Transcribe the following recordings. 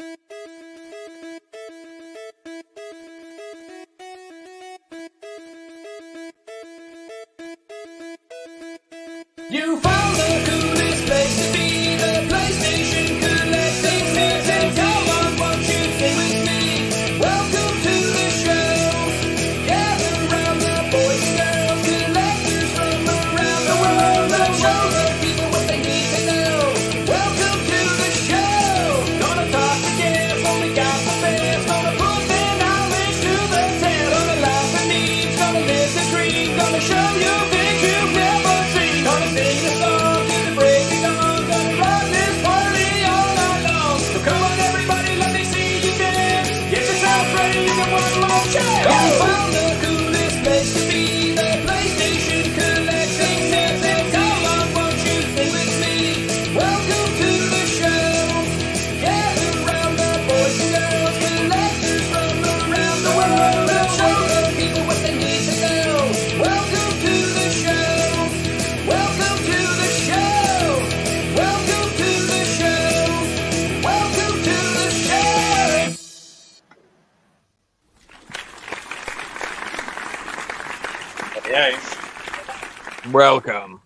You found the coolest place to be, the PlayStation collecting sets, and come on, won't you sing with me? Welcome to the show. Gather round the boys and girls, collectors from around the world, and show the people what they need to know. Welcome to the show. Gonna talk to guests, only got the best. Gonna put their knowledge to the test. Gonna laugh and needs, gonna listen dreams, gonna show you things you've never seen. Gonna sing a song to the break of dawn. Gonna run this party all night long. So come on everybody, let me see you dance. Get yourself ready in the one long chance. You found the coolest place to be, the PlayStation collecting sets, and come on, won't you sing with me? Welcome to the show. Gather round the boys and girls, collectors from around the world. They'll show the people what they need to know. Welcome to the show. Welcome to the show. Welcome to the show. Welcome to the show. Hey, Welcome.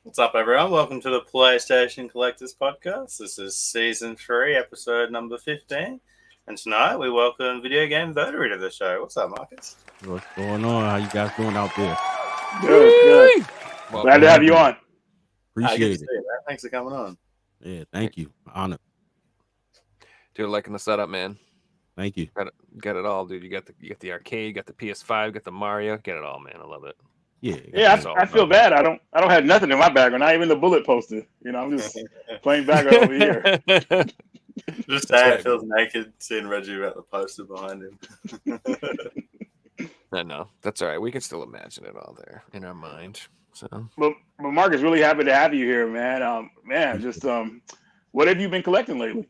what's up, everyone? Welcome to the PlayStation Collectors Podcast. This is Season 3, Episode number 15. And tonight we welcome VideoGameVotary to the show. What's up, Marcus? What's going on? How you guys doing out there? Good. Glad to have you on. Good Appreciate to it. see you, man. Thanks for coming on. Yeah, thank you. Honored. Dude, liking the setup, man. Thank you. Got it all, dude. You got the arcade, you got the PS5, you got the Mario. Get it all, man. I love it. Yeah. Yeah, I feel bad. I don't have nothing in my background. Not even the bullet poster. You know, I'm just playing background over here. Just sad feels naked seeing Reggie without the poster behind him. I know. That's all right. We can still imagine it all there in our mind. So But Marcus, really happy to have you here, man. What have you been collecting lately?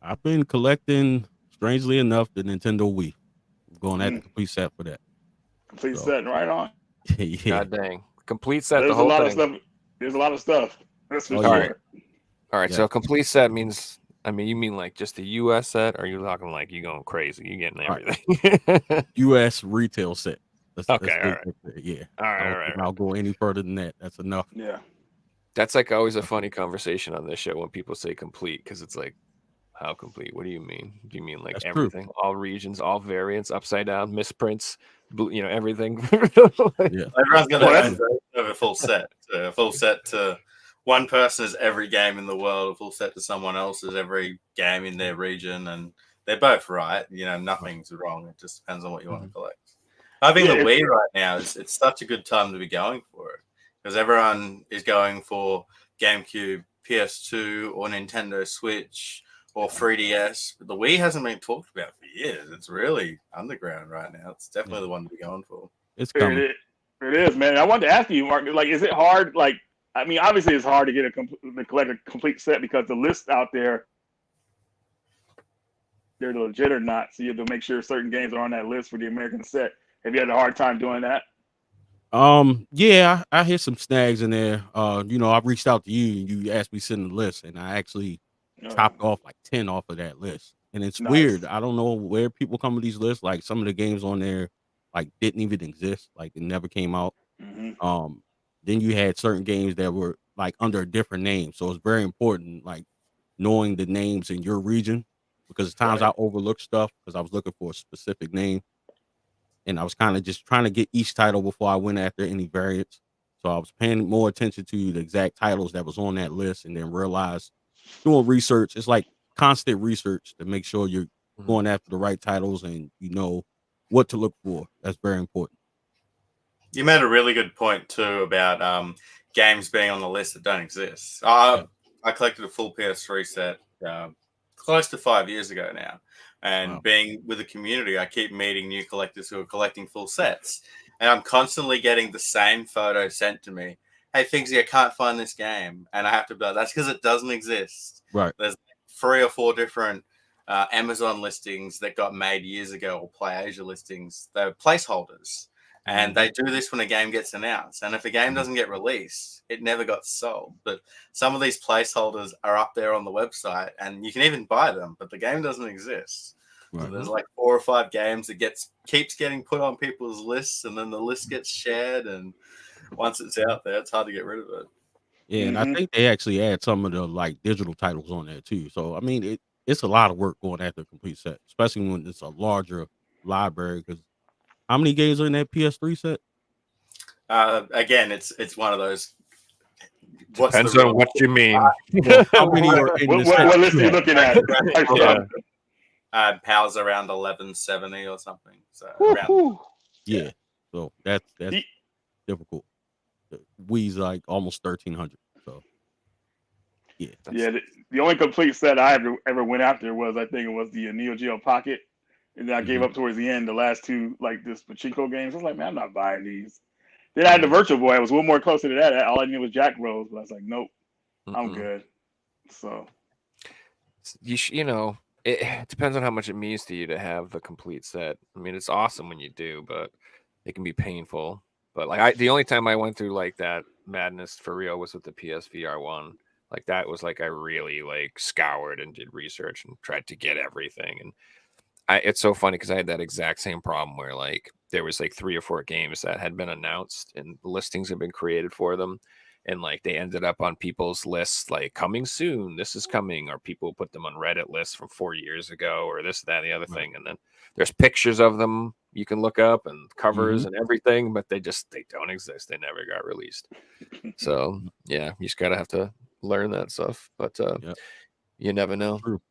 I've been collecting, strangely enough, the Nintendo Wii. I'm going at the complete set for that. Complete set, right on. Yeah. God dang. Complete set, There's the whole a lot thing. of stuff. There's a lot of stuff. That's for Oh, sure. yeah. All right, Yeah. so complete set means, I mean, you mean like just the US set, or are you talking like you going crazy? You getting All right. everything? U.S. retail set. Okay, all right. Yeah. All right, I don't all right. think I'll go any further than that. That's enough. Yeah. That's like always a funny conversation on this show when people say complete, because it's like, how complete? What do you mean? Do you mean like That's true. everything, all regions, all variants, upside down, misprints, everything? Yeah. Everyone's got Well, their that's- own version of a full set. So a full set to one person is every game in the world. A full set to someone else is every game in their region. And they're both right. You know, nothing's wrong. It just depends on what you want to collect. I think Yeah, the Wii right now it's such a good time to be going for it because everyone is going for GameCube, PS2, or Nintendo Switch or 3DS. But the Wii hasn't been talked about for years. It's really underground right now. It's definitely the one to be going for. It's coming. It is, man. I wanted to ask you, Mark. Like, is it hard? Like, I mean, obviously, it's hard to get to collect a complete set because the lists out there, they're legit or not. So you have to make sure certain games are on that list for the American set. Have you had a hard time doing that? Yeah, I hit some snags in there. I reached out to you and you asked me to send the list, and I actually chopped off like 10 off of that list. And it's Nice. weird. I don't know where people come with these lists. Like some of the games on there like didn't even exist, like it never came out. Mm-hmm. Then you had certain games that were like under a different name. So it's very important, like knowing the names in your region, because at times I overlook stuff because I was looking for a specific name. And I was kind of just trying to get each title before I went after any variants. So I was paying more attention to the exact titles that was on that list, and then realized doing research, it's like constant research to make sure you're going after the right titles and you know what to look for. That's very important. You made a really good point too about games being on the list that don't exist. I collected a full PS3 set close to 5 years ago now. And being with the community, I keep meeting new collectors who are collecting full sets. And I'm constantly getting the same photo sent to me. Hey, Figsy, I can't find this game. And I have to be like, that's because it doesn't exist. Right. There's 3 or 4 different Amazon listings that got made years ago, or PlayAsia listings. They're placeholders. And they do this when a game gets announced. And if a game doesn't get released, it never got sold. But some of these placeholders are up there on the website, and you can even buy them, but the game doesn't exist. So Right. there's like 4 or 5 games that keeps getting put on people's lists, and then the list gets shared, and once it's out there, it's hard to get rid of it. Yeah, and I Mhm. think they actually add some of the like digital titles on there too. So I mean, it's a lot of work going after a complete set, especially when it's a larger library. Because how many games are in that PS3 set? Again, it's one of those. What's Depends the on real- what you mean. Well, how many are in the set? What list are you Yeah. looking at? Yeah. PAL's around 1170 or something. So Woo, around, woo. Yeah, so that's Ye- difficult. The Wii's like almost 1,300. So yeah, Yeah, the only complete set I ever went after was, I think it was the Neo Geo Pocket, and then I gave Mhm. up towards the end. The last two, like this pachinko games, I was like, man, I'm not buying these. Then I had the Virtual Boy. I was one more closer to that. All I knew was Jack Rose, but I was like, nope, I'm Mm-mm. good. So You know, it depends on how much it means to you to have the complete set. I mean, it's awesome when you do, but it can be painful. But like the only time I went through like that madness for real was with the PSVR 1. Like that was like I really like scoured and did research and tried to get everything. And it's so funny because I had that exact same problem where like there was like 3 or 4 games that had been announced and listings had been created for them, and like they ended up on people's lists like coming soon, this is coming, or people put them on Reddit lists from 4 years ago, or this, that, and the other Right. thing, and then there's pictures of them you can look up and covers and everything, but they don't exist. They never got released. So yeah, you just gotta have to learn that stuff, but Yep. you never know. True.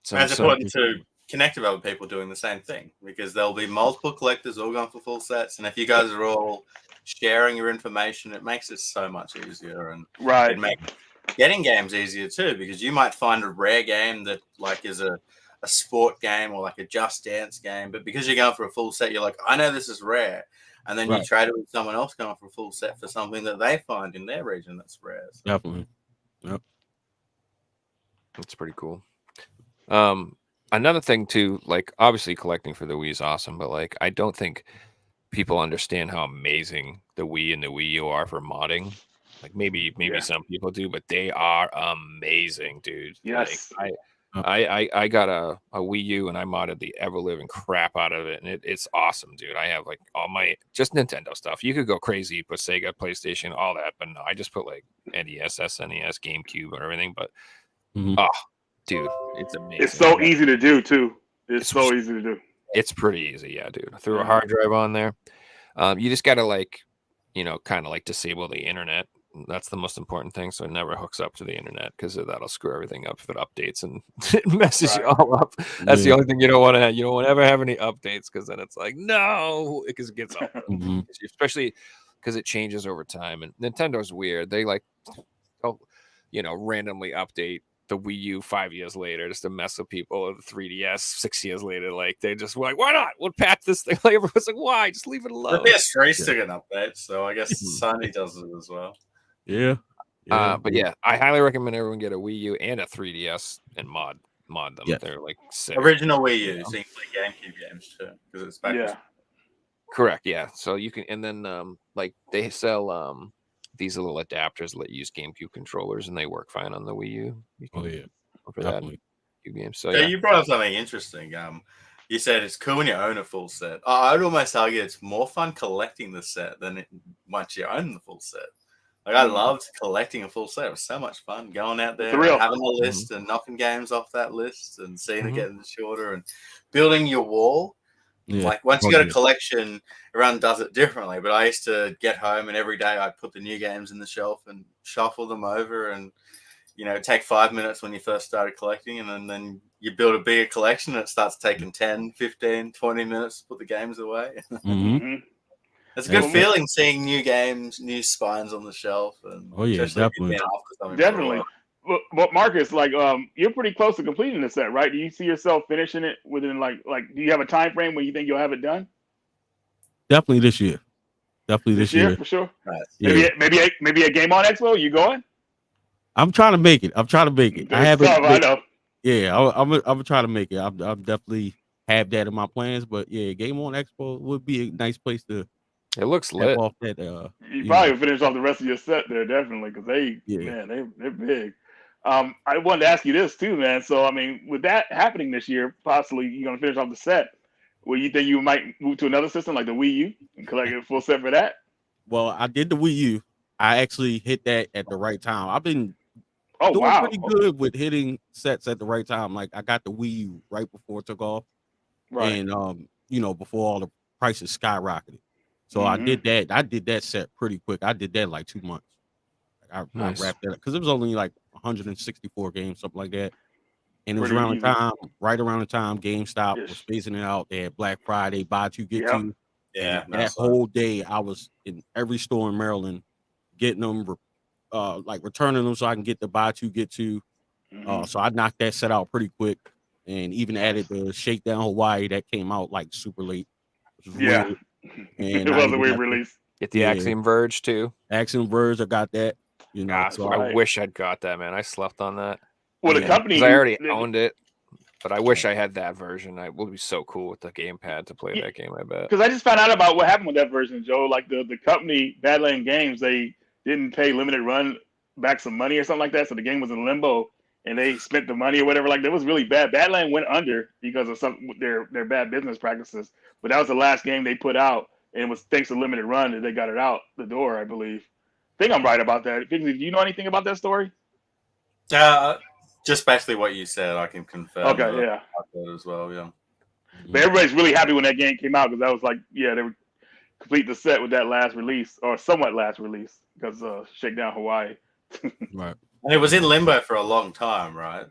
So, it's important to connect with other people doing the same thing, because there'll be multiple collectors all going for full sets, and if you guys are all sharing your information, it makes it so much easier, and right, it makes getting games easier too, because you might find a rare game that like is a sport game or like a Just Dance game, but because you're going for a full set, you're like, I know this is rare, and then you Right. trade it with someone else going for a full set for something that they find in their region that's rare. So Definitely. That's pretty cool. Another thing too, like obviously collecting for the Wii is awesome, but like I don't think people understand how amazing the Wii and the Wii U are for modding. Like maybe Yeah. some people do, but they are amazing, dude. Yes. Like I got a Wii U and I modded the ever living crap out of it, and it's awesome, dude. I have like all my just Nintendo stuff. You could go crazy, put Sega, PlayStation, all that, but no, I just put like NES, SNES, GameCube, and everything. But Mhm. oh, dude, it's amazing. It's so easy to do too. It's so easy to do. It's pretty easy, yeah, dude. I threw a hard drive on there. You just gotta like, kind of like disable the internet. That's the most important thing. So it never hooks up to the internet, because that'll screw everything up if it updates and it messes you all up. That's the Yeah. only thing you don't want to have. You don't want to ever have any updates, because then it's like, no, because it gets up. Mhm. Especially because it changes over time. And Nintendo's weird. They like, randomly update the Wii U 5 years later just to mess with people, or the 3DS 6 years later. Like they just were like, why not? We'll patch this thing. Like everyone's like, why? Just leave it the alone. PS3 still get an update, so I guess Sony does it as well. Yeah. But yeah, I highly recommend everyone get a Wii U and a 3DS and mod them. Yes. They're like sick. Original Wii U, so you can play GameCube games too, because it's backwards. Yeah. Correct. Yeah. So you can, and then like they sell these little adapters that let you use GameCube controllers, and they work fine on the Wii U. You can Oh yeah. for that Definitely. games. So So yeah. you brought up something interesting. You said it's cool when you own a full set. I'd almost argue it's more fun collecting the set than once you own the full set. Like I loved collecting a full set. It was so much fun going out there, Thrill. and having a list and knocking games off that list and seeing it getting shorter and building your wall. Yeah. Like once you got a collection, everyone does it differently. But I used to get home and every day I'd put the new games in the shelf and shuffle them over, and take 5 minutes when you first started collecting, and then you build a bigger collection and it starts taking 10, 15, 20 minutes to put the games away. Mhm. Mhm. It's a good feeling seeing new games, new spines on the shelf. And Oh, yeah, especially if you've definitely. been after something for a Definitely. while. But Marcus, like, you're pretty close to completing the set, right? Do you see yourself finishing it within like do you have a time frame when you think you'll have it done? Definitely this year. Definitely this year. for sure. Nice. Yeah. Maybe a Game On Expo. You going? I'm trying to make it. I haven't. I know. Yeah, I'm trying to make it. I'm definitely have that in my plans. But yeah, Game On Expo would be a nice place to It looks Tap lit. off that. You probably finish off the rest of your set there, definitely, because Yeah. they're big. I wanted to ask you this too, man. So, I mean, with that happening this year, possibly you're gonna finish off the set. Well, you think you might move to another system like the Wii U and collect a full set for that? Well, I did the Wii U. I actually hit that at the right time. I've been Oh doing wow, pretty good with hitting sets at the right time. Like I got the Wii U right before it took off, right. and before all the prices skyrocketed. So I Mhm. did that. I did that set pretty quick. I did that in like 2 months. I Nice. wrapped that up because it was only like 164 games, something like that. And it was Pretty around the easy. time, right around the time GameStop was Yes. phasing it out. They had Black Friday, buy two, get Yep. two. Yeah, And that nice. whole day I was in every store in Maryland getting them, like returning them so I can get the buy two, get two. Mhm. So I knocked that set out pretty quick and even added Nice. the Shakedown Hawaii that came out like super late, which was Yeah. weird. It And I was a even weird got the release. Get the yeah, Axiom Verge too. Axiom Verge. I got that. Gosh, So I right. wish I'd got that, man. I slept on that Well, the yeah, company because I who already owned it. But I wish I had that version. It would be so cool with the gamepad to play Yeah. that game. I bet. because I just found out about what happened with that version, Joe. Like the company Badland Games, they didn't pay Limited Run back some money or something like that, so the game was in limbo, and they spent the money or whatever. Like that was really bad. Badland went under because of some their bad business practices. But that was the last game they put out, and it was thanks to Limited Run that they got it out the door, I believe. I think I'm right about that. Figsy, do you know anything about that story? Just basically what you said, I can confirm Okay, that yeah. I thought as well. Yeah. But everybody's really happy when that game came out because that was like, yeah, they would complete the set with that last release or somewhat last release because Shakedown Hawaii. right. And it was in limbo for a long time, right?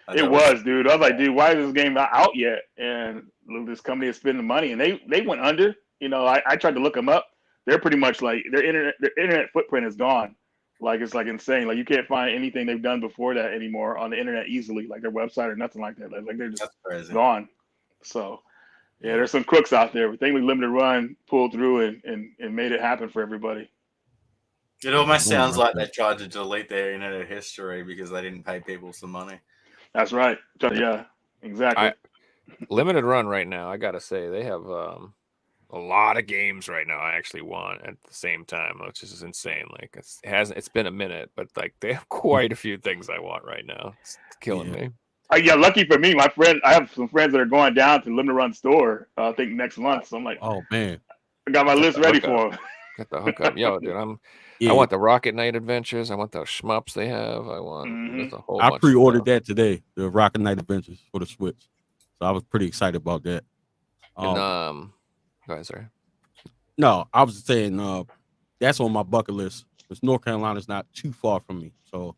And It that was, dude. I was like, dude, why is this game not out yet? And look, this company is spending money, and they went under. You know, I tried to look them up. They're pretty much like their internet footprint is gone. Like it's like insane. Like you can't find anything they've done before that anymore on the internet easily, like their website or nothing like that. Like they're just That's crazy. gone. So yeah, there's some crooks out there. But thankfully, Limited Run pulled through and made it happen for everybody. It almost Yeah, sounds right like there. they tried to delete their internet history because they didn't pay people some money. That's right. Yeah, exactly. Limited Run right now, I gotta say they have a lot of games right now. I actually want at the same time, which is insane. Like it's been a minute, but like they have quite a few things I want right now. It's killing me. Yeah, lucky for me, I have some friends that are going down to Limited Run store. I think next month. So I'm like, Oh man, I got my Got list the ready hookup. for them. Got the hookup, yo, dude. yeah. I want the Rocket Knight Adventures. I want those shmups they have. I want Mhm. there's a whole I bunch. pre-ordered of stuff. that today, the Rocket Knight Adventures for the Switch. So I was pretty excited about that. And go ahead, sorry. No, I was saying that's on my bucket list because North Carolina's not too far from me. So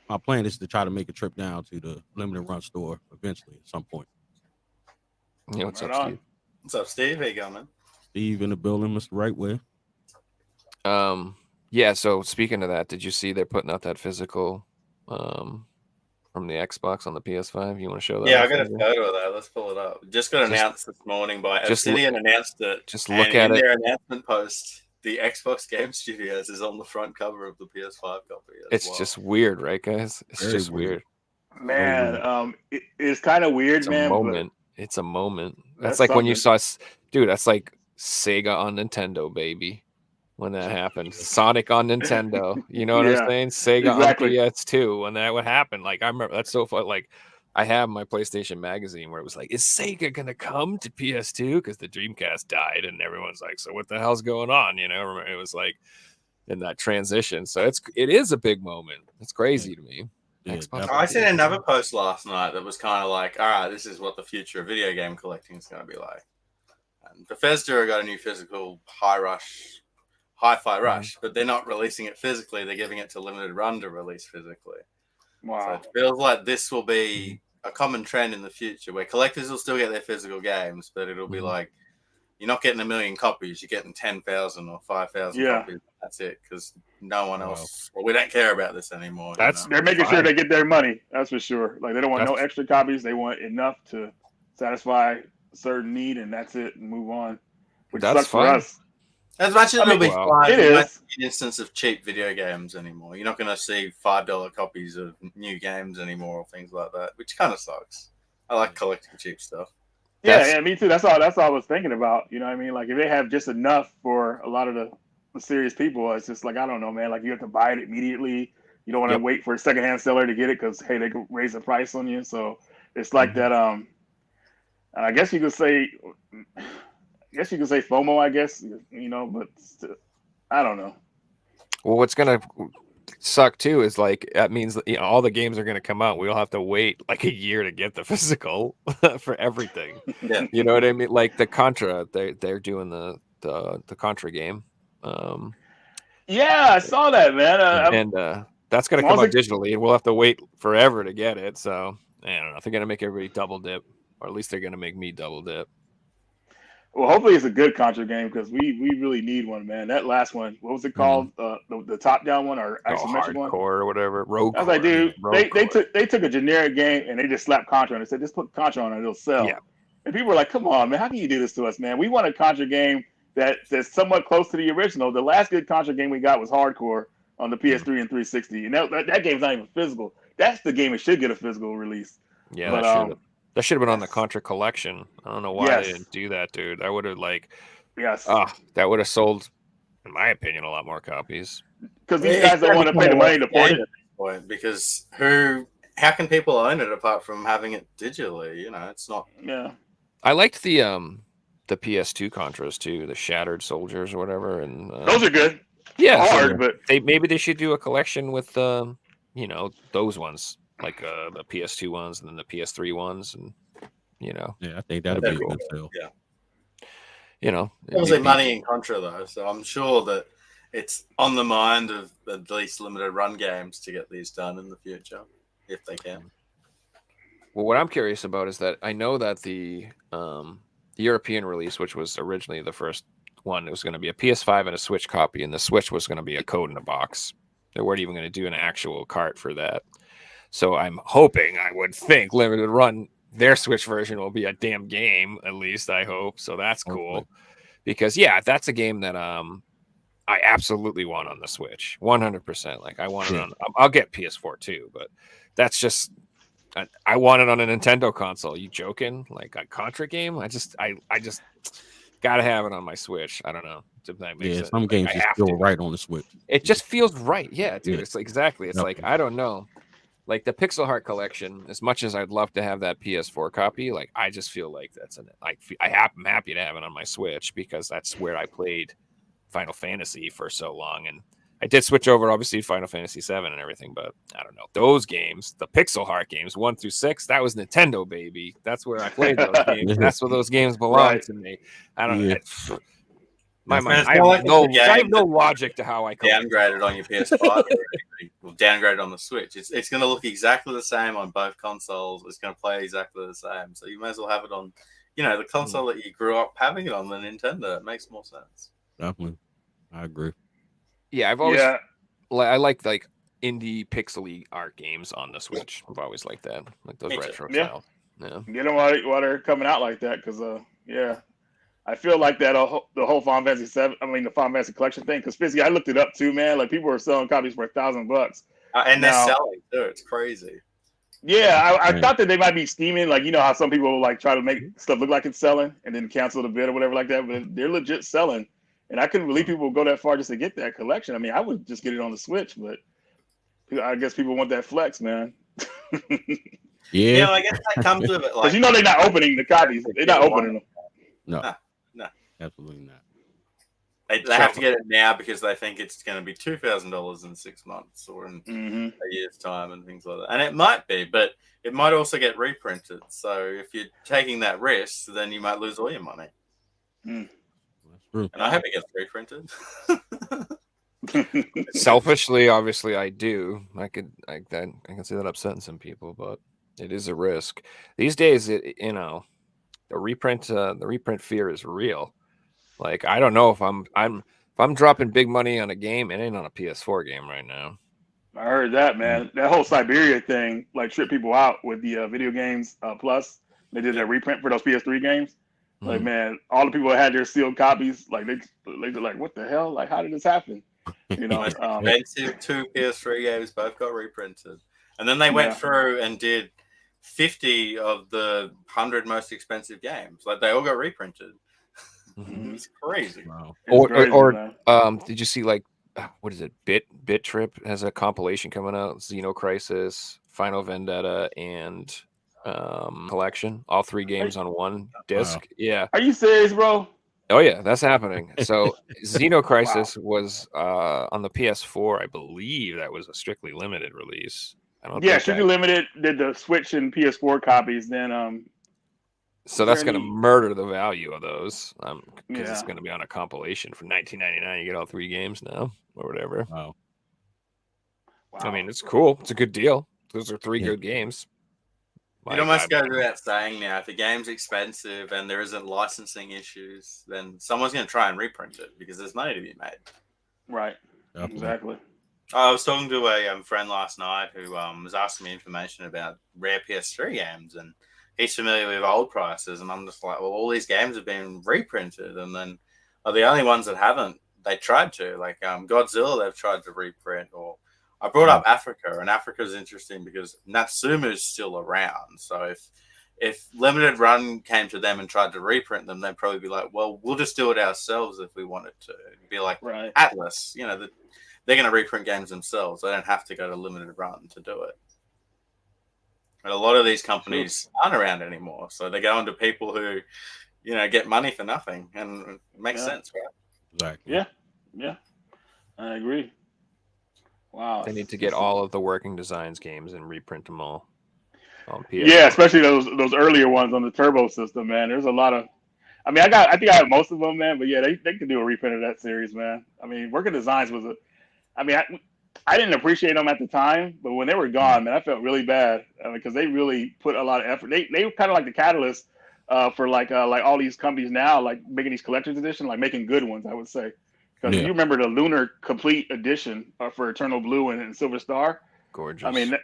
my plan is to try to make a trip down to the Limited Run store eventually at some point. You know what's Right up, on. Steve? What's up, Steve? How you going, man? Steve in the building, Mr. Right Way. Yeah, so speaking of that, did you see they're putting out that physical from the Xbox on the PS5? You want to show that? Yeah, I off, got a maybe? photo of that. Let's pull it up. Just got announced this morning by just Obsidian. Announced it. just and look at in it. their announcement post, the Xbox Game Studios is on the front cover of the PS5 copy. It's just weird, right, guys? It's Very just weird. weird. Man, it's kind of weird, It's a man. moment. It's a moment. That's That's like when you something. saw, dude. That's like Sega on Nintendo, baby. When that happened, Sonic on Nintendo. You know what I'm Yeah, saying? Sega exactly. on PS2. When that would happen, like I remember, that's so fun. Like I have my PlayStation magazine where it was like, is Sega gonna come to PS2 because the Dreamcast died, and everyone's like, so what the hell's going on? You know, it was like in that transition. So it is a big moment. It's crazy to me. Yeah, Xbox. I seen another post last night that was kind of like, all right, this is what the future of video game collecting is going to be like. And Bethesda got a new physical Hi-Fi Rush, but they're not releasing it physically. They're giving it to Limited Run to release physically. So Wow. it feels like this will be a common trend in the future where collectors will still get their physical games, but it'll be like, you're not getting 1 million copies, you're getting 10,000 or 5,000 Yeah. copies. That's it, because no one else, well, we don't care about this anymore. That's- you know? They're making sure Fine. they get their money. That's for sure. Like they don't want no That's- extra copies. They want enough to satisfy a certain need, and that's it, and move on. Which That's sucks for fine. us. As much as I it'll mean, be wow. fine, It you won't is. see an instance of cheap video games anymore. You're not going to see $5 copies of new games anymore or things like that, which kind of sucks. I like collecting cheap stuff. Yeah, me too. That's all I was thinking about. You know what I mean? Like if they have just enough for a lot of the serious people, it's just like I don't know, man. Like you have to buy it immediately. You don't want to wait for a secondhand seller to get it because hey, they could raise the price on you. So it's like that. I guess you could say, FOMO. I guess but I don't know. Well, what's gonna suck too is like that means that, all the games are gonna come out. We'll have to wait like a year to get the physical for everything. Yeah. You know what I mean? Like the Contra, they're doing the Contra game. Yeah, I saw that, man. And that's gonna come out digitally, and we'll have to wait forever to get it. So I don't know. They're gonna make everybody double dip, or at least they're gonna make me double dip. Well, hopefully it's a good Contra game because we really need one, man. That last one, what was it called? The top down one or isometric one? Hardcore or whatever. Rogue. I was like, dude, they took a generic game and they just slapped Contra on it. They said, just put Contra on it, it'll sell. Yeah. And people were like, come on, man, how can you do this to us, man? We want a Contra game that's somewhat close to the original. The last good Contra game we got was Hardcore on the PS3 and 360, and that game's not even physical. That's the game that should get a physical release. Yeah, but, that should have been on the Contra collection. I don't know why they didn't do that, dude. I would have that would have sold, in my opinion, a lot more copies. Because these guys don't want to pay the money to port it. Because how can people own it apart from having it digitally? It's not. Yeah. I liked the PS2 Contras too, the Shattered Soldiers or whatever, and those are good. Yeah, hard, but maybe they should do a collection with those ones. Like the PS2 ones and then the PS3 ones, and Yeah, I think that'd be a good sale. Yeah. Obviously money in Contra though, so I'm sure that it's on the mind of at least limited run games to get these done in the future, if they can. Well, what I'm curious about is that I know that the European release, which was originally the first one, it was going to be a PS5 and a Switch copy, and the Switch was going to be a code in a box. They weren't even going to do an actual cart for that. So I'm hoping, I would think, limited run, their Switch version will be a damn game, at least I hope. So that's cool. Because, that's a game that I absolutely want on the Switch. 100%. Like, I want it on... I'll get PS4 too, but that's just... I want it on a Nintendo console. You joking? Like a Contra game? I just gotta have it on my Switch. I don't know. Some games just feel right on the Switch. It just feels right. Yeah, dude. It's like, exactly. It's like, I don't know. Like the Pixel Heart collection, as much as I'd love to have that PS4 copy, like I just feel like I'm happy to have it on my Switch because that's where I played Final Fantasy for so long. And I did switch over, obviously, Final Fantasy 7 and everything, but I don't know. Those games, the Pixel Heart games, 1 through 6, that was Nintendo, baby. That's where I played those games. That's where those games belong to me. I don't know. My mind, I have no logic to how I downgraded on your PS5 or downgraded on the Switch. It's going to look exactly the same on both consoles. It's going to play exactly the same. So you may as well have it on, the console that you grew up having it on, the Nintendo. It makes more sense. Definitely, I agree. Yeah, I've always I like indie pixely art games on the Switch. I've always liked that, like those retro style. Yeah, get them while they're coming out like that, because I feel like that the whole Final Fantasy 7, the Final Fantasy collection thing. Because Figsy, I looked it up too, man. Like people were selling copies for $1,000, and they're selling too. It's crazy. Yeah, I thought that they might be scheming, like how some people like try to make stuff look like it's selling and then cancel the bid or whatever like that. But they're legit selling, and I couldn't believe people would go that far just to get that collection. I would just get it on the Switch, but I guess people want that flex, man. Yeah, I guess that comes with it. Because they're not opening the copies. They're not opening them. No. Absolutely not. They have to get it now because they think it's going to be $2,000 in 6 months or in a year's time and things like that. And it might be, but it might also get reprinted. So if you're taking that risk, then you might lose all your money. That's true. And I hope it gets reprinted. Selfishly, obviously, I do. I can see that upsetting some people, but it is a risk these days. The reprint fear is real. Like I don't know if I'm dropping big money on a game, it ain't on a PS4 game right now. I heard that, man. That whole Siberia thing like tripped people out with the Video Games Plus. They did that reprint for those PS3 games. Like man, all the people that had their sealed copies, like they're like, what the hell? Like how did this happen? Expensive 2 PS3 games both got reprinted, and then they went through and did 50 of the 100 most expensive games. Like they all got reprinted. Mhm. It's crazy. Wow. It's crazy, man. Did you see like what is it? Bit Trip has a compilation coming out. Xenocrisis, Final Vendetta, and Collection. All 3 games on one disc. Yeah. Are you serious, bro? Oh yeah, that's happening. So Xenocrisis was on the PS4, I believe. That was a strictly limited release. I don't Yeah, think strictly limited did the Switch and PS4 copies. Then so that's going to murder the value of those because it's Yeah. going to be on a compilation for $19.99. You get all 3 games now or whatever. Wow. I mean, it's cool. It's a good deal. Those are 3 good games. It almost goes without saying now, if a game's expensive and there isn't licensing issues, then someone's going to try and reprint it because there's money to be made. Right. Definitely. Exactly. I was talking to a friend last night who was asking me information about rare PS3 games, and he's familiar with old prices, and I'm just like, well, all these games have been reprinted, and then are the only ones that haven't. They tried to, like Godzilla, they've tried to reprint, or I brought up Africa, and Africa is interesting because Natsuma is still around. So if Limited Run came to them and tried to reprint them, they'd probably be like, well, we'll just do it ourselves if we wanted to. It'd be like Atlas, you know, they're going to reprint games themselves. They don't have to go to Limited Run to do it. And a lot of these companies aren't around anymore. So they're going to people who, you know, get money for nothing. And it makes sense, right? Exactly. Yeah. Yeah. I agree. Wow. They need to get all of the Working Designs games and reprint them all on PS4. Yeah, especially those earlier ones on the Turbo system, man. There's a lot of. I mean, I think I have most of them, man. But yeah, they could do a reprint of that series, man. I mean, Working Designs was I mean, I didn't appreciate them at the time, but when they were gone, man, I felt really bad because they really put a lot of effort. They were kind of like the catalyst for like all these companies now, like making these collector's edition, like making good ones, I would say. Because you remember the Lunar Complete Edition for Eternal Blue and Silver Star. Gorgeous. I mean,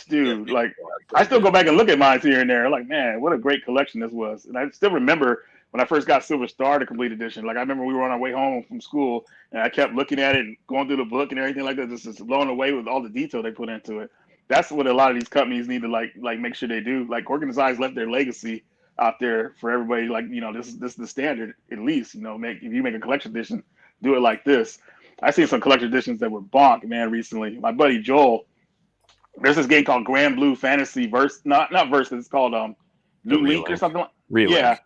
dude, like I still go back and look at mine here and there. Like, man, what a great collection this was. And I still remember when I first got Silver Star, the Complete Edition. Like I remember we were on our way home from school, and I kept looking at it and going through the book and everything like that, just blown away with all the detail they put into it. That's what a lot of these companies need to like make sure they do. Like Working Designs left their legacy out there for everybody. Like, you know, this is the standard at least. You know, if you make a collection edition, do it like this. I seen some collector editions that were bonk, man, recently. My buddy Joel, there's this game called Grand Blue Fantasy not Versus, it's called New Link or something. Relink. Yeah.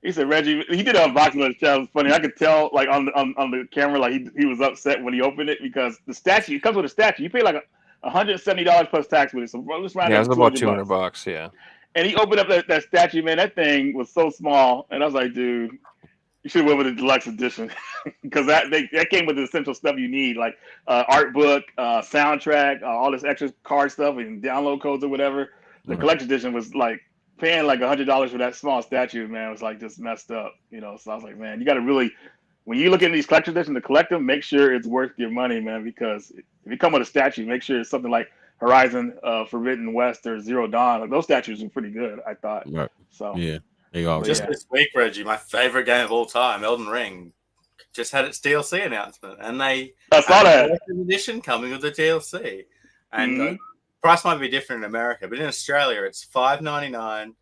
He said, Reggie, he did an unboxing of the channel. It's funny. I could tell, like, on the camera, like, he was upset when he opened it because the statue, it comes with a statue. You pay like $170 plus tax with it. So just yeah, it was about $200, yeah. And he opened up that statue, man. That thing was so small. And I was like, dude, you should have went with the deluxe edition because that came with the essential stuff you need, like art book, soundtrack, all this extra card stuff and download codes or whatever. The collection edition was like paying like $100 for that small statue, man. It was like just messed up, you know. So I was like, man, you got to really, when you look at these collection editions to collect them, make sure it's worth your money, man. Because if you come with a statue, make sure it's something like Horizon Forbidden West or Zero Dawn. Like, those statues were pretty good, I thought. Right. So yeah. Just this week, Reggie, my favorite game of all time, Elden Ring, just had its DLC announcement, and I saw that edition coming with the DLC. And price might be different in America, but in Australia, it's $5.99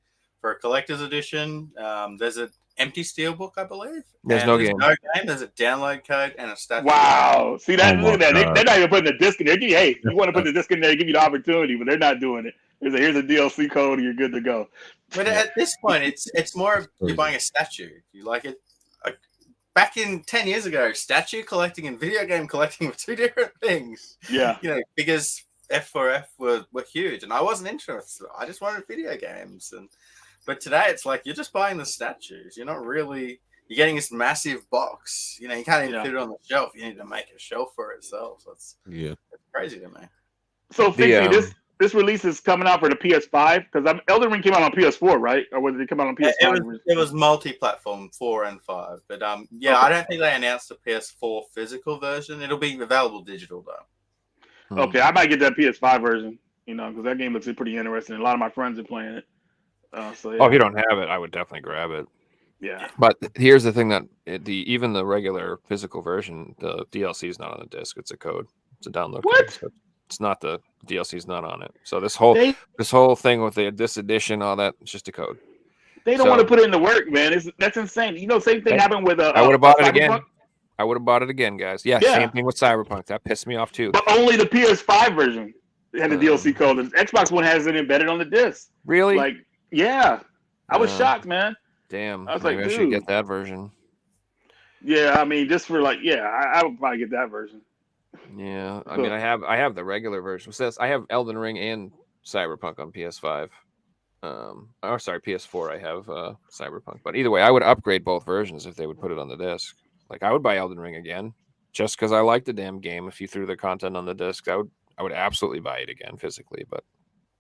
for a collector's edition. There's an empty steelbook, I believe. There's no game. There's a download code and a statue. Wow! See that? Look at that. They're not even putting the disc in there. Hey, you want to put the disc in there? Give you the opportunity, but they're not doing it. Here's a DLC code, and you're good to go. But at this point, it's more of you're buying a statue. You like it. Back in 10 years ago, statue collecting and video game collecting were two different things. Yeah. You know, because F4F were huge, and I wasn't interested. I just wanted video games. But today, it's like you're just buying the statues. You're not really. You're getting this massive box. You know, you can't even put it on the shelf. You need to make a shelf for itself. So it's crazy to me. So, Figsy, this release is coming out for the PS5 because Elden Ring came out on PS4, right? Or did it come out on PS5? It was multi-platform, 4 and 5. But I don't think they announced the PS4 physical version. It'll be available digital though. Okay, I might get that PS5 version. You know, because that game looks pretty interesting. A lot of my friends are playing it. So yeah. Oh, if you don't have it, I would definitely grab it. Yeah. But here's the thing that even the regular physical version, the DLC is not on the disc. It's a code. It's a download code. So It's not the DLC's not on it. So this whole thing with this edition, all that, it's just a code. They don't want to put it in the work, man. That's insane. You know, same thing happened with I would have bought it Cyberpunk. again. I would have bought it again, guys. Yeah, same thing with Cyberpunk. That pissed me off too. But only the PS5 version had the DLC code. The Xbox One has it embedded on the disc. Really? Like, yeah. I was shocked, man. Damn. I was maybe like, I should get that version. Yeah, I mean, just for like, I would probably get that version. Yeah, I mean, I have the regular version. It says I have Elden Ring and Cyberpunk on PS5. Or sorry, PS4. I have Cyberpunk. But either way, I would upgrade both versions if they would put it on the disc. Like I would buy Elden Ring again, just because I like the damn game. If you threw the content on the disc, I would absolutely buy it again physically. But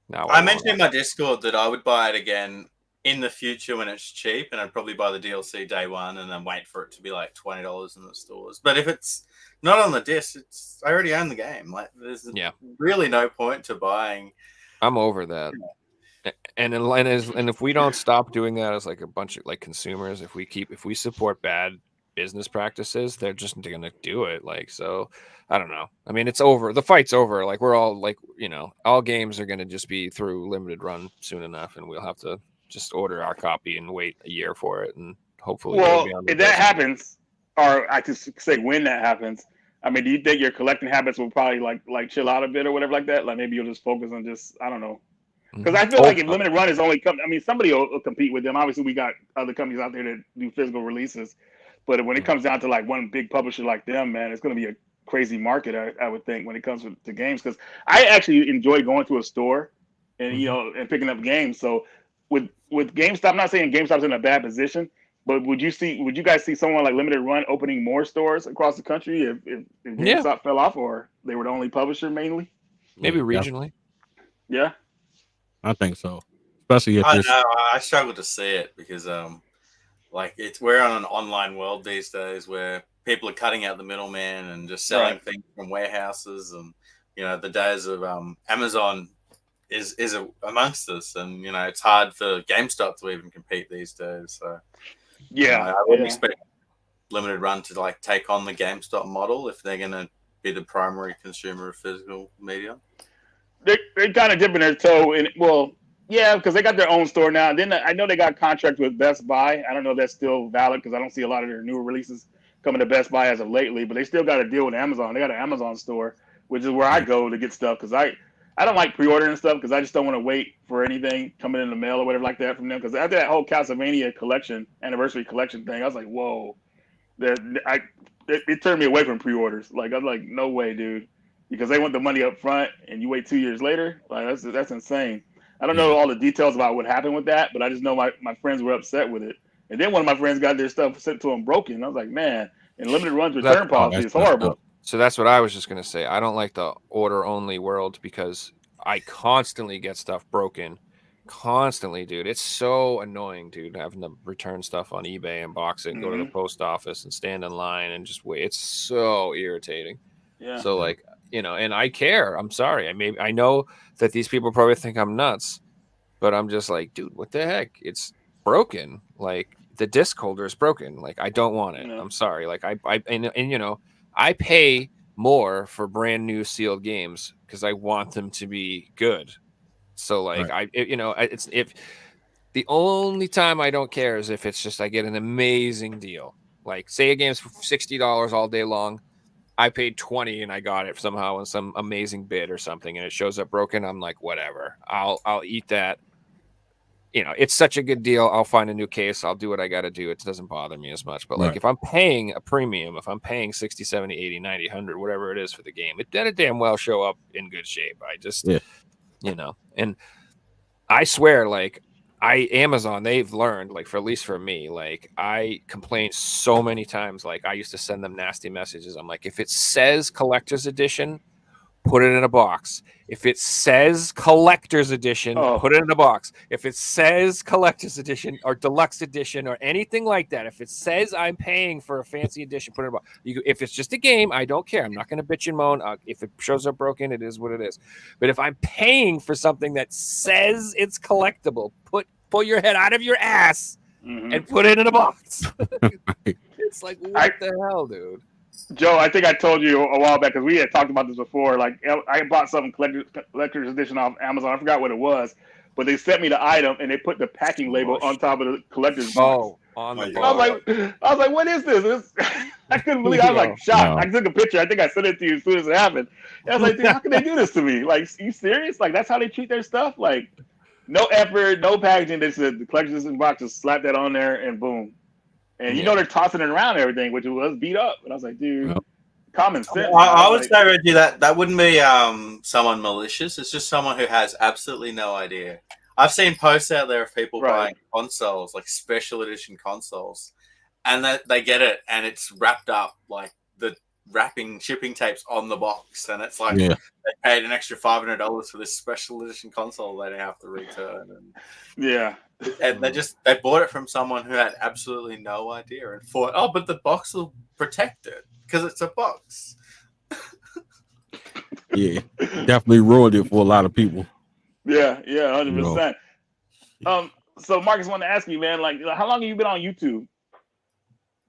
now I mentioned in my Discord that I would buy it again in the future when it's cheap, and I'd probably buy the DLC day one and then wait for it to be like $20 in the stores. But if it's not on the disc, I already own the game. Like there's really no point to buying. I'm over that. And if we don't stop doing that as like a bunch of like consumers, if we support bad business practices, they're just gonna do it. Like, so I don't know. I mean, it's over. The fight's over. Like we're all like, all games are gonna just be through limited run soon enough, and we'll have to just order our copy and wait a year for it, and hopefully. Well, if that happens, or I just say when that happens, I mean, do you think your collecting habits will probably like chill out a bit or whatever like that? Like maybe you'll just focus on just, I don't know. Because I feel like if limited run is only I mean, somebody will compete with them. Obviously, we got other companies out there that do physical releases, but when it comes down to like one big publisher like them, man, it's going to be a crazy market. I would think when it comes to games, because I actually enjoy going to a store and and picking up games. So with GameStop, I'm not saying GameStop's in a bad position, but would you guys see someone like Limited Run opening more stores across the country if GameStop fell off, or they were the only publisher mainly? Maybe regionally. Yeah. I think so, especially if I struggle to see it because we're on an online world these days where people are cutting out the middleman and just selling things from warehouses, and the days of Amazon is amongst us, and it's hard for GameStop to even compete these days. So I wouldn't expect Limited Run to like take on the GameStop model if they're going to be the primary consumer of physical media. They're kind of dipping their toe in. Well, yeah, because they got their own store now. And then I know they got a contract with Best Buy. I don't know if that's still valid because I don't see a lot of their newer releases coming to Best Buy as of lately. But they still got a deal with Amazon. They got an Amazon store, which is where I go to get stuff because I don't like pre-ordering stuff because I just don't want to wait for anything coming in the mail or whatever like that from them. Because after that whole Castlevania anniversary collection thing, I was like, whoa. It turned me away from pre-orders. Like I'm like, no way, dude. Because they want the money up front and you wait 2 years later. Like that's insane. I don't know all the details about what happened with that, but I just know my friends were upset with it. And then one of my friends got their stuff sent to them broken. I was like, man, and Limited Run's return policy is horrible. So that's what I was just going to say. I don't like the order only world because I constantly get stuff broken. Constantly, dude. It's so annoying, dude, having to return stuff on eBay and box it and go to the post office and stand in line and just wait. It's so irritating. Yeah. So like, and I care. I'm sorry. I know that these people probably think I'm nuts, but I'm just like, dude, what the heck? It's broken. Like the disc holder is broken. Like I don't want it. I'm sorry. Like I pay more for brand new sealed games because I want them to be good. So like it's if the only time I don't care is if it's just I get an amazing deal. Like say a game's for $60 all day long. I paid $20 and I got it somehow in some amazing bid or something, and it shows up broken. I'm like, whatever. I'll eat that. It's such a good deal. I'll find a new case. I'll do what I got to do. It doesn't bother me as much. But like if I'm paying a premium, if I'm paying 60, 70, 80, 90, 100, whatever it is for the game, it better damn well show up in good shape. I just, and I swear, like Amazon, they've learned, like at least for me, like I complained so many times. Like I used to send them nasty messages. I'm like, if it says collector's edition, put it in a box. If it says collector's edition, put it in a box. If it says collector's edition or deluxe edition or anything like that, if it says I'm paying for a fancy edition, put it in a box. If it's just a game, I don't care. I'm not going to bitch and moan. If it shows up broken, it is what it is. But if I'm paying for something that says it's collectible, pull your head out of your ass and put it in a box. It's like, what the hell, dude? Joe, I think I told you a while back because we had talked about this before. Like, I bought something collector's edition off Amazon. I forgot what it was, but they sent me the item and they put the packing label on top of the collector's box. On the Oh, And box. I was like, what is this? I couldn't believe. I was like shocked. Wow. I took a picture. I think I sent it to you as soon as it happened. And I was like, dude, how can they do this to me? Like, you serious? Like, that's how they treat their stuff? Like, no effort, no packaging. They said the collector's edition box, just slap that on there and boom. And you know they're tossing it around and everything, which was beat up. And I was like, dude, Yep. common sense. I would say, Reggie, that wouldn't be someone malicious. It's just someone who has absolutely no idea. I've seen posts out there of people buying consoles, like special edition consoles, and that they get it and it's wrapped up like the shipping tapes on the box, and it's like they paid an extra $500 for this special edition console they have to return. And they bought it from someone who had absolutely no idea and thought, oh, but the box will protect it because it's a box. Yeah, definitely ruined it for a lot of people. Yeah, 100%. So Marcus wanted to ask you, man, like, how long have you been on YouTube?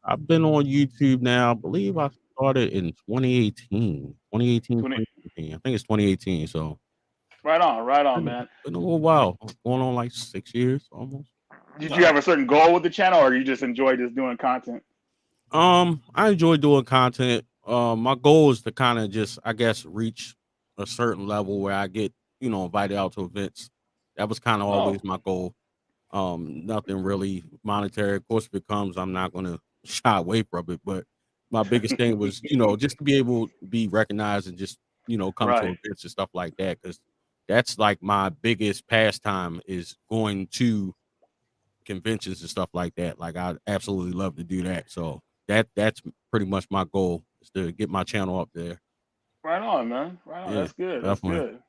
I've been on YouTube now. I believe I started in 2018. 2018. I think it's 2018. So right on, man. Been a little while. Going on like 6 years almost. Did you have a certain goal with the channel, or you just enjoy just doing content? I enjoy doing content. My goal is to kind of just, I guess, reach a certain level where I get, invited out to events. That was kind of always my goal. Nothing really monetary. Of course, if it comes, I'm not going to shy away from it. But my biggest thing was, just to be able to be recognized and just, come to events and stuff like that. Because that's like my biggest pastime is going to conventions and stuff like that. Like, I absolutely love to do that. So that's pretty much my goal, is to get my channel up there. Right on, man. Right on. Yeah, That's good. definitely. That's good.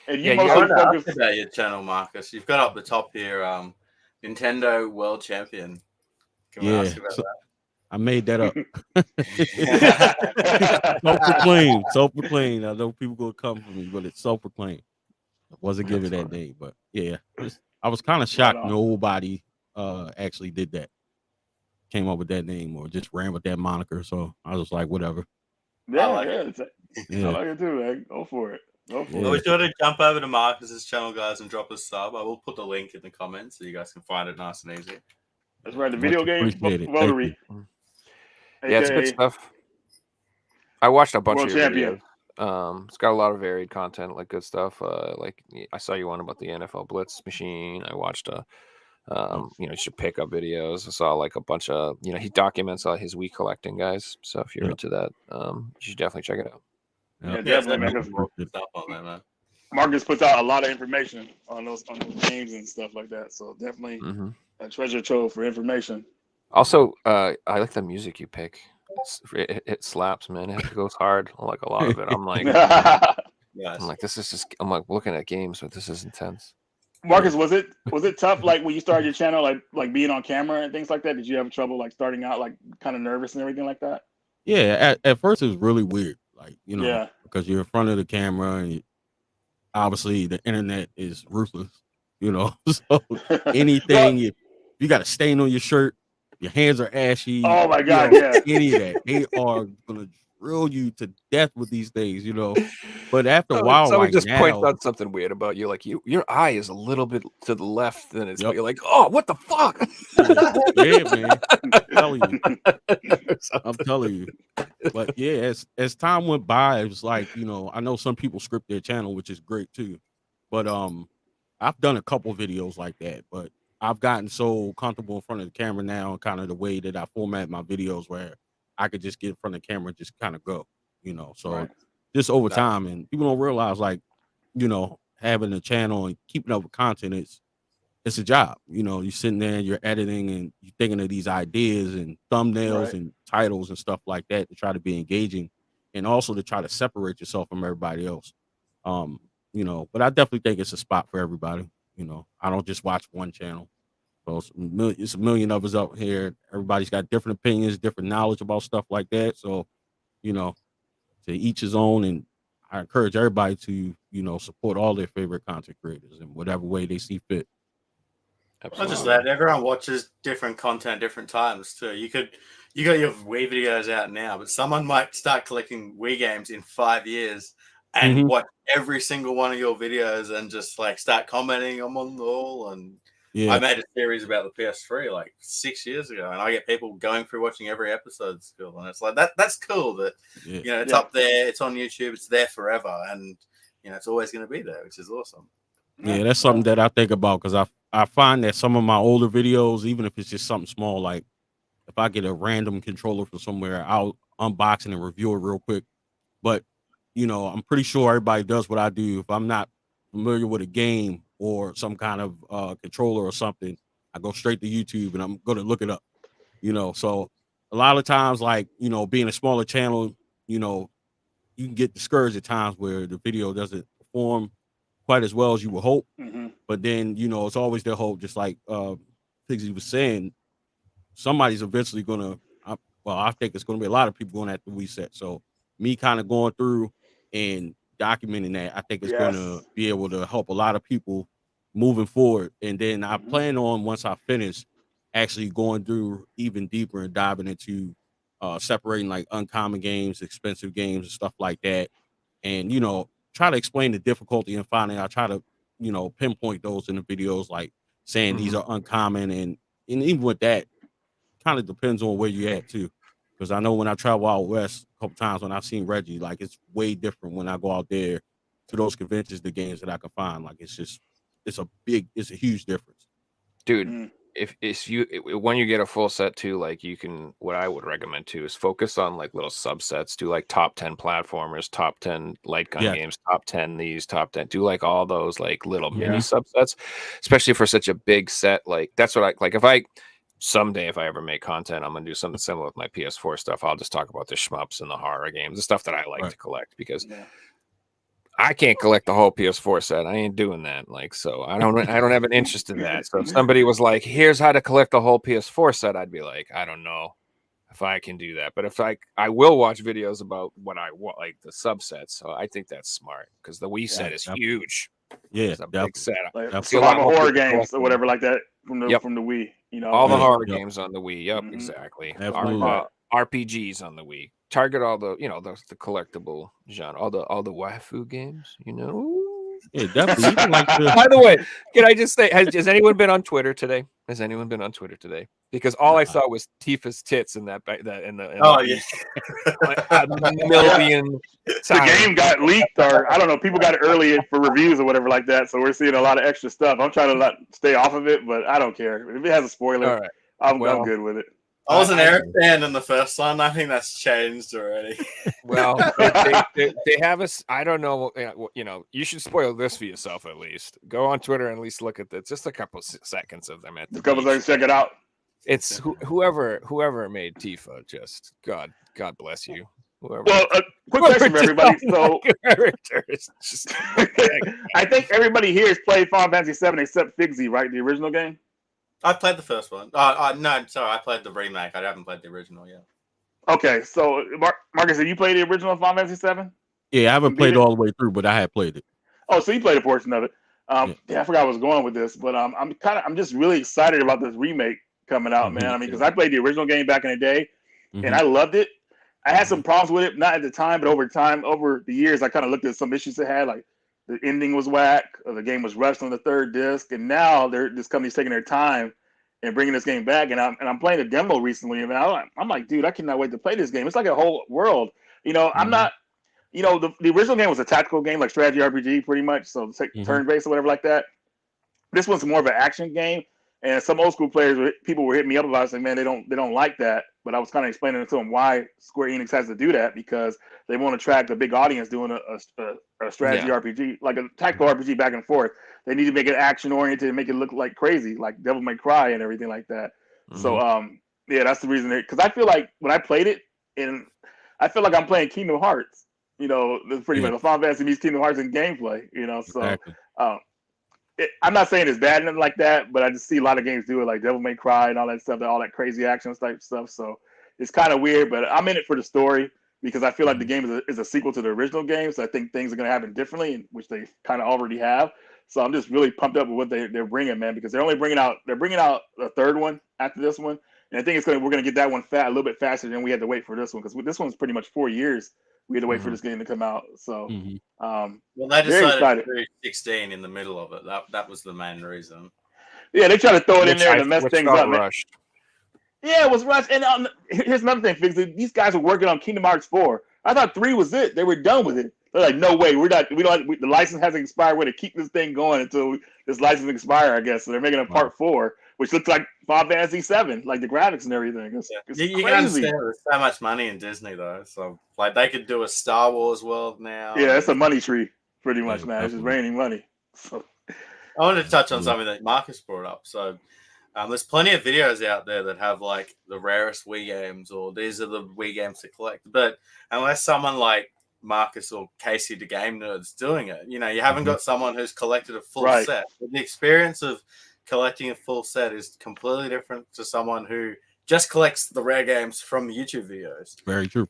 And You you mostly focus about your channel, Marcus. You've got up the top here, Nintendo World Champion. Can we ask about that? I made that up. Self-proclaimed. I know people gonna come for me, but it's self-proclaimed. I wasn't given that name, but yeah, I was kind of shocked nobody actually did that. Came up with that name or just ran with that moniker. So I was like, whatever. I like it too, man. Go for it. Well, be sure to jump over to Marcus's channel, guys, and drop a sub. I will put the link in the comments so you guys can find it nice and easy. That's right. The video game Votary. Yeah, it's good stuff. I watched a bunch World of your Champion. videos. It's got a lot of varied content, like good stuff. Like I saw you one about the NFL Blitz machine. I watched just pickup videos. I saw like a bunch of, he documents his Wii collecting, guys. So if you're into that, you should definitely check it out. Yeah, definitely. Stuff on there, man. Marcus puts out a lot of information on those games and stuff like that. So definitely a treasure trove for information. Also, I like the music you pick. It slaps, man. It goes hard. I like a lot of it. I'm like, I'm like looking at games, but this is intense. Marcus, was it tough, like when you started your channel, like being on camera and things like that? Did you have trouble like starting out, like kind of nervous and everything like that? Yeah, at first it was really weird, like because you're in front of the camera and obviously the internet is ruthless, so anything if you got a stain on your shirt, your hands are ashy. Oh my God, any of that, they are gonna drill you to death with these things, But after a while, someone like just now, points out something weird about you, like your eye is a little bit to the left than it's. You're like, oh, what the fuck? Yeah, man. I'm telling you. But yeah, as time went by, it was like, I know some people script their channel, which is great too. But I've done a couple videos like that, but I've gotten so comfortable in front of the camera now, and kind of the way that I format my videos where I could just get in front of the camera and just kind of go, so just over time. And people don't realize, like, having a channel and keeping up with content, it's a job. You're sitting there, you're editing, and you're thinking of these ideas and thumbnails and titles and stuff like that to try to be engaging, and also to try to separate yourself from everybody else. But I definitely think it's a spot for everybody. I don't just watch one channel. So it's a million of us up here. Everybody's got different opinions, different knowledge about stuff like that. So, to each his own. And I encourage everybody to, support all their favorite content creators in whatever way they see fit. Not just that, everyone watches different content different times too. You You got your Wii videos out now, but someone might start collecting Wii games in 5 years and Mhm. watch every single one of your videos and just like start commenting on them all. And Yeah. I made a series about the PS3 like 6 years ago, and I get people going through watching every episode still, and it's like that's cool that Yeah. you know it's Yeah. up there, it's on YouTube, it's there forever, and you know it's always going to be there, which is awesome. Yeah, that's something that I think about because I find that some of my older videos, even if it's just something small, like if I get a random controller from somewhere, I'll unbox it and review it real quick. But you know, I'm pretty sure everybody does what I do. If I'm not familiar with a game or some kind of controller or something, I go straight to YouTube and I'm going to look it up. You know, so a lot of times, like you know, being a smaller channel, you know, you can get discouraged at times where the video doesn't perform quite as well as you would hope. Mm-hmm. But then, you know, it's always their hope, just like Figsy was saying, somebody's eventually gonna I think it's gonna be a lot of people going at the Wii set. So me kind of going through and documenting that, I think it's gonna be able to help a lot of people moving forward. And then I plan on, once I finish, actually going through even deeper and diving into separating like uncommon games, expensive games, and stuff like that. And you know, try to explain the difficulty in finding. I try to, you know, pinpoint those in the videos, like saying these are uncommon, and even with that, kind of depends on where you're at too. Because I know when I travel out west a couple times when I've seen Reggie, like it's way different when I go out there to those conventions, the games that I can find. Like it's a huge difference. Dude, if when you get a full set too, like you can, what I would recommend too is focus on like little subsets. Do like top 10 platformers, top 10 light gun games, top 10 these, top 10. Do like all those like little mini subsets, especially for such a big set. Like that's what I like. If I someday, if I ever make content, I'm gonna do something similar with my PS4 stuff. I'll just talk about the shmups and the horror games, the stuff that I like to collect, because I can't collect the whole PS4 set. I ain't doing that. Like, so I don't have an interest in that. So if somebody was like, here's how to collect the whole PS4 set, I'd be like, I don't know if I can do that. But if I will watch videos about what I want, like the subsets. So I think that's smart because the Wii set is huge. Yeah, it's a big set. Like some horror games or whatever like that from the Wii. You know, all the horror games on the Wii. Yep, exactly. Absolutely. RPGs on the Wii. Target all the, you know, the collectible genre, all the waifu games, you know. Yeah, definitely. Even like By the way, can I just say, has anyone been on Twitter today? Has anyone been on Twitter today? Because all I saw was Tifa's tits in that in the a million times. The game got leaked, or I don't know, people got it early for reviews or whatever like that. So we're seeing a lot of extra stuff. I'm trying to not stay off of it, but I don't care if it has a spoiler. Right. I'm good with it. I was an Eric fan in the first one. I think that's changed already. Well, they have us. I don't know. You know, you should spoil this for yourself at least. Go on Twitter and at least look at this. Just a couple seconds of them at the couple seconds. Check it out. It's whoever made Tifa. Just God bless you. Whoever. Well, quick question for everybody. So, just, I think everybody here has played Final Fantasy VII except Figsy, right? The original game. I played the first one. No, sorry, I played the remake. I haven't played the original yet. Okay, so Marcus, have you played the original Final Fantasy VII? Yeah, I haven't played all the way through, but I have played it. Oh, so you played a portion of it. Yeah, I forgot I was going with this, but I'm just really excited about this remake coming out, man. I mean, because I played the original game back in the day, and I loved it. I had some problems with it, not at the time, but over the years, I kind of looked at some issues it had, like the ending was whack, or the game was rushed on the third disc, and now this company's taking their time and bringing this game back. And I'm playing a demo recently, and I'm like, dude, I cannot wait to play this game. It's like a whole world. You know, I'm not. You know, the original game was a tactical game, like strategy RPG, pretty much. So turn-based or whatever like that. This one's more of an action game. And some old school people were hitting me up about it, saying, man, they don't like that. But I was kind of explaining to them why Square Enix has to do that, because they want to attract a big audience doing a strategy RPG, like a tactical RPG back and forth. They need to make it action oriented and make it look like crazy, like Devil May Cry and everything like that. So yeah, that's the reason. Because I feel like when I played it, and I feel like I'm playing Kingdom Hearts. You know, pretty much the Final Fantasy meets Kingdom Hearts in gameplay. You know, so. Exactly. I'm not saying it's bad and like that, but I just see a lot of games do it, like Devil May Cry and all that stuff, all that crazy action type stuff. So it's kind of weird, but I'm in it for the story because I feel like the game is a sequel to the original game. So I think things are going to happen differently, which they kind of already have. So I'm just really pumped up with what they're bringing, man, because they're bringing out a third one after this one. And I think we're gonna get that one a little bit faster than we had to wait for this one, because this one's pretty much 4 years we had to wait for this game to come out. So well, they very decided excited. to do 16 in the middle of it. That was the main reason. Yeah, they try to throw it in there to mess which things felt up. Man. rushed. Yeah, it was rushed. And here's another thing, Figsy. These guys were working on Kingdom Hearts 4. I thought 3 was it. They were done with it. They're like, no way, the license hasn't expired. We're to keep this thing going until this license expires, I guess. So they're making a part 4, which looks like Final Fantasy 7, like the graphics and everything. It's You can understand there's so much money in Disney though. So like they could do a Star Wars world now. Yeah, it's a money tree, pretty much, man. It's just raining money. So I wanted to touch on something that Marcus brought up. So there's plenty of videos out there that have like the rarest Wii games, or these are the Wii games to collect. But unless someone like Marcus or Casey the Game Nerd's doing it, you haven't got someone who's collected a full set. But the experience of collecting a full set is completely different to someone who just collects the rare games from the YouTube videos. Very true.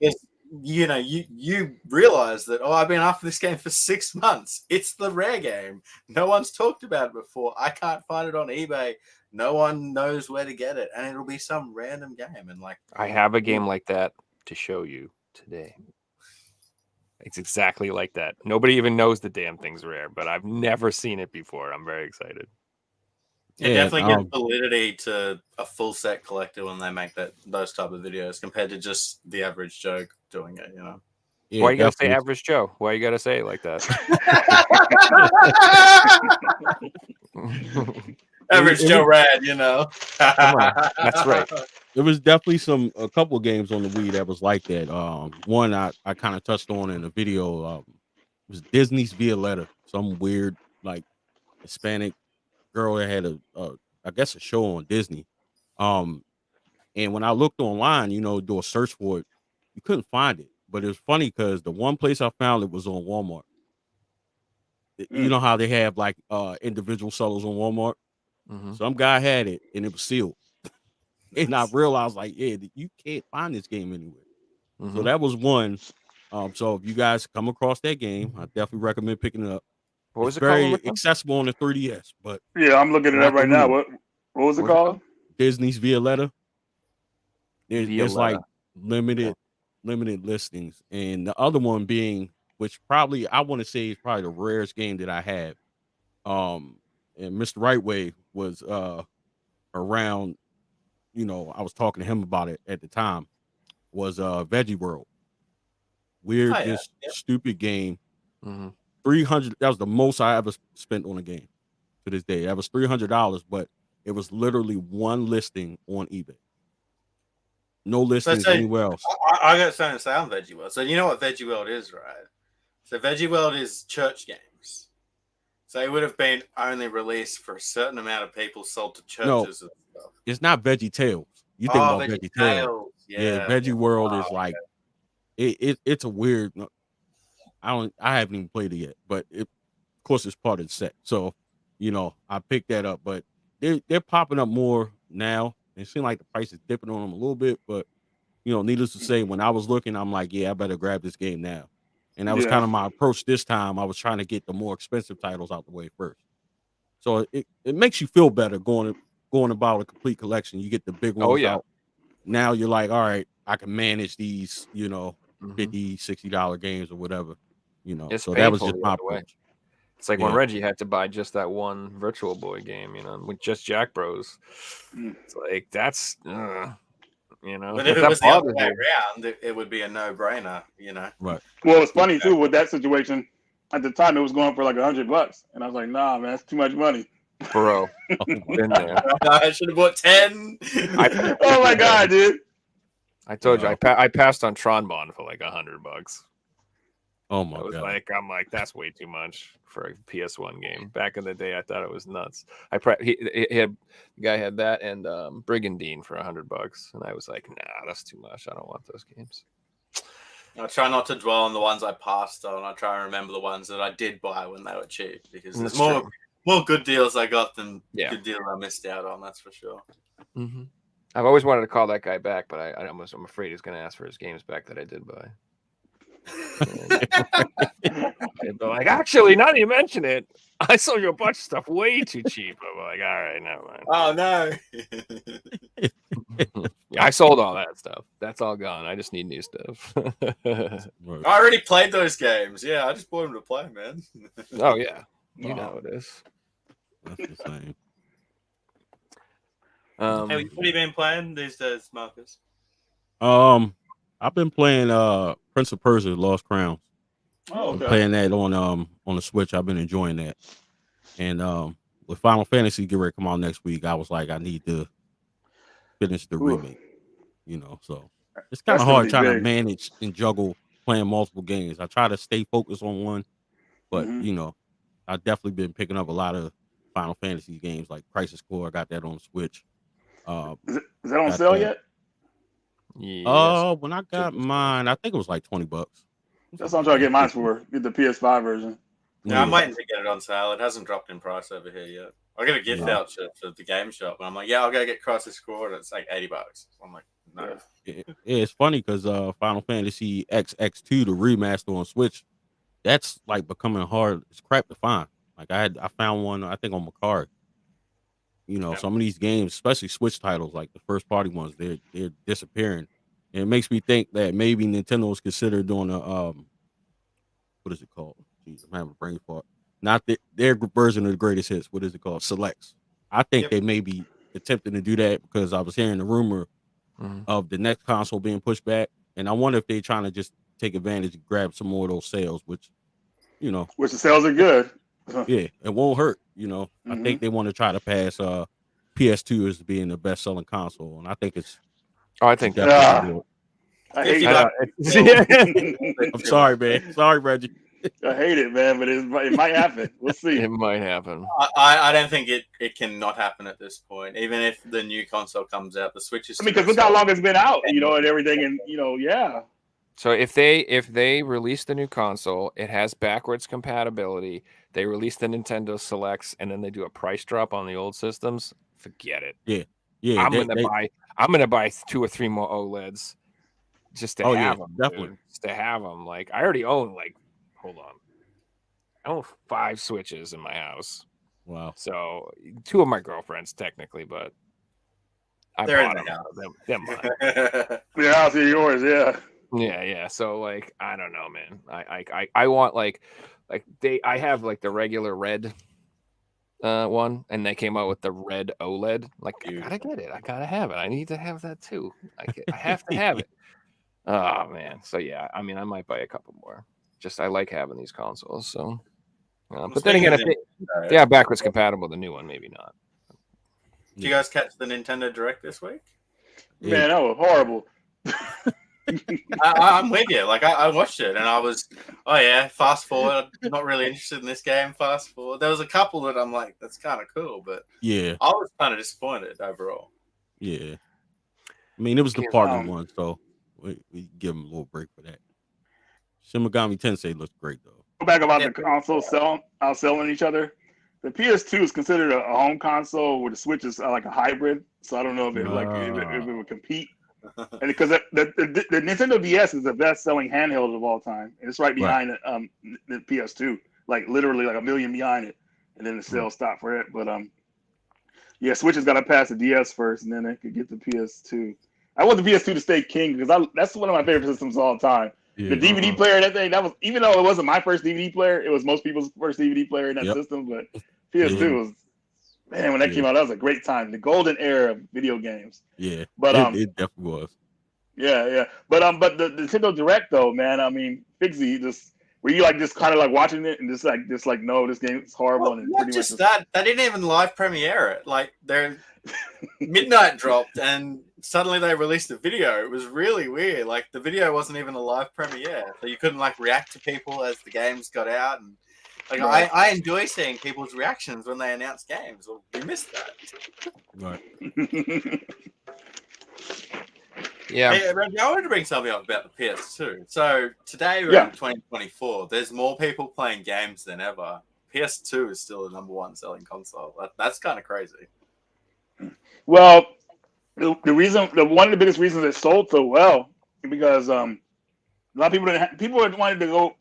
You realize that, I've been after this game for 6 months. It's the rare game. No one's talked about it before. I can't find it on eBay. No one knows where to get it, and it'll be some random game. And like, I have a game like that to show you today. It's exactly like that. Nobody even knows the damn thing's rare, but I've never seen it before. I'm very excited. It definitely gives validity to a full set collector when they make those type of videos compared to just the average Joe doing it. Yeah, why you gotta say average Joe? Why you gotta say it like that? Average Joe Rad, Come on. That's right. There was definitely a couple of games on the Wii that was like that. One I kind of touched on in the video. It was Disney's Violetta, some weird like Hispanic girl that had I guess a show on Disney. And when I looked online, do a search for it, you couldn't find it. But it was funny because the one place I found it was on Walmart. You know how they have like individual sellers on Walmart? Some guy had it and it was sealed. And I realized like, yeah, you can't find this game anywhere. So that was one. So if you guys come across that game, I definitely recommend picking it up. What was it's it very called? accessible on the 3DS, but yeah, I'm looking it up right now. What was it called? Disney's Violetta. There's like limited listings, and the other one being, which probably I want to say is probably the rarest game that I have. And Mr. Rightway was around. I was talking to him about it at the time. Was Veggie World. Weird, stupid game. 300. That was the most I ever spent on a game to this day. That was $300, but it was literally one listing on eBay. No listings anywhere else. I got something to say on Veggie World. So you know what Veggie World is, right? So Veggie World is church games. So it would have been only released for a certain amount of people, sold to churches and stuff. It's not Veggie Tales. You think about Veggie Tales. Yeah, Veggie World is like it's a weird. I haven't even played it yet, but of course it's part of the set. So, I picked that up, but they're popping up more now. It seems like the price is dipping on them a little bit, but needless to say, when I was looking, I'm like, yeah, I better grab this game now. And that was kind of my approach this time. I was trying to get the more expensive titles out the way first. So it makes you feel better going about a complete collection. You get the big ones out. Now you're like, all right, I can manage these, $50, $60 games or whatever. So that was just my approach. It's like when Reggie had to buy just that one Virtual Boy game, with just Jack Bros. It's like that's But if it was the other way around, it would be a no-brainer, Right. Well, it's funny too with that situation. At the time, it was going for like $100, and I was like, "Nah, man, that's too much money." Bro, been there. I should have bought 10. Oh my god, dude! I told you, I passed on Tron Bond for like $100. Oh my god! I'm like, that's way too much for a PS1 game. Back in the day, I thought it was nuts. The guy had that and Brigandine for $100, and I was like, nah, that's too much. I don't want those games. I try not to dwell on the ones I passed on. I try and remember the ones that I did buy when they were cheap, because there's more good deals I got than good deals I missed out on. That's for sure. I've always wanted to call that guy back, but I'm afraid he's going to ask for his games back that I did buy. And they're like, actually, now that you mention it, I sold you a bunch of stuff way too cheap. I'm like, all right, never mind. Oh no. I sold all that stuff. That's all gone. I just need new stuff. Right. I already played those games. Yeah, I just bought them to play, man. Oh yeah, you know how it is. That's the same. Hey, what have you been playing these days, Marcus? I've been playing Prince of Persia: Lost Crowns. Oh, I'm okay. playing that on the Switch. I've been enjoying that. And with Final Fantasy get ready to come out next week, I was like, I need to finish the remake. You know, so it's kind That's of gonna hard be trying to big. manage and juggle playing multiple games. I try to stay focused on one, but Mhm. you know, I've definitely been picking up a lot of Final Fantasy games like Crisis Core. I got that on the Switch. Is that on got sale that. yet? Yes. When I got mine, I think it was like $20. That's what I'm trying to get mine for. Get the PS5 version. Yeah, I'm waiting to get it on sale. It hasn't dropped in price over here yet. I got a gift Yeah. voucher for the game shop, and I'm like, yeah, I'll go get Crisis Core, and it's like $80. I'm like, no. It's funny because Final Fantasy XX2, the remaster on Switch, that's like becoming hard. It's crap to find. Like I found one, I think on Macari. You know, Yep. some of these games, especially Switch titles, like the first party ones, they're disappearing. And it makes me think that maybe Nintendo's considered doing a what is it called? Jeez, I'm having a brain fart. Not their version of the greatest hits. What is it called? Selects. I think Yep. they may be attempting to do that because I was hearing the rumor of the next console being pushed back, and I wonder if they're trying to just take advantage and grab some more of those sales, which, you know, Which the sales are good. yeah, it won't hurt. You know, I think they want to try to pass PS2 as being the best selling console, and I think it's. Oh, I think definitely do it. I hate $50. I'm sorry, man. Sorry, Reggie. I hate it, man, but it might happen. We'll see. it might happen. I don't think it can not happen at this point. Even if the new console comes out, the Switch is. I mean, because look how long it's been out, you know, and everything, and you know, yeah. So if they release the new console, it has backwards compatibility. They release the Nintendo Selects, and then they do a price drop on the old systems. Forget it. Yeah. I'm gonna buy 2 or 3 more OLEDs just to have them. definitely. Dude. Just to have them. Like I already own hold on, I own 5 Switches in my house. Wow. So 2 of my girlfriends technically, but They're in bought the them. house. They're mine. The house is yours, yeah. Yeah. So like, I don't know, man. I want I have like the regular red one, and they came out with the red OLED. Like, I gotta get it. I gotta have it. I need to have that too. I have to have it. Oh man. So yeah, I mean, I might buy a couple more. Just I like having these consoles. So, but then again, if they are backwards compatible, the new one maybe not. Did you guys catch the Nintendo Direct this week? Man, that was horrible. I'm with you. Like I watched it and I was, oh yeah, fast forward. I'm not really interested in this game. Fast forward. There was a couple that I'm like, that's kind of cool, but Yeah. I was kind of disappointed overall. Yeah. I mean, it was the partner one, so we give him a little break for that. Shin Megami Tensei looks great though. Go back about the consoles outselling each other. The PS2 is considered a home console, where the Switch is like a hybrid. So I don't know if it if it would compete. And because the Nintendo DS is the best-selling handheld of all time, and it's right behind the PS2, like literally like a million behind it, and then the sales stopped for it. But yeah, Switch has got to pass the DS first, and then they could get the PS2. I want the PS2 to stay king because that's one of my favorite systems of all time. Yeah, the DVD player, that was, even though it wasn't my first DVD player, it was most people's first DVD player in that system. But PS2 was, man, when that came out, that was a great time. The golden era of video games. Yeah, but it definitely was. Yeah. But the Nintendo Direct though, man, I mean, Figsy, were you like just kind of like watching it and just like no, this game is horrible? Well, and not just that. They didn't even live premiere it. Like their midnight dropped and suddenly they released a video. It was really weird. Like the video wasn't even a live premiere, so you couldn't like react to people as the games got out. And like I enjoy seeing people's reactions when they announce games. Well, we missed that. Right. Yeah. Hey, Reggie, I wanted to bring something up about the PS2. So today we're in 2024. There's more people playing games than ever. PS2 is still the #1 selling console. That's kind of crazy. Well, one of the biggest reasons it sold so well is because a lot of people wanted to go.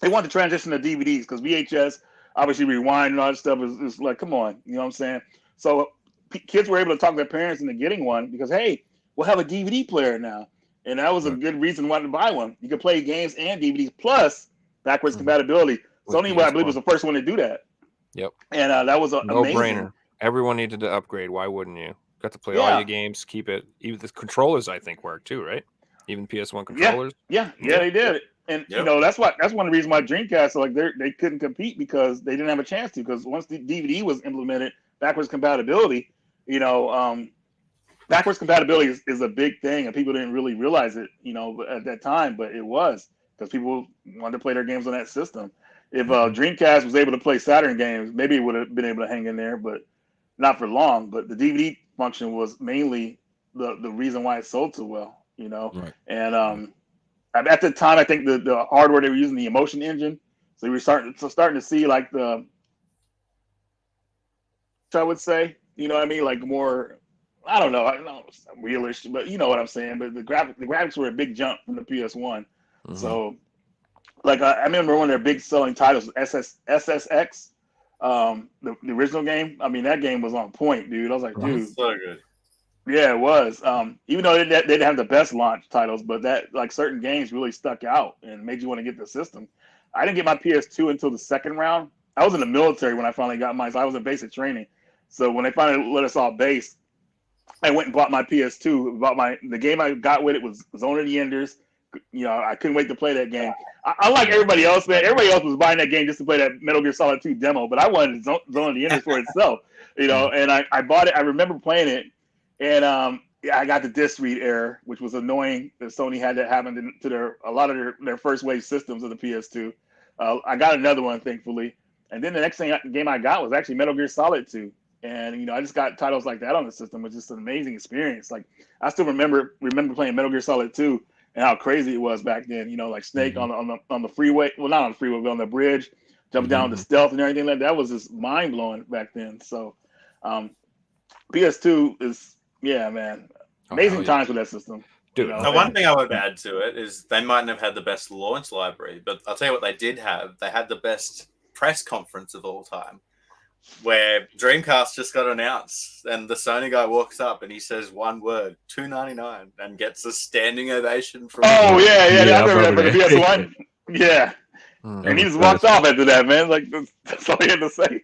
They wanted to transition to DVDs because VHS, obviously rewind and all that stuff is like, come on, you know what I'm saying? So kids were able to talk their parents into getting one because, hey, we'll have a DVD player now. And that was a good reason why to buy one. You could play games and DVDs plus backwards compatibility. With Sony, I believe, PS1. was the first one to do that. Yep. And that was No amazing. brainer. Everyone needed to upgrade. Why wouldn't you? Got to play all Yeah. your games, keep it. Even the controllers, I think, work too, right? Even PS1 controllers. Yeah, they did. And you know, that's one of the reasons why Dreamcast, like they couldn't compete, because they didn't have a chance to. Because once the DVD was implemented, backwards compatibility, you know, backwards compatibility is a big thing, and people didn't really realize it, you know, at that time, but it was, because people wanted to play their games on that system. If Dreamcast was able to play Saturn games, maybe it would have been able to hang in there, but not for long. But the DVD function was mainly the reason why it sold so well, you know. Right. And at the time, I think the hardware they were using, the Emotion engine, so we were starting to see like the, I would say, you know what I mean, like more, I don't know realish, but you know what I'm saying. But the graphics were a big jump from the PS1. So, like I remember one of their big selling titles, SSX, the original game. I mean, that game was on point, dude. I was like, dude, So good. yeah, it was. Even though they didn't have the best launch titles, but that, like, certain games really stuck out and made you want to get the system. I didn't get my PS2 until the second round. I was in the military when I finally got mine, so I was in basic training. So when they finally let us all base, I went and bought my PS2. The game I got with it was Zone of the Enders. You know, I couldn't wait to play that game. Unlike everybody else, man, everybody else was buying that game just to play that Metal Gear Solid 2 demo, but I wanted Zone of the Enders for itself. You know, and I bought it. I remember playing it, and I got the disc read error, which was annoying that Sony had that happen to a lot of their first wave systems of the PS2. I got another one, thankfully, and then the next game I got was actually Metal Gear Solid 2. And, you know, I just got titles like that on the system, which is just an amazing experience. Like, I still remember playing Metal Gear Solid 2 and how crazy it was back then. You know, like Snake on the freeway, well, not on the freeway, but on the bridge, jumping down the stealth and everything like that. Was just mind blowing back then. So, PS2 is, yeah, man, amazing times with that system. Dude, you know? Now, one thing I would add to it is they mightn't have had the best launch library, but I'll tell you what they did have. They had the best press conference of all time, where Dreamcast just got announced, and the Sony guy walks up and he says one word, $2.99, and gets a standing ovation from. Oh yeah, Yeah, I remember that for the PS1. Yeah, and he just walked off after that, man. Like, that's all he had to say.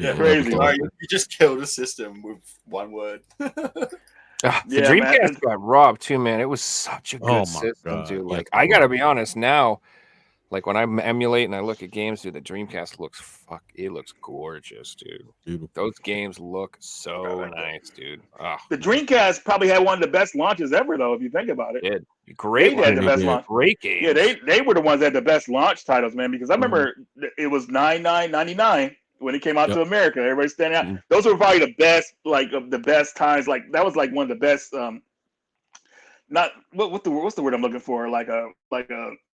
Yeah, crazy. You just killed a system with one word. The Yeah, Dreamcast man. got robbed too, man. It was such a good Oh my system, God. dude. Yeah, Like, I gotta be honest now. Like, when I emulate and I look at games, dude, the Dreamcast it looks gorgeous, dude. Beautiful. Those games look so nice, dude. The Dreamcast probably had one of the best launches ever, though, if you think about it. Great, They had the best did. launch. great game. Yeah, they were the ones that had the best launch titles, man. Because I remember it was $99.99 when it came out to America. Everybody standing out. Those were probably the best, like, of the best times. Like, that was like one of the best. Not what's the word I'm looking for? Like a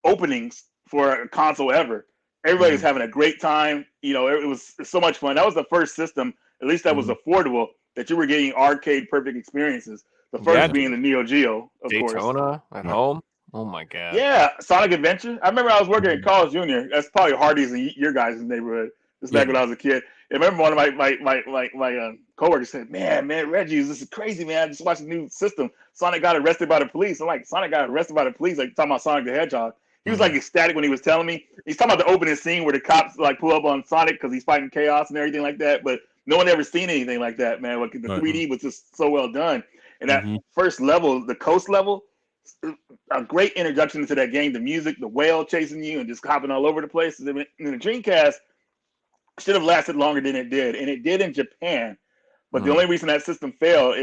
openings for a console ever. Everybody was having a great time. You know, it was so much fun. That was the first system, at least that was affordable, that you were getting arcade perfect experiences. The first being the Neo Geo, of course. Daytona at home. Oh my God. Yeah, Sonic Adventure. I remember I was working at Carl's Jr. That's probably Hardee's in your guys' neighborhood. This is back when I was a kid. I remember one of my coworkers said, "Man, Reggie, this is crazy, man. I just watched a new system. Sonic got arrested by the police." I'm like, "Sonic got arrested by the police?" Like, talking about Sonic the Hedgehog. He was like ecstatic when he was telling me. He's talking about the opening scene where the cops like pull up on Sonic because he's fighting chaos and everything like that. But no one ever seen anything like that, man. Like, the 3D was just so well done. And that first level, the coast level, a great introduction to that game. The music, the whale chasing you and just hopping all over the place. And the Dreamcast should have lasted longer than it did, and it did in Japan. But the only reason that system failed,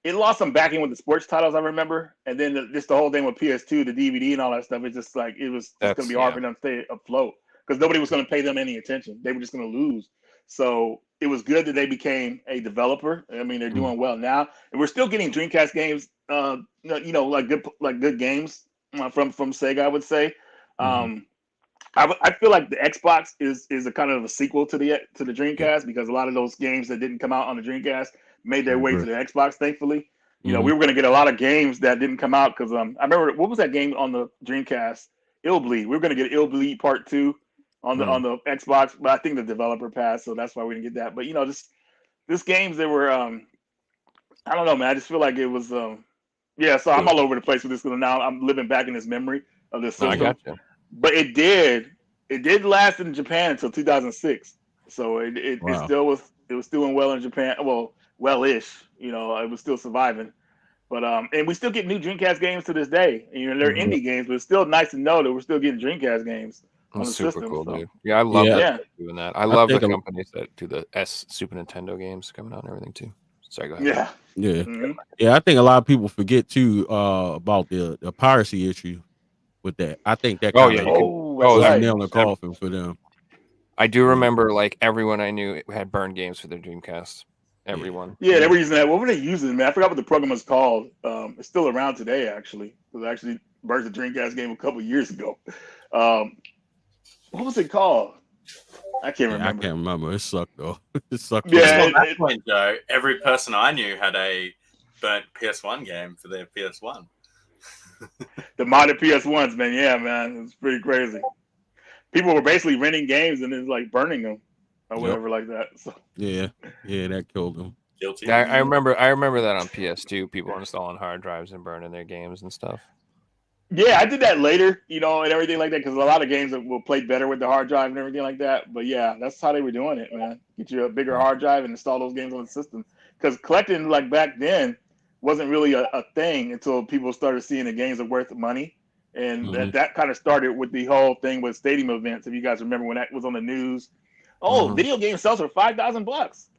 it lost some backing with the sports titles, I remember, and then just the whole thing with PS2, the DVD, and all that stuff. It's just like it was going to be hard for them to stay afloat because nobody was going to pay them any attention. They were just going to lose. So it was good that they became a developer. I mean, they're doing well now, and we're still getting Dreamcast games. Like good games from Sega, I would say. I feel like the Xbox is a kind of a sequel to the Dreamcast because a lot of those games that didn't come out on the Dreamcast made their way to the Xbox. Thankfully, you know, we were going to get a lot of games that didn't come out because I remember what was that game on the Dreamcast? Ill Bleed. We were going to get Ill Bleed Part 2 on the Xbox, but I think the developer passed, so that's why we didn't get that. But you know, this games they were I don't know, man. I just feel like it was yeah. So I'm Yeah. all over the place with this because now I'm living back in this memory of this No, I system. got you. But it did last in Japan until 2006. So it Wow. it was still doing well in Japan. Well-ish. It was still surviving. But and we still get new Dreamcast games to this day. And, they're Mhm. indie games, but it's still nice to know that we're still getting Dreamcast games on That's the super system. cool, So dude. Yeah, I love Yeah, that yeah, they're doing that. I I love the think companies that do the Super Nintendo games coming out and everything too. Sorry, go ahead. yeah. yeah, Mhm. yeah. I think a lot of people forget too about the piracy issue with that. I think that Oh kind yeah, of you can. Oh, that's Oh, was a right. nail in the coffin for them. I do Yeah. remember like everyone I knew had burned games for their Dreamcast. Everyone. Yeah, they were using that. What were they using, man? I forgot what the program was called. It's still around today, actually. It was actually burst the Dreamcast game a couple years ago. Um, what was it called? I can't Yeah, I remember. can't remember. It sucked though. It sucked. Yeah, Just So on that point, Joe, every person I knew had a burnt PS1 game for their PS1. the modded PS1s, man. Yeah, man, it's pretty crazy. People were basically renting games and then like burning them or Yep. whatever like that. So yeah, that killed them. Guilty. Yeah, I remember that on PS2. People installing hard drives and burning their games and stuff. yeah, I did that later, and everything like that because a lot of games will play better with the hard drive and everything like that. But yeah, that's how they were doing it, man. Get you a bigger Right. hard drive and install those games on the system. Because collecting like back then wasn't really a thing until people started seeing the games are worth money, and Mhm. that kind of started with the whole thing with stadium events. If you guys remember when that was on the news, Mhm. video game sales for $5,000,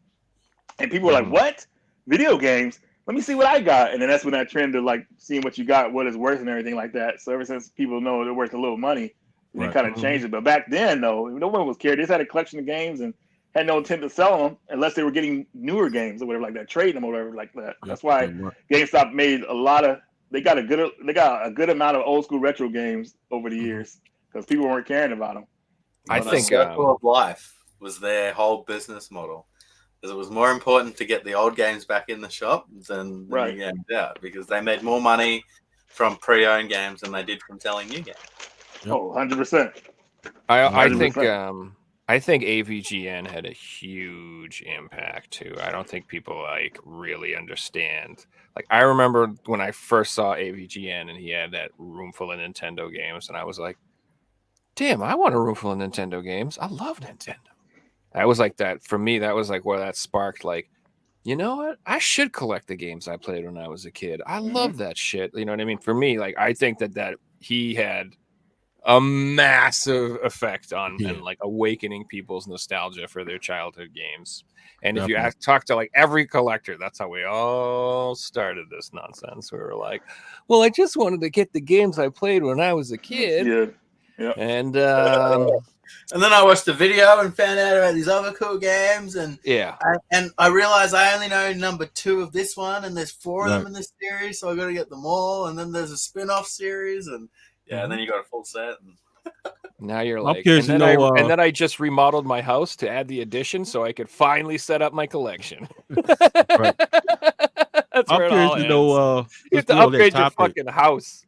and people were like, Mhm. "What? Video games? Let me see what I got." And then that's when that trend of like seeing what you got, what it's worth, and everything like that. So ever since people know they're worth a little money, then Right. kind of Mhm. changed it. But back then, though, no one was cared. They just had a collection of games and had no intent to sell them unless they were getting newer games or whatever like that, trading them or whatever like that. Yep. That's why GameStop made a lot of. They got a good amount of old school retro games over the Mhm. years because people weren't caring about them. I The think circle of life was their whole business model. Because it was more important to get the old games back in the shop than the Right. new games out. Because they made more money from pre-owned games than they did from selling new games. Yep. Oh, 100%. I think 100%. I think AVGN had a huge impact too. I don't think people like really understand. Like I remember when I first saw AVGN and he had that room full of Nintendo games, and I was like, "Damn, I want a room full of Nintendo games. I love Nintendo." That was like that for me. That was like where that sparked. Like, you know what? I should collect the games I played when I was a kid. I love that shit. You know what I mean? For me, like I think that he had a massive effect on Yeah. and like awakening people's nostalgia for their childhood games. And if Definitely. you talk to like every collector, that's how we all started this nonsense. We were like, well, I just wanted to get the games I played when I was a kid. Yeah. Yeah. And And then I watched the video and found out about these other cool games, and yeah, I realized I only know number 2 of this one, and there's 4 of Right. them in this series, so I got to get them all. And then there's a spin-off series, and and then you got a full set. And now you're I'm like, curious and to then know, and then I just remodeled my house to add the addition so I could finally set up my collection. Right. That's I'm where it curious all to ends. know. You have Let's to go on that upgrade your topic. fucking house.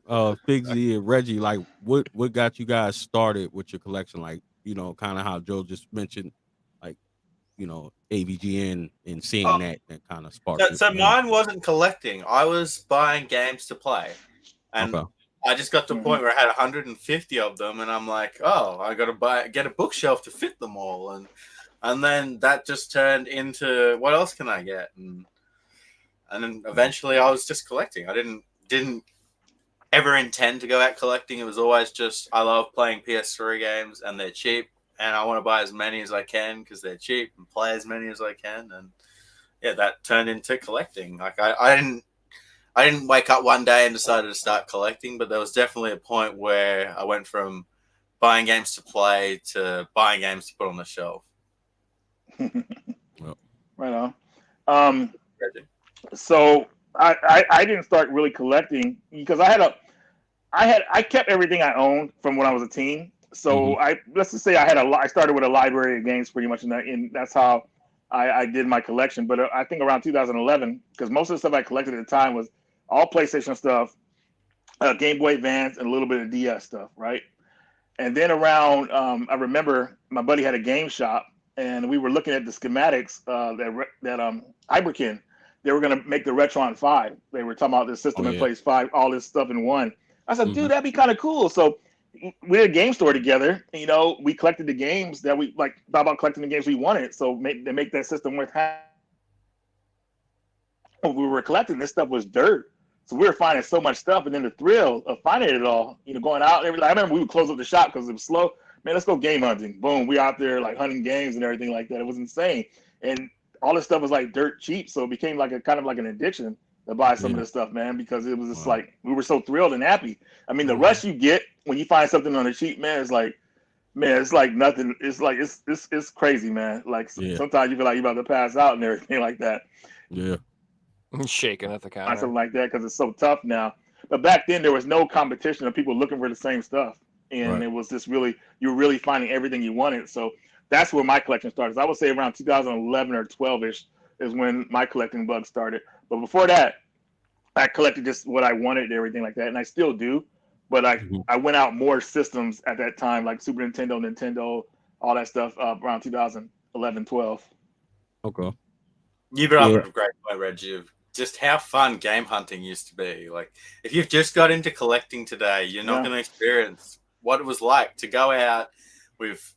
Figsy and Reggie, like what got you guys started with your collection? Like, kind of how Joe just mentioned, like, AVGN and seeing Oh. that kind of sparked. so mine wasn't collecting. I was buying games to play, and Okay. I just got to a point where I had 150 of them, and I'm like, oh, I got to get a bookshelf to fit them all, and then that just turned into what else can I get, and then eventually I was just collecting. I didn't ever intend to go out collecting. It was always just I love playing PS3 games and they're cheap, and I want to buy as many as I can because they're cheap and play as many as I can, and yeah, that turned into collecting. Like I didn't wake up one day and decided to start collecting, but there was definitely a point where I went from buying games to play to buying games to put on the shelf. Right on. So I didn't start really collecting because I kept everything I owned from when I was a teen. So let's just say I started with a library of games pretty much, and that's how I did my collection. But I think around 2011, because most of the stuff I collected at the time was all PlayStation stuff, Game Boy Advance, and a little bit of DS stuff, right? And then around, I remember my buddy had a game shop, and we were looking at the schematics that Iberkin they were gonna make the Retron 5. They were talking about this system in place 5, all this stuff in one. I said, dude, that'd be kind of cool. So we had a game store together. And, you know, we collected the games that we like. Thought about collecting the games we wanted. So they make that system worth having. When we were collecting, this stuff was dirt. So we were finding so much stuff, and then the thrill of finding it all, you know, going out and everything. I remember we would close up the shop because it was slow. Man, let's go game hunting. Boom, we out there like hunting games and everything like that. It was insane, and all this stuff was like dirt cheap, so it became like a kind of like an addiction to buy some of this stuff, man, because it was just like we were so thrilled and happy. I mean, the rush you get when you find something on the cheap, man, is like, man, it's like nothing. It's like it's crazy, man. Like sometimes you feel like you're about to pass out and everything like that. Yeah. Shaking at the counter. Something like that because it's so tough now. But back then there was no competition of people looking for the same stuff, and it was just really you were really finding everything you wanted. So that's where my collection started. I would say around 2011 or 12ish is when my collecting bug started. But before that, I collected just what I wanted and everything like that, and I still do. But I went out more systems at that time, like Super Nintendo, all that stuff, around 2011, 12. Okay. You brought up a great point, Reggie, of just how fun game hunting used to be. Like, if you've just got into collecting today, you're not going to experience what it was like to go out with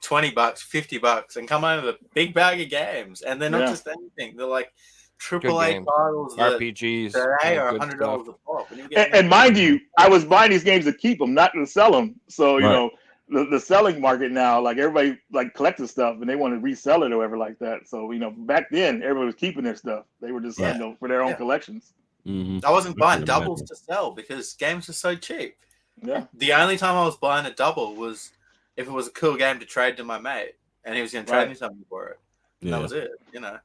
$20, $50 and come home with a big bag of games. And they're not just anything. They're like AAA titles, RPGs, today are $100 a pop. And mind you, I was buying these games to keep them, not to sell them. So, you know, the selling market now, like everybody like collecting stuff and they want to resell it or whatever like that. So, you know, back then everybody was keeping their stuff. They were just, you know, for their own collections. I wasn't buying doubles to sell because games are so cheap. Yeah. The only time I was buying a double was if it was a cool game to trade to my mate and he was going to trade me something for it. That was it, you know.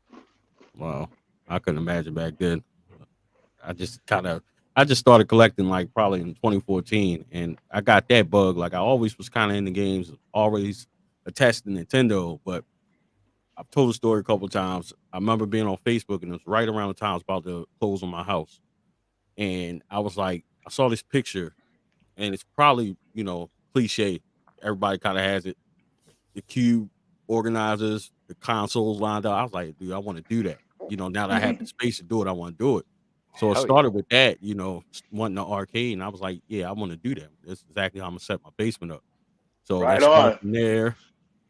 Wow. I couldn't imagine back then. I just started collecting like probably in 2014, and I got that bug. Like I always was kind of in the games, always attached to Nintendo. But I've told the story a couple of times. I remember being on Facebook, and it was right around the time I was about to close on my house, and I was like, I saw this picture, and it's probably, you know, cliche. Everybody kind of has it. The cube organizers, the consoles lined up. I was like, dude, I want to do that. You know, now that I have the space to do it, I want to do it. So it started with that, you know, wanting the arcade, and I was like, yeah, I want to do that. That's exactly how I'm gonna set my basement up. So that started from there.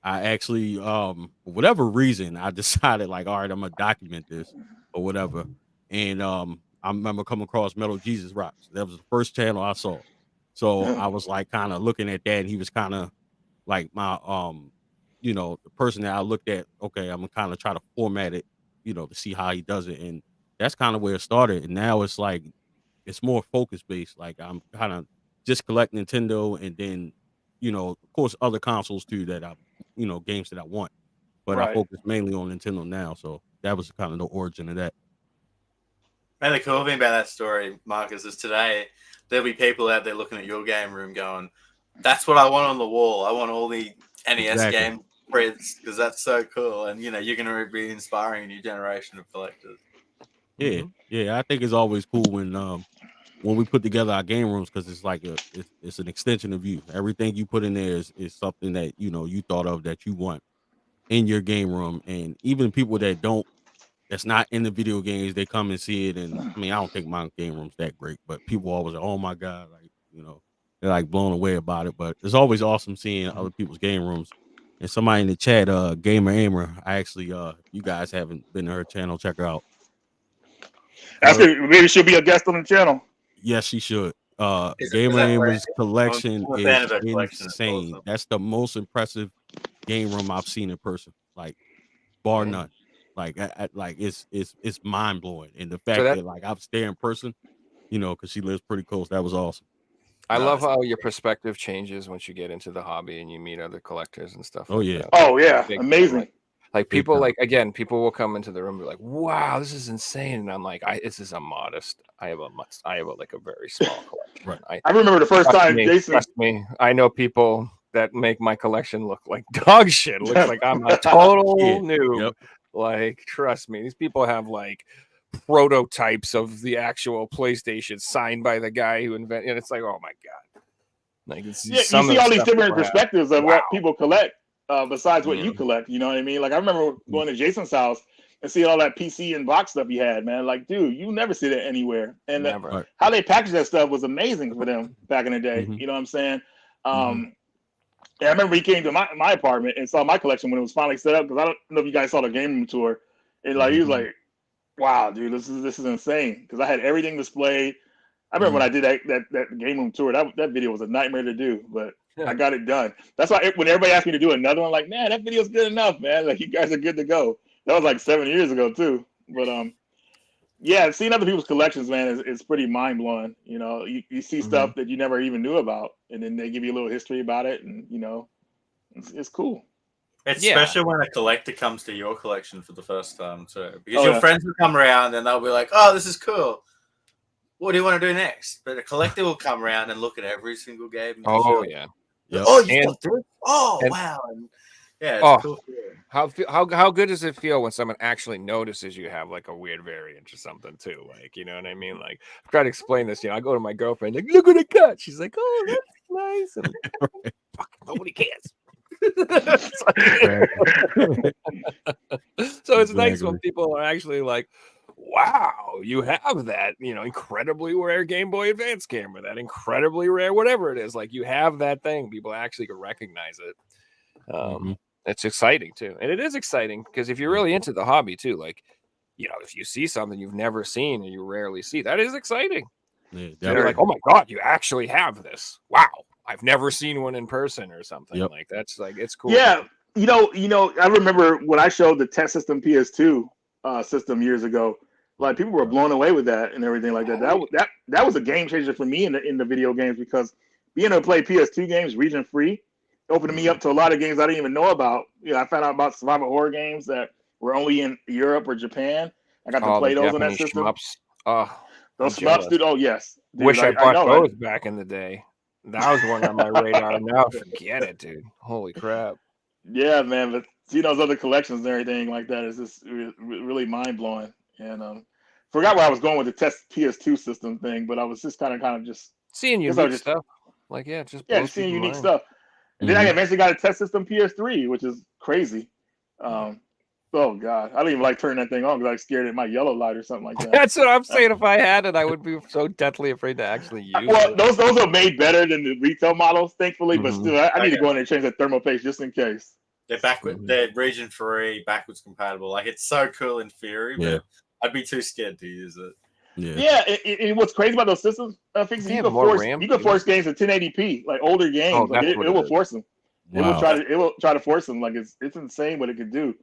I actually, for whatever reason, I decided like, all right, I'm gonna document this or whatever. And I remember coming across Metal Jesus Rocks. That was the first channel I saw. So I was like kind of looking at that, and he was kind of like my you know, the person that I looked at, okay, I'm gonna kind of try to format it, you know, to see how he does it. And that's kind of where it started. And now it's like, it's more focus based. Like I'm kind of just collect Nintendo and then, you know, of course, other consoles too that I, you know, games that I want. But I focus mainly on Nintendo now. So that was kind of the origin of that. And the cool thing about that story, Marcus, is today there'll be people out there looking at your game room going, that's what I want on the wall. I want all the NES game prints because that's so cool. And, you know, you're going to be inspiring a new generation of collectors. Yeah, yeah. I think it's always cool when we put together our game rooms because it's like it's an extension of you. Everything you put in there is something that, you know, you thought of that you want in your game room. And even people that's not in the video games, they come and see it. And I mean, I don't think my game room's that great, but people always like, oh my God, like, you know, they're like blown away about it. But it's always awesome seeing other people's game rooms. And somebody in the chat, Gamer Ahmer, I actually, you guys haven't been to her channel, check her out. That's good. Maybe she'll be a guest on the channel. Yes, she should. Gamer Ahmer's collection is insane. Awesome. That's the most impressive game room I've seen in person, like bar none. Like, it's mind blowing. And the fact that like I was there in person, you know, because she lives pretty close. That was awesome. I love how your perspective changes once you get into the hobby and you meet other collectors and stuff. Oh yeah. Oh yeah. Amazing. Like people people will come into the room and be like, wow, this is insane. And I'm like, this is a modest. I have a very small collection. Right. I remember the first time Jason. Trust me, I know people that make my collection look like dog shit. It looks like I'm a total noob. Yep. Like, trust me, these people have like prototypes of the actual PlayStation signed by the guy who invented. And it's like, oh my God. Like, you see all these different perspectives of what people collect. Besides what you collect, you know what I mean? Like I remember going to Jason's house and seeing all that PC and box stuff he had, man. Like, dude, you never see that anywhere. And Never. Right. how they packaged that stuff was amazing for them back in the day. Mhm. You know what I'm saying? Mhm. And I remember he came to my apartment and saw my collection when it was finally set up, because I don't know if you guys saw the game room tour. And like he was like, "Wow, dude, this is insane." Because I had everything displayed. I remember when I did that game room tour. That video was a nightmare to do, but I got it done. That's why when everybody asked me to do another one, like, man, that video's good enough, man. Like, you guys are good to go. That was like 7 years ago too. But yeah, seeing other people's collections, man, is pretty mind blowing. You know, you see stuff that you never even knew about, and then they give you a little history about it, and you know, it's cool. It's Yeah. special when a collector comes to your collection for the first time too, because Oh, your yeah. friends will come around and they'll be like, "Oh, this is cool. What do you want to do next?" But a collector will come around and look at every single game. And just Oh be like, yeah. Yep. Oh, you And- got this? Oh, and- wow. And yeah, it's Oh. cool. How good does it feel when someone actually notices you have like a weird variant or something too? Like, you know what I mean? Like, I try to explain this. You know, I go to my girlfriend, like, look what I got. She's like, oh, that's nice. And fuck, nobody cares. So it's nice when Exactly. people are actually like, wow, you have that, you know, incredibly rare Game Boy Advance camera, that incredibly rare whatever it is. Like, you have that thing. People actually can recognize it. It's exciting too. And it is exciting because if you're really into the hobby too, like, you know, if you see something you've never seen and you rarely see, that is exciting. Yeah, You're like, oh my God, you actually have this. Wow. I've never seen one in person or something. Yep. Like, that's like, it's cool. Yeah, you know, I remember when I showed the test system PS2 system years ago. Like, people were blown away with that and everything like that. That was a game changer for me in the video games, because being able to play PS2 games region free opened me up to a lot of games I didn't even know about. You know, I found out about survival horror games that were only in Europe or Japan. I got to play those on that system. Shmups. Oh, Those I'm shmups, jealous. dude. Oh yes. Dude, Wish I bought know, those back in the day. That was one on my radar. Now forget it, dude. Holy crap. Yeah, man. But seeing those other collections and everything like that is just really mind blowing. And forgot where I was going with the test PS2 system thing, but I was just kind of just Seeing guess I unique was just- stuff. Like, yeah, just just seeing unique stuff. And then I eventually got a test system PS3, which is crazy. Oh God, I don't even like turning that thing on because I was scared it might yellow light or something like that. That's what I'm saying. If I had it, I would be so deadly afraid to actually use Well, it. those are made better than the retail models, thankfully. But Mhm. still, I need to go in there and change that thermal paste just in case. They're backward. They're region free, backwards compatible. Like, it's so cool in theory, but I'd be too scared to use it. Yeah, what's crazy about those systems, Figsy, They you have can more force RAM, you can too. force games to 1080p, like older games. Oh, Like that's it what it will is. force them. It Wow. will try to force them. Like it's insane what it could do.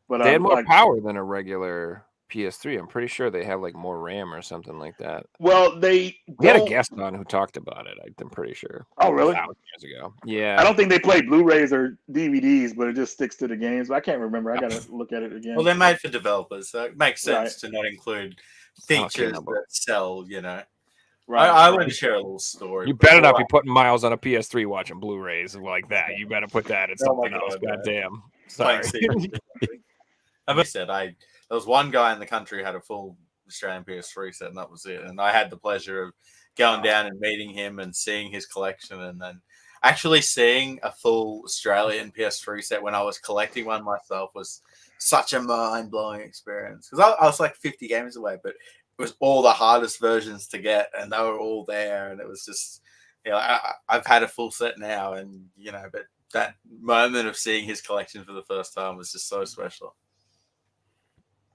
But They had more like, power than a regular PS3. I'm pretty sure they have like more RAM or something like that. well, they We had a don't- guest on who talked about it. I'm pretty sure. Oh, really? 1,000 years ago. Yeah. I don't think they play Blu-rays or DVDs, but it just sticks to the games. But I can't remember. I gotta look at it again. Well, they're made for developers, so it makes sense Right. to not include I don't care features about- that sell, you know. Right, I right. want to share a little story. You better not before be putting Miles on a PS3 watching Blu-rays like that. You better put that in Oh my something else. God, man. Goddamn. Playing Sorry. seriously. I said there was one guy in the country who had a full Australian PS3 set, and that was it. And I had the pleasure of going down and meeting him and seeing his collection, and then actually seeing a full Australian PS3 set when I was collecting one myself was such a mind-blowing experience, because I was like 50 games away, but it was all the hardest versions to get, and they were all there, and it was just, you know, I've had a full set now, and you know, but that moment of seeing his collection for the first time was just so special.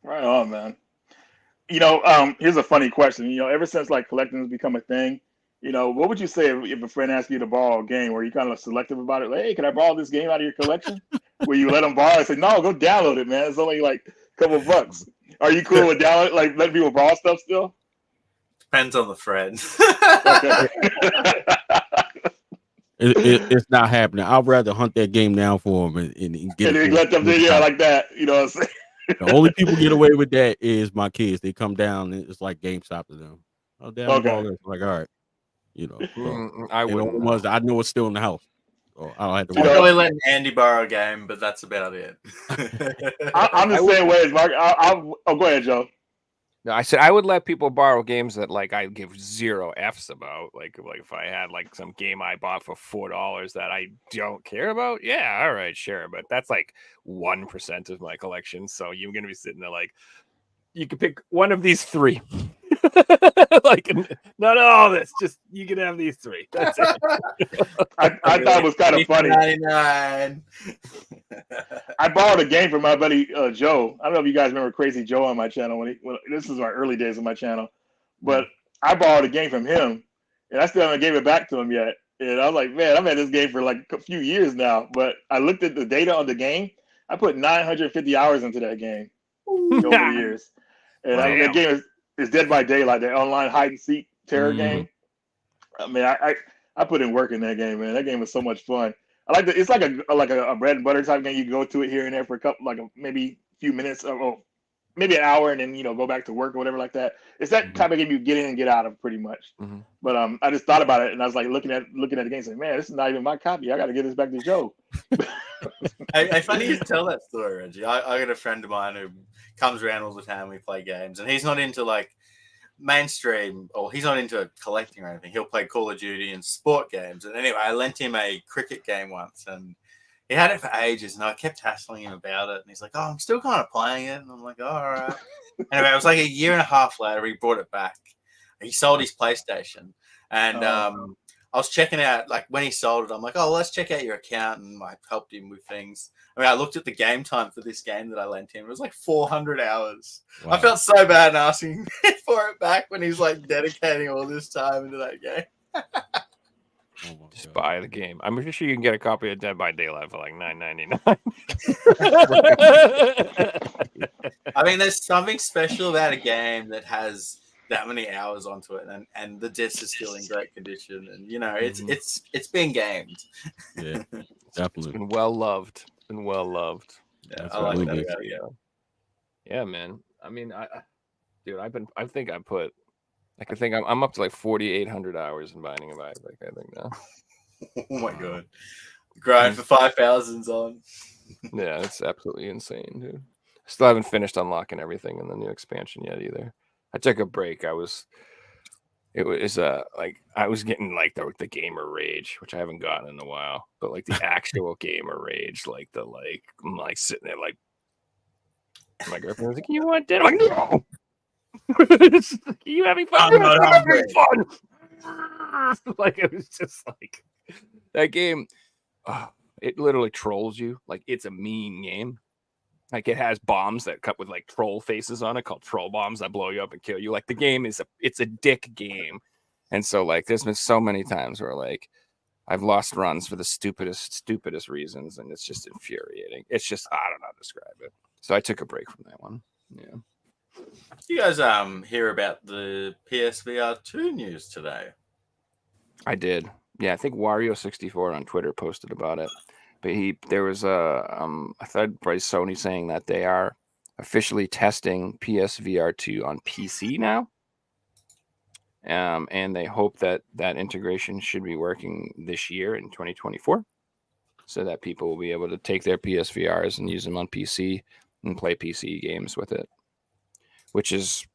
Right on, man. You know, here's a funny question. You know, ever since like collecting has become a thing, you know, what would you say if a friend asked you to borrow a game? Were you kind of selective about it? Like, hey, can I borrow this game out of your collection? Will you let them borrow it? Say, no, go download it, man. It's only like a couple bucks. Are you cool with download, like letting people borrow stuff still? Depends on the friend. Okay. It's not happening. I'd rather hunt that game down for them and get And it. then for let them do like that. You know what I'm saying? The only people get away with that is my kids. They come down and it's like GameStop to them. Oh, damn! Okay. I'm like, all right, you know. So, I and the wouldn't. only ones that I know it's still in the house. So I don't have to I'm worry. really letting Andy borrow a game, but that's about it. I'm the same way as Mark. I'll go ahead, Joe. No, I said I would let people borrow games that like I give 0 Fs about. Like if I had like some game I bought for $4 that I don't care about, yeah, all right, sure. But that's like 1% of my collection. So you're gonna be sitting there like you can pick one of these 3. Like not all this, just you can have these 3. That's it. I thought it was kind of funny. 99. I borrowed a game from my buddy Joe. I don't know if you guys remember Crazy Joe on my channel when this is my early days of my channel, but I borrowed a game from him, and I still haven't gave it back to him yet. And I was like, man, I've had this game for like a few years now. But I looked at the data on the game. I put 950 hours into that game over the years, and that game is Dead by Daylight, that online hide and seek terror game. I mean, I put in work in that game, man. That game was so much fun. I like it's like a bread and butter type game. You can go to it here and there for a couple, maybe a few minutes, or maybe an hour, and then go back to work or whatever like that. It's that type of game you get in and get out of pretty much. But I just thought about it, and I was like looking at the game, saying, "Man, this is not even my copy. I got to get this back to Joe." Hey, funny you tell that story, Reggie. I got a friend of mine who comes around all the time. We play games, and he's not into like mainstream, or he's not into collecting or anything. He'll play Call of Duty and sport games. And anyway, I lent him a cricket game once, and he had it for ages, and I kept hassling him about it. And he's like, "Oh, I'm still kind of playing it." And I'm like, "Oh, all right." Anyway, it was like a year and a half later, he brought it back. He sold his PlayStation, and I was checking out, like when he sold it, I'm like, "Oh, let's check out your account," and I helped him with things. I mean, I looked at the game time for this game that I lent him. It was like 400 hours. Wow. I felt so bad asking for it back when he's like dedicating all this time into that game. Just buy the game. I'm pretty sure you can get a copy of Dead by Daylight for like $9.99. I mean, there's something special about a game that has that many hours onto it, and the disc is still in great condition, and it's being gamed. Yeah, definitely. It's been well loved. Yeah, I like that about it. Yeah, man. I mean, I think I'm up to like 4,800 hours in Binding of Isaac, I think now. Oh my god. Grind for 5,000's on. Yeah, it's absolutely insane, dude. Still haven't finished unlocking everything in the new expansion yet either. I took a break. I was getting like the gamer rage, which I haven't gotten in a while, but like the actual gamer rage, I'm like sitting there like my girlfriend was like, "You want dinner?" I'm like, "No." Are you having fun? I'm not having fun. Like it was just like that game. It literally trolls you. Like it's a mean game. Like it has bombs that cut with like troll faces on it, called troll bombs that blow you up and kill you. Like the game it's a dick game. And so like there's been so many times where like I've lost runs for the stupidest reasons, and it's just infuriating. It's just, I don't know how to describe it. So I took a break from that one. Yeah. You guys hear about the PSVR 2 news today? I did. Yeah, I think Wario64 on Twitter posted about it. But there was a thread by Sony saying that they are officially testing PSVR 2 on PC now. And they hope that integration should be working this year in 2024, so that people will be able to take their PSVRs and use them on PC and play PC games with it, which is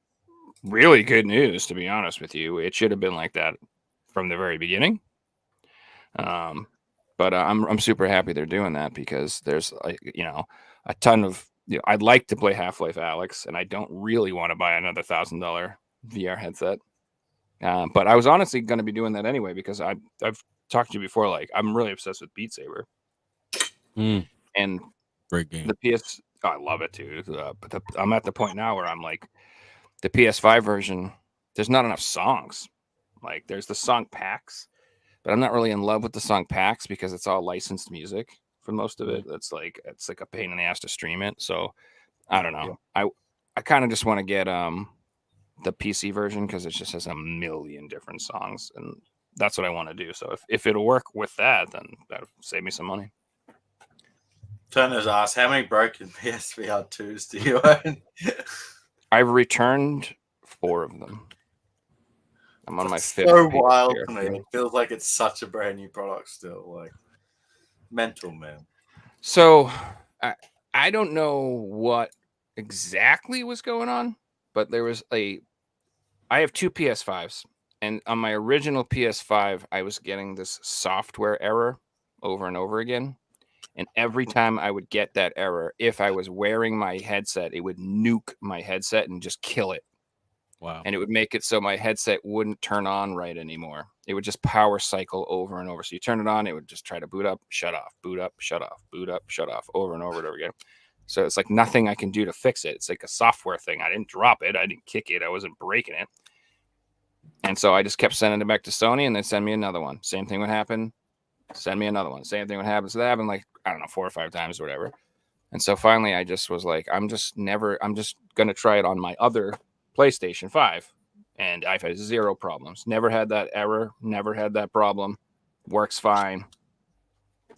really good news, to be honest with you. It should have been like that from the very beginning. But I'm super happy they're doing that, because there's a ton of I'd like to play Half-Life Alyx, and I don't really want to buy another $1,000 VR headset. But I was honestly going to be doing that anyway, because I've talked to you before. Like I'm really obsessed with Beat Saber, and great game. I love it too. But I'm at the point now where I'm like, the PS5 version, there's not enough songs. Like there's the song packs, but I'm not really in love with the song packs because it's all licensed music for most of it. It's like a pain in the ass to stream it. So I don't know. Yeah. I kind of just want to get the PC version, because it just has a million different songs, and that's what I want to do. So if it'll work with that, then that'll save me some money. Turner's asked, how many broken PSVR 2s do you own? I've returned 4 of them. I'm on my 5th. So wild to me. It feels like it's such a brand new product still. Like mental, man. So I don't know what exactly was going on but I have two PS5s, and on my original PS5, I was getting this software error over and over again. And every time I would get that error, if I was wearing my headset, it would nuke my headset and just kill it. Wow. And it would make it so my headset wouldn't turn on right anymore. It would just power cycle over and over. So you turn it on, it would just try to boot up, shut off, boot up, shut off, boot up, shut off, over and over and over again. So it's like nothing I can do to fix it. It's like a software thing. I didn't drop it. I didn't kick it. I wasn't breaking it. And so I just kept sending it back to Sony, and they'd send me another one. Same thing would happen. Send me another one. Same thing would happen. So that happened like, I don't know, 4 or 5 times or whatever. And so finally I just was like, I'm just going to try it on my other PlayStation 5. And I've had 0 problems. Never had that error. Never had that problem. Works fine.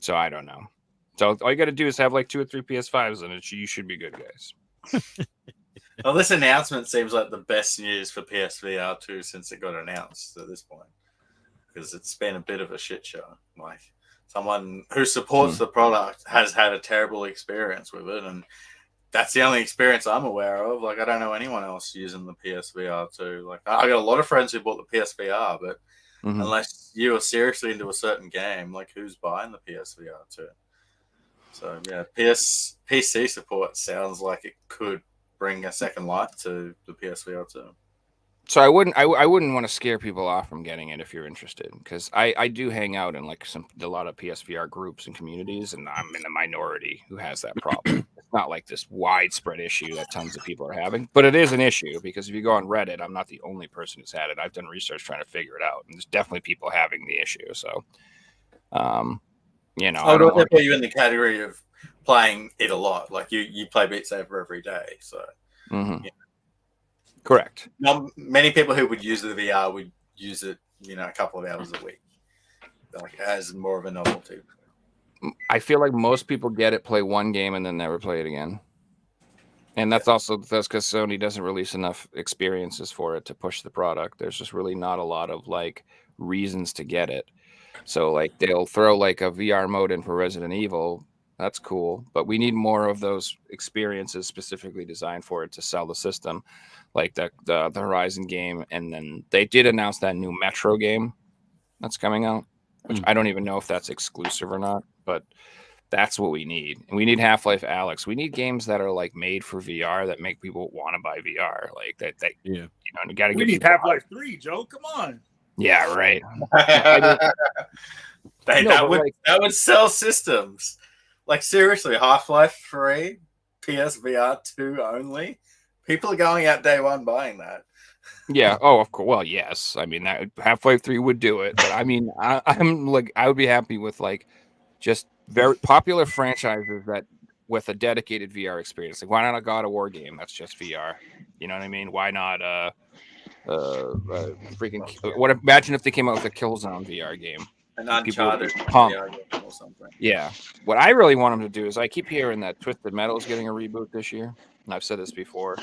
So I don't know. So all you got to do is have like 2 or 3 PS5s, and you should be good, guys. Well, this announcement seems like the best news for PSVR 2 since it got announced at this point, because it's been a bit of a shit show. Like, someone who supports the product has had a terrible experience with it, and that's the only experience I'm aware of. Like, I don't know anyone else using the PSVR 2. Like, I got a lot of friends who bought the PSVR, but unless you are seriously into a certain game, like, who's buying the PSVR 2? So yeah, PC support sounds like it could bring a second life to the PSVR 2. So I wouldn't want to scare people off from getting it if you're interested, because I do hang out in like a lot of PSVR groups and communities, and I'm in the minority who has that problem. It's not like this widespread issue that tons of people are having, but it is an issue, because if you go on Reddit, I'm not the only person who's had it. I've done research trying to figure it out, and there's definitely people having the issue. So, you know, I would put you in the category of playing it a lot. Like you play Beat Saber every day, so. Yeah. Correct. Now, many people who would use the VR would use it, you know, a couple of hours a week, like as more of a novelty. I feel like most people get it, play one game, and then never play it again. And that's because Sony doesn't release enough experiences for it to push the product. There's just really not a lot of like reasons to get it. So like they'll throw like a VR mode in for Resident Evil. That's cool, but we need more of those experiences specifically designed for it to sell the system, like the Horizon game. And then they did announce that new Metro game that's coming out, which I don't even know if that's exclusive or not, but that's what we need. And we need Half-Life Alyx. We need games that are like made for VR that make people want to buy VR. Like that, you know, you got to. We need Half-Life 3, Joe. Come on. Yeah, right. That would sell systems. Like, seriously, Half-Life 3, PSVR 2 only. People are going out day one buying that. Yeah. Oh, of course. Well, yes. I mean, that Half-Life 3 would do it. But I mean, I'm like, I would be happy with like just very popular franchises that with a dedicated VR experience. Like, why not a God of War game that's just VR? You know what I mean? Why not imagine if they came out with a Killzone VR game? An Uncharted VR game or something. Yeah. What I really want them to do is, I keep hearing that Twisted Metal is getting a reboot this year. And I've said this before.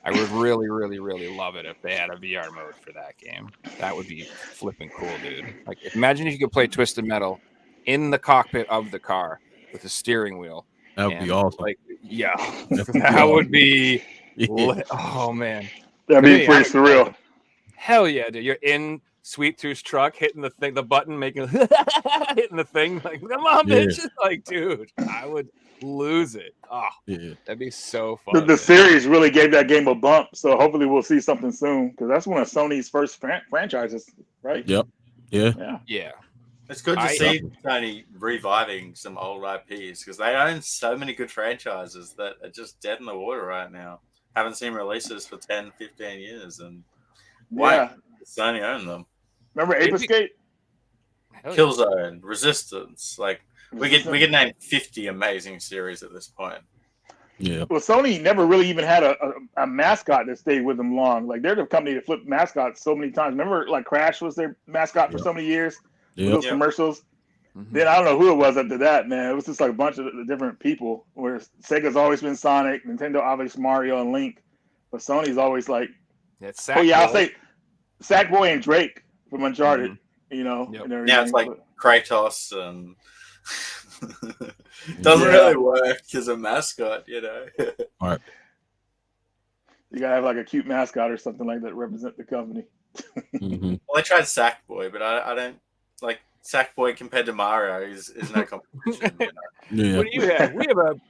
I would really, really, really love it if they had a VR mode for that game. That would be flipping cool, dude. Like, imagine if you could play Twisted Metal in the cockpit of the car with a steering wheel. That would be awesome. Like, yeah, that would be. Oh man, That'd be pretty surreal. Hell yeah, dude! You're in Sweet Tooth's truck, hitting the button, making hitting the thing. Like, come on, bitch! Like, dude, I would lose it. Oh, yeah, that'd be so fun. The series really gave that game a bump, so hopefully we'll see something soon, because that's one of Sony's first franchises, right? Yep. Yeah. It's good to see Sony reviving some old IPs, because they own so many good franchises that are just dead in the water right now. Haven't seen releases for 10, 15 years, and why Sony own them? Remember Ape Escape? Killzone, Resistance. Like, we could name 50 amazing series at this point. Yeah. Well, Sony never really even had a mascot that stayed with them long. Like, they're the company that flipped mascots so many times. Remember, like, Crash was their mascot for so many years? Those commercials. Then I don't know who it was after that, man. It was just like a bunch of different people. Where Sega's always been Sonic, Nintendo obviously Mario and Link, but Sony's always like, I'll say Sackboy and Drake from Uncharted. You know, and everything. Now it's like Kratos, and doesn't really work as a mascot, you know. All right. You gotta have like a cute mascot or something like that to represent the company. Mhm. Well, I tried Sackboy, but I don't like Sackboy compared to Mario is no competition. You know? Yeah. What do you have? We have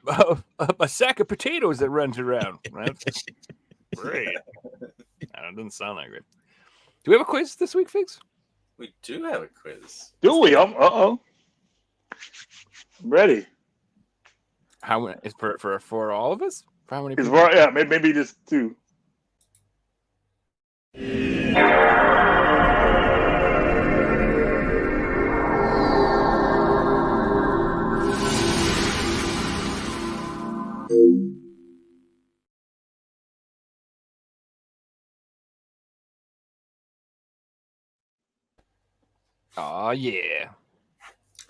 a sack of potatoes that runs around. That's great. It doesn't sound that great. Do we have a quiz this week, Figs? We do have a quiz. Do we? I'm ready. How many is for all of us? For how many It's people? yeah, maybe just 2. Oh yeah.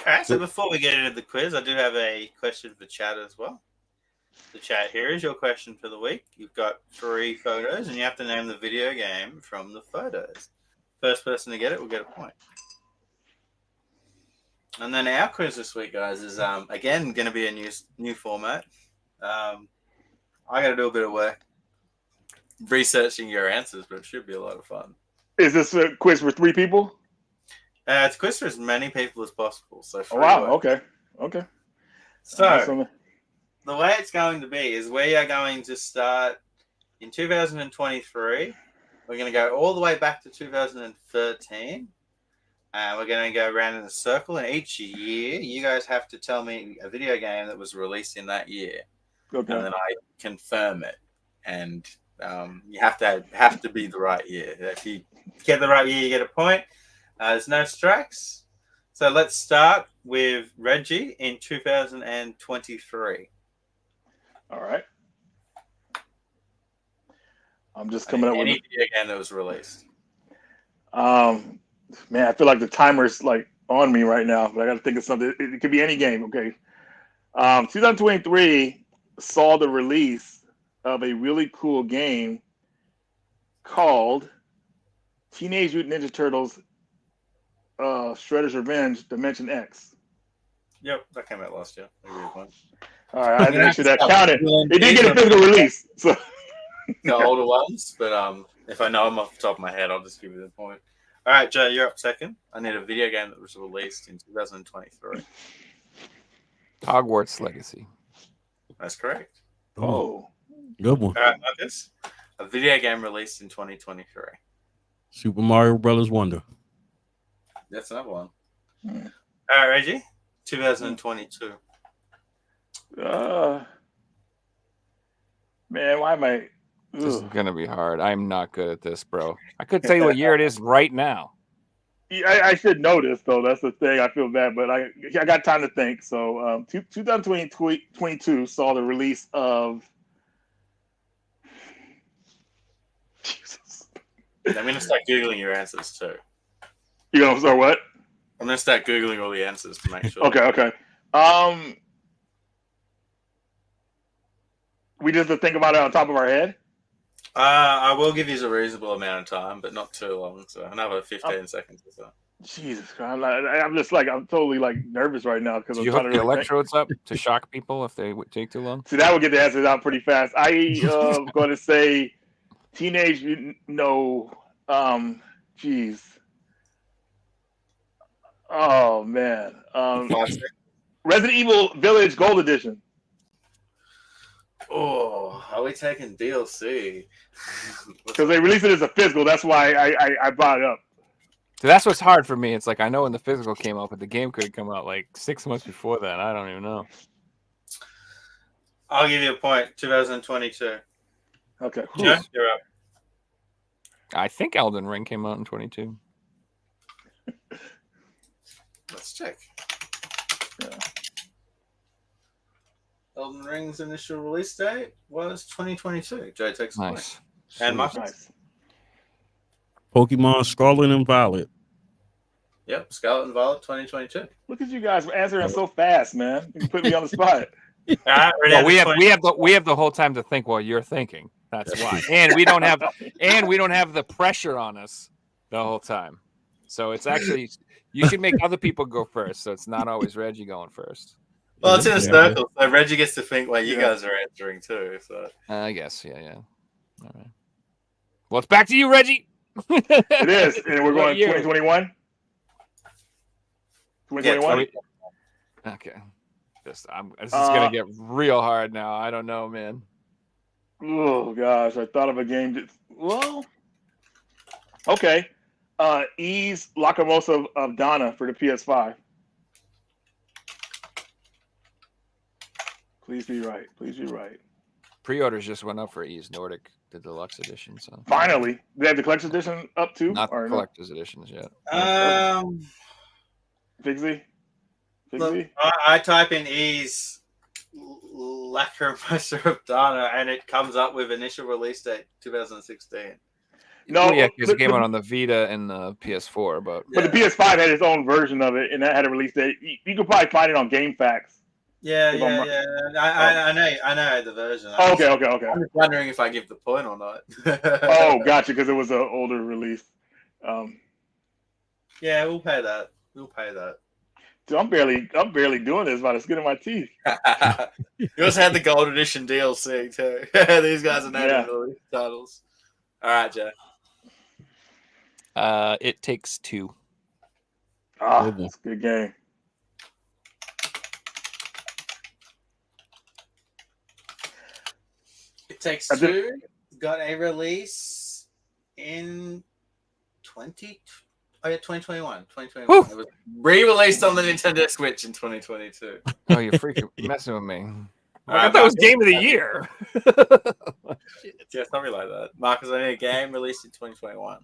All right, so before we get into the quiz, I do have a question for the chat as well. The chat here is your question for the week. You've got 3 photos, and you have to name the video game from the photos. First person to get it will get a point. And then our quiz this week, guys, is again going to be a new format. I got to do a bit of work researching your answers, but it should be a lot of fun. Is this a quiz for 3 people? It's a quiz for as many people as possible. So Oh, wow. Okay. So the way it's going to be is we are going to start in 2023. We're going to go all the way back to 2013. And we're going to go around in a circle. And each year, you guys have to tell me a video game that was released in that year. Okay. And then I confirm it. And you have to be the right year. If you get the right year, you get a point. There's no strikes. So let's start with Reggie in 2023. All right. I'm just coming up with any video game that was released. Man, I feel like the timer's like on me right now, but I got to think of something. It could be any game. Okay. 2023 saw the release of a really cool game called Teenage Mutant Ninja Turtles Shredder's Revenge Dimension X. Yep, that came out last year. All right, I didn't make sure that counted. It did get a physical release. So the older ones, but if I know them off the top of my head, I'll just give you the point. All right, Joe, you're up second. I need a video game that was released in 2023. Hogwarts Legacy. That's correct. Oh, good one. All right, Marcus. A video game released in 2023. Super Mario Brothers Wonder. That's another one. All right, Reggie. 2022. Man, why am I? This is gonna be hard. I'm not good at this, bro. I could tell you what year it is right now. I should know this though. That's the thing. I feel bad, but I got time to think. So, 2022 saw the release of. Jesus. I'm gonna start googling your answers too. You gonna start what? I'm gonna start googling all the answers to make sure. Okay. We just have to think about it on top of our head. I will give you a reasonable amount of time, but not too long. So another 15 seconds or so. Jesus Christ! I'm just like I'm totally like nervous right now because Do I'm you trying hook to the really electrodes up to shock people if they would take too long? See, that would get the answers out pretty fast. I am going to say Teenage Mutant. No, jeez. Oh man, Resident Evil Village Gold Edition. Oh, are we taking DLC? Because they released it as a physical. That's why I brought it up. So that's what's hard for me. It's like I know when the physical came out, but the game could have come out like 6 months before that. I don't even know. I'll give you a point. 2022. Okay. Joe, you're up. I think Elden Ring came out in 22. Let's check. Elden Ring's initial release date was 2022. Joe takes a point. Nice. And Marcus? Nice. Pokemon Scarlet and Violet. Yep, Scarlet and Violet 2022. Look at you guys answering so fast, man. You put me on the spot. All right, Well, we have the whole time to think while you're thinking. That's why. And we don't have the pressure on us the whole time. So it's actually you should make other people go first. So it's not always Reggie going first. Well, it's in a circle, so Reggie gets to think while you guys are answering too. So I guess, yeah. All right. Well, it's back to you, Reggie. It is, and we're What going year? 2021. 2021. Okay. This is gonna get real hard now. I don't know, man. Oh gosh, I thought of a game. Well, okay. Ease Lacrimosa of Donna for the PS5. Please be right. Please be right. Pre-orders just went up for Ease Nordic, the deluxe edition. So Finally, they have the collector's edition up too, not or the no? collector's editions yet. Figsy. Look, I type in Ease Lacrimosa of Dana, and it comes up with initial release date 2016. No, yeah, because it came out on the Vita and the PS4, but the PS5 had its own version of it, and that had a release date. You could probably find it on GameFAQs. Yeah. I know the version. Okay. I'm just wondering if I give the point or not. Oh, gotcha, because it was an older release. Yeah, we'll pay that. Dude, I'm barely doing this by the skin of my teeth. You also had the gold edition DLC too. These guys are native release titles. All right, Jay. It Takes Two. That's a good game. It Takes Two got a release in 2021. Woo! It was re-released on the Nintendo Switch in 2022. Oh, you're freaking messing with me. I thought it was Game of the Year. Yeah, something like that. Marcus, I need a game released in 2021.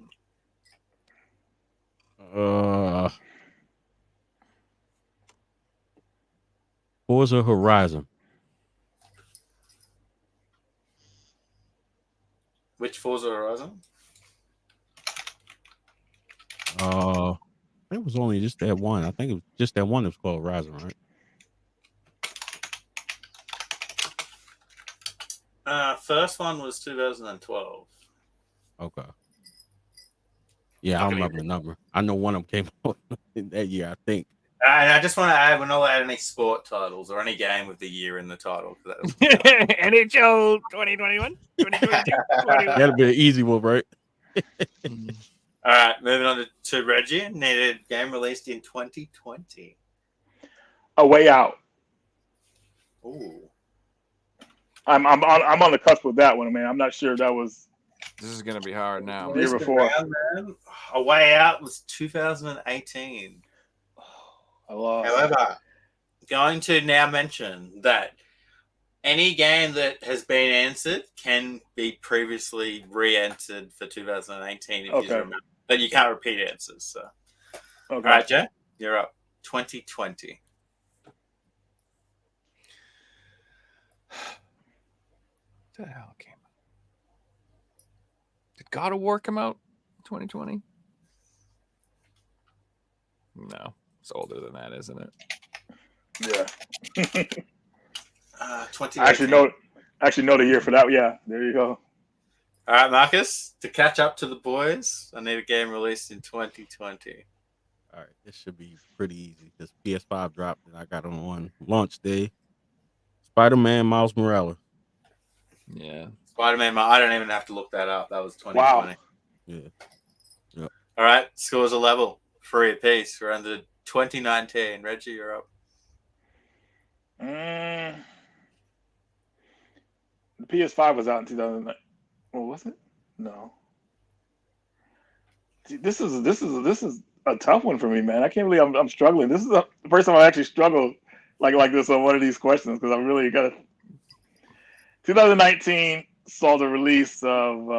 Forza Horizon. Which Forza Horizon? I think it was only just that one. I think it was just that one that was called Horizon, right? First one was 2012. Okay. Yeah, I don't remember the number. I know one of them came out in that year, I think. And I just want to add, we're not allowed any sport titles or any game with the year in the title. NHL 2021, 2022, That'll be an easy one, right? All right, moving on to Reggie. Needed game released in 2020. A Way Out. Ooh. I'm on the cusp with that one, man. I'm not sure that was. This is gonna be hard now. The year before. A Way Out was 2018. I lost. However, going to now mention that any game that has been answered can be previously re-entered for 2018 if you remember. But you can't repeat answers. So. Okay. All right, Jay, you're up. 2020. What the hell came out? Did God of War come out 2020? No, it's older than that, isn't it? Yeah. 2018. Actually know the year for that. Yeah, there you go. All right, Marcus, to catch up to the boys, I need a game released in 2020. All right, this should be pretty easy because PS5 dropped and I got on launch day. Spider-Man Miles Morales. Yeah. Spider-Man, I don't even have to look that up. That was 2020. Wow. Yeah. Yep. All right, scores a level. 3 apiece. We're under 2019. Reggie, you're up. The PS5 was out in 2009. Well, was it? No. See, this is a tough one for me, man. I can't believe I'm struggling. This is the first time I actually struggled like this on one of these questions because I'm really got. 2019 saw the release of.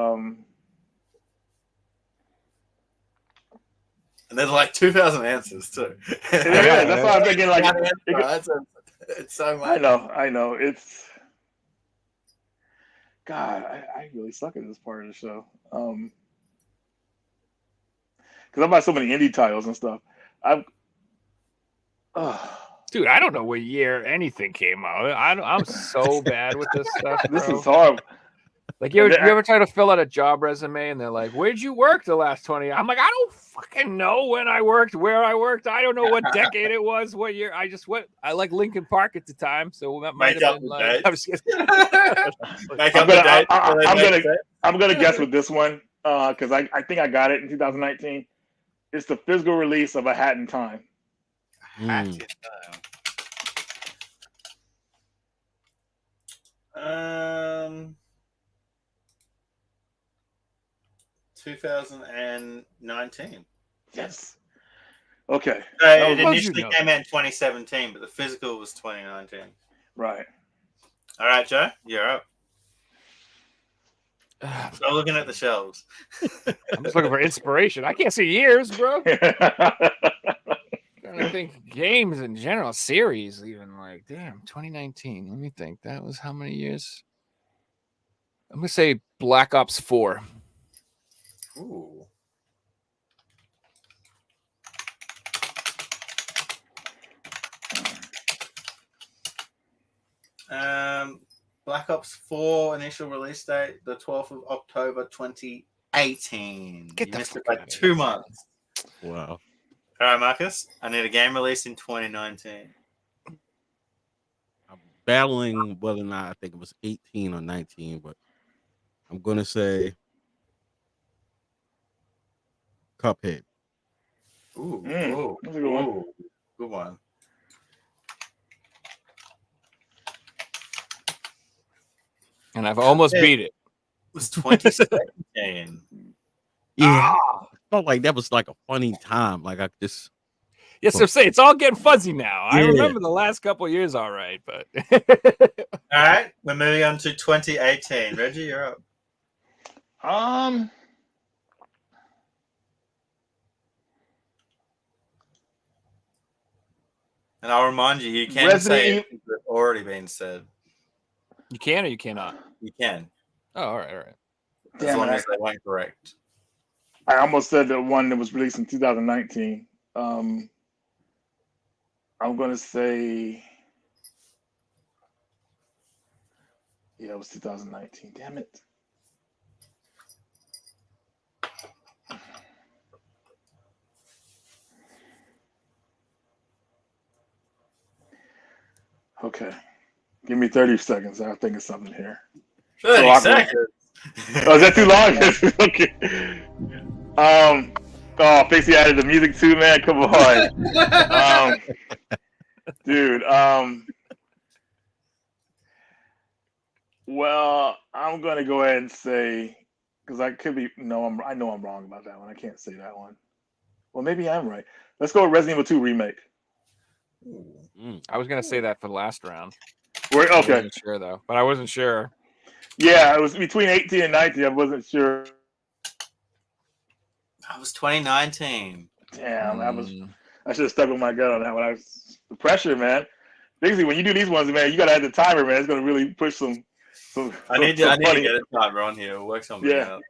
And there's like 2,000 answers too. Yeah, that's why I'm thinking like it's so much. I know. It's God, I really suck at this part of the show. Because I'm about so many indie titles and stuff. Dude, I don't know what year anything came out. I'm so bad with this stuff. This bro. is hard. Like you ever try to fill out a job resume and they're like, "Where'd you work the last 20?" I'm like, I don't fucking know when I worked, where I worked. I don't know what decade it was, what year. I like Linkin Park at the time, so that might have been like. I'm just kidding. I'm I'm gonna guess with this one because I think I got it in 2019. It's the physical release of A Hat in Time. Hat in Time. 2019. Yes. Okay. It How'd you initially know came out in 2017, but the physical was 2019. Right. All right, Joe, you're up. Stop looking at the shelves. I'm just looking for inspiration. I can't see years, bro. Trying to think games in general, series even like, damn, 2019. Let me think. That was how many years? I'm gonna say Black Ops 4. Ooh. Black Ops 4 initial release date, the 12th of October 2018. Get You the missed it fuck by outta 2 here. months. Wow. All right, Marcus, I need a game released in 2019. I'm battling whether or not I think it was 18 or 19, but I'm gonna say Cuphead. Ooh, That's a good one. ooh, good one. And I've almost Yeah. beat it. It was 2017. Yeah, I felt like that was like a funny time. Like I just Yes, I'm saying it's all getting fuzzy now. I Yeah. remember the last couple of years all right, but All right, we're moving on to 2018. Reggie, you're up. And I'll remind you, you can Resident say Evil- it if it's already been said. you can or you cannot. You can, Oh, all right, all right. as Damn long it, as they weren't correct. I almost said the one that was released in 2019. I'm gonna say, yeah, it was 2019. Damn it. Okay, give me 30 seconds. I'll think of something here. 30 awkward. seconds. Oh, is that too long? Okay. Oh, Figsy added the music too, man. Come on. Dude. Well, I'm gonna go ahead and say, because I could be I know I'm wrong about that one. I can't say that one. Well, maybe I'm right. Let's go with Resident Evil 2 remake. I was gonna say that for the last round. I I wasn't sure though, but I wasn't sure. Yeah, it was between 18 and 19. I wasn't sure. That was 2019. Damn, I should have stuck with my gut on that one. The pressure, man. Figsy, when you do these ones, man, you gotta have the timer, man. It's gonna really push some. I need to get a timer on here. We'll work something Yeah. out.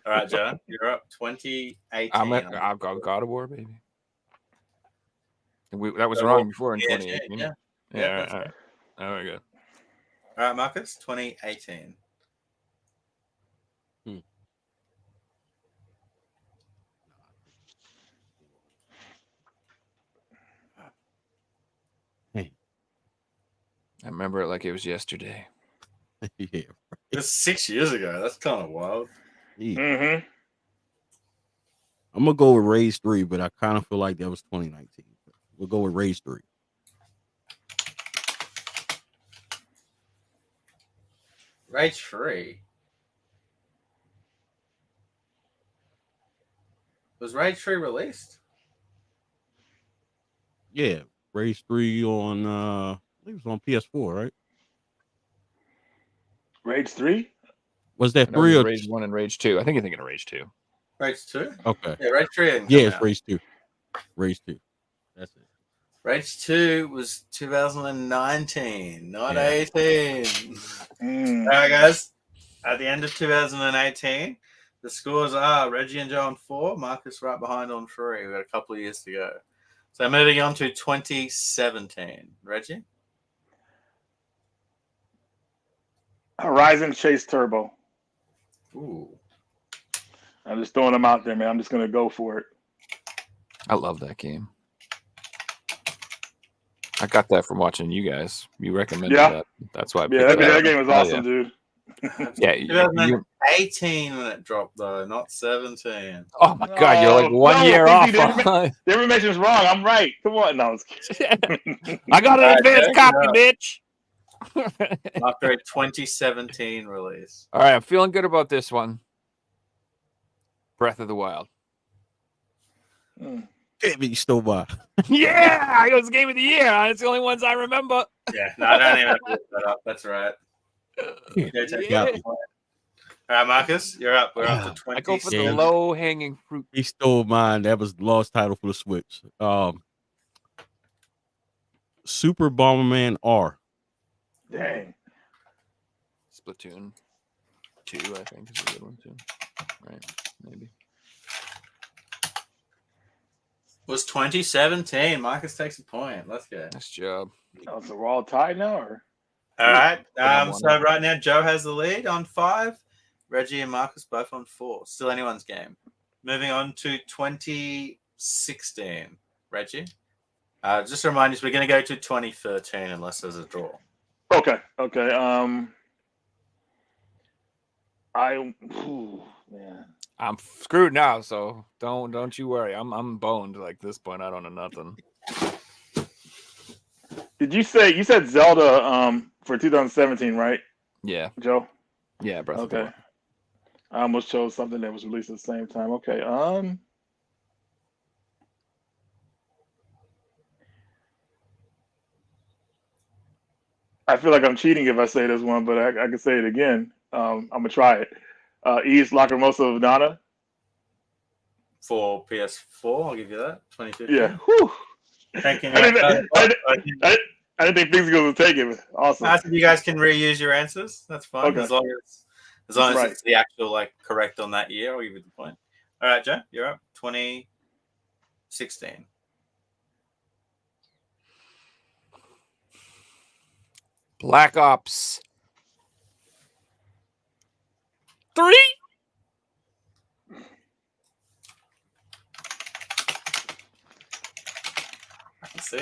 All right, Joe, you're up. 2018. I've got God of War, baby. That was God of wrong War. before in Yeah, 2018. yeah. Yeah, all that's right. All right, good. All right, Marcus, 2018. I remember it like it was yesterday. yeah. It was 6 years ago. That's kind of wild. Mm-hmm. I'm gonna go with Rage 3, but I kind of feel like that was 2019. We'll go with Rage 3. Rage 3. Was Rage 3 released? Yeah, Rage 3 on I think it was on PS4, right? Rage 3? Was that I know 3 or Rage 1 and Rage 2. I think you're thinking of Rage 2. Rage 2? Okay. Yeah, Rage 3 didn't Yeah, come it's out. Rage 2. Rage 2. That's it. Rage 2 was 2019, not Yeah. 18. All right, guys. At the end of 2018, the scores are Reggie and Joe on 4, Marcus right behind on 3. We've got a couple of years to go. So moving on to 2017. Reggie? Horizon Chase Turbo. Ooh. I'm just throwing them out there, man. I'm just gonna go for it. I love that game. I got that from watching you guys. You recommended Yeah. that. That's why I Yeah, picked that it up. game was Oh, awesome, yeah. dude. Yeah, 2018 when it dropped though, not 17. oh my god, you're like one year off. The information's wrong. I'm right. Come on, no. I got an advanced copy, bitch. After a 2017 release. All right, I'm feeling good about this one. Breath of the Wild. Damn it, you stole by. Yeah, it was game of the year. It's the only ones I remember. Yeah, no, I don't even have to look that up. That's right. Yeah. All right, Marcus, you're up. We're up to 20. I go for the low hanging fruit. He stole mine. That was the lost title for the Switch. Super Bomberman R. Dang. Splatoon 2, I think, is a good one too. Right? Maybe. Was 2017. Marcus takes a point. Let's go. Nice job. Oh, so we're all tied now, or? All right. I'm So right now, Joe has the lead on 5. Reggie and Marcus both on 4. Still anyone's game. Moving on to 2016. Reggie, just a reminder, we're going to go to 2013 unless there's a draw. Okay. Man. I'm screwed now, so don't you worry. I'm boned like this point. I don't know nothing. Did you said Zelda for 2017, right, Yeah. Joe? Yeah, Breath of the Okay. Wild. I almost chose something that was released at the same time. Okay. I feel like I'm cheating if I say this one, but I can say it again. I'm gonna try it. East Lacrimosa of Donna. For PS4, I'll give you that. 2015. Yeah. Whew. Thank you. I didn't think Figsy was gonna take it. Awesome. I think you guys can reuse your answers. That's fine. Okay. As long as Right. it's the actual correct on that year, I'll give you the point. All right, Joe, you're up. 2016. Black Ops 3.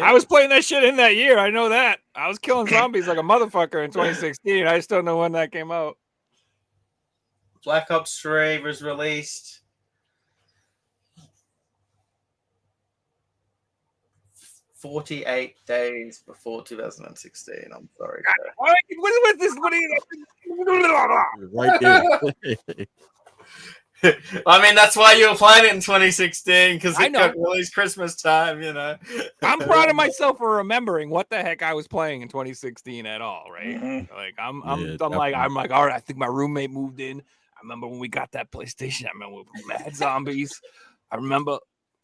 I was playing that shit in that year. I know that. I was killing zombies like a motherfucker in 2016. I just don't know when that came out. Black Ops 3 was released 48 days before 2016. I'm sorry. What is this? What are you? Right there. I mean, that's why you were playing it in 2016 because I it know. got released Christmas time, you know. I'm proud of myself for remembering what the heck I was playing in 2016 at all, right? Mhm. Like I'm definitely. like, all right, I think my roommate moved in. I remember when we got that PlayStation. I remember we mad zombies. I remember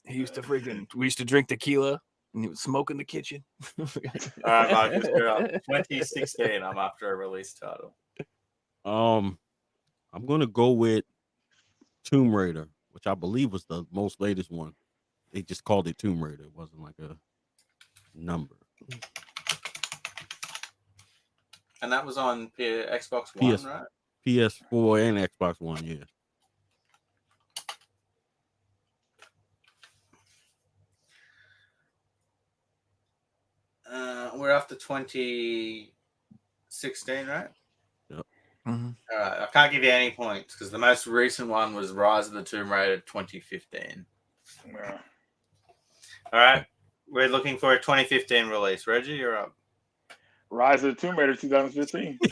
we used to drink tequila and he would smoke in the kitchen. All right, Marcus, you're up. 2016. I'm after a release title. I'm gonna go with Tomb Raider, which I believe was the most latest one. They just called it Tomb Raider. It wasn't like a number. And that was on Xbox One, right? PS4 and Xbox One, yeah. We're after 2016, right? Mm-hmm. All right, I can't give you any points because the most recent one was Rise of the Tomb Raider 2015. Yeah. All right, we're looking for a 2015 release. Reggie, you're up. Rise of the Tomb Raider 2015. Hey,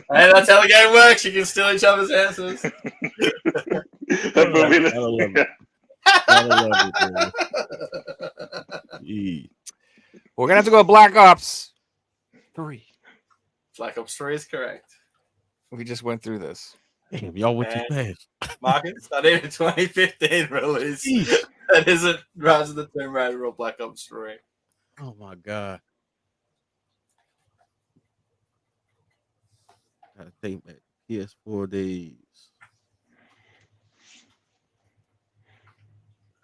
that's how the game works. You can steal each other's answers. That movie. I love it. I love it, man. We're gonna have to go Black Ops 3. Black Ops 3 is correct. We just went through this. Damn, y'all went too fast. Marcus, I need a 2015 release. That isn't Rise of the Tomb Raider or Black Ops 3. Oh my god. I think that PS4 days.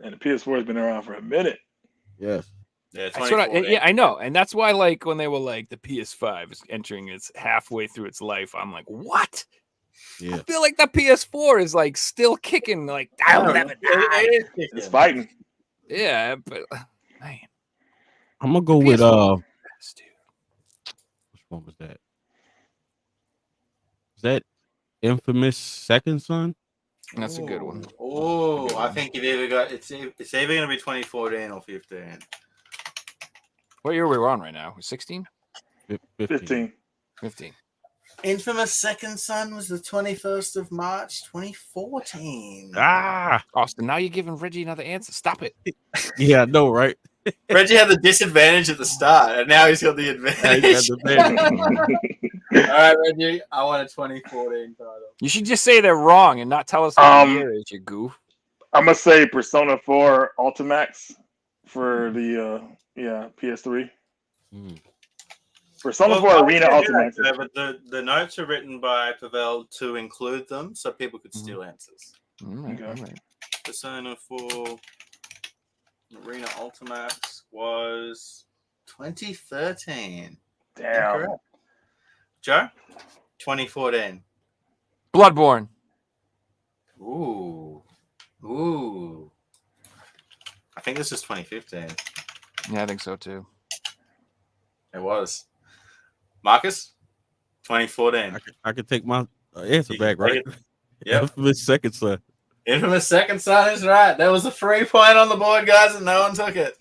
And the PS4 has been around for a minute. Yes. Yeah, That's what 2014. I know, and that's why, like, when they were like the PS5 is entering its halfway through its life, I'm like, what? Yeah. I feel like the PS4 is like still kicking, like I'll never die. It's fighting. Yeah, but man, I'm gonna go with PS4 dude. which one was that? that infamous Second Son? That's a good one. Oh, I think it's either going to be 2014 or 15. What year are we on right now? 16? 15. 15. Infamous Second Son was the 21st of March, 2014. Ah, Austin, now you're giving Reggie another answer. Stop it. yeah, I know, right? Reggie had the disadvantage at the start, and now he's got the advantage. All right, Reggie, I want a 2014 title. You should just say they're wrong and not tell us what the year is, you goof. I'm gonna say Persona 4 Ultimax for the PS3. Persona 4 Arena Ultimax. But the notes are written by Pavel to include them, so people could steal answers. All right. Persona 4 Arena Ultimax was 2013. Damn. Incorrect. Joe? 2014. Bloodborne. Ooh. I think this is 2015. Yeah, I think so too. It was. Marcus? 2014. I could take my answer You back, can right? take Yep. Infamous Second Son. Infamous Second Son is right. There was a 3 point on the board, guys, and no one took it.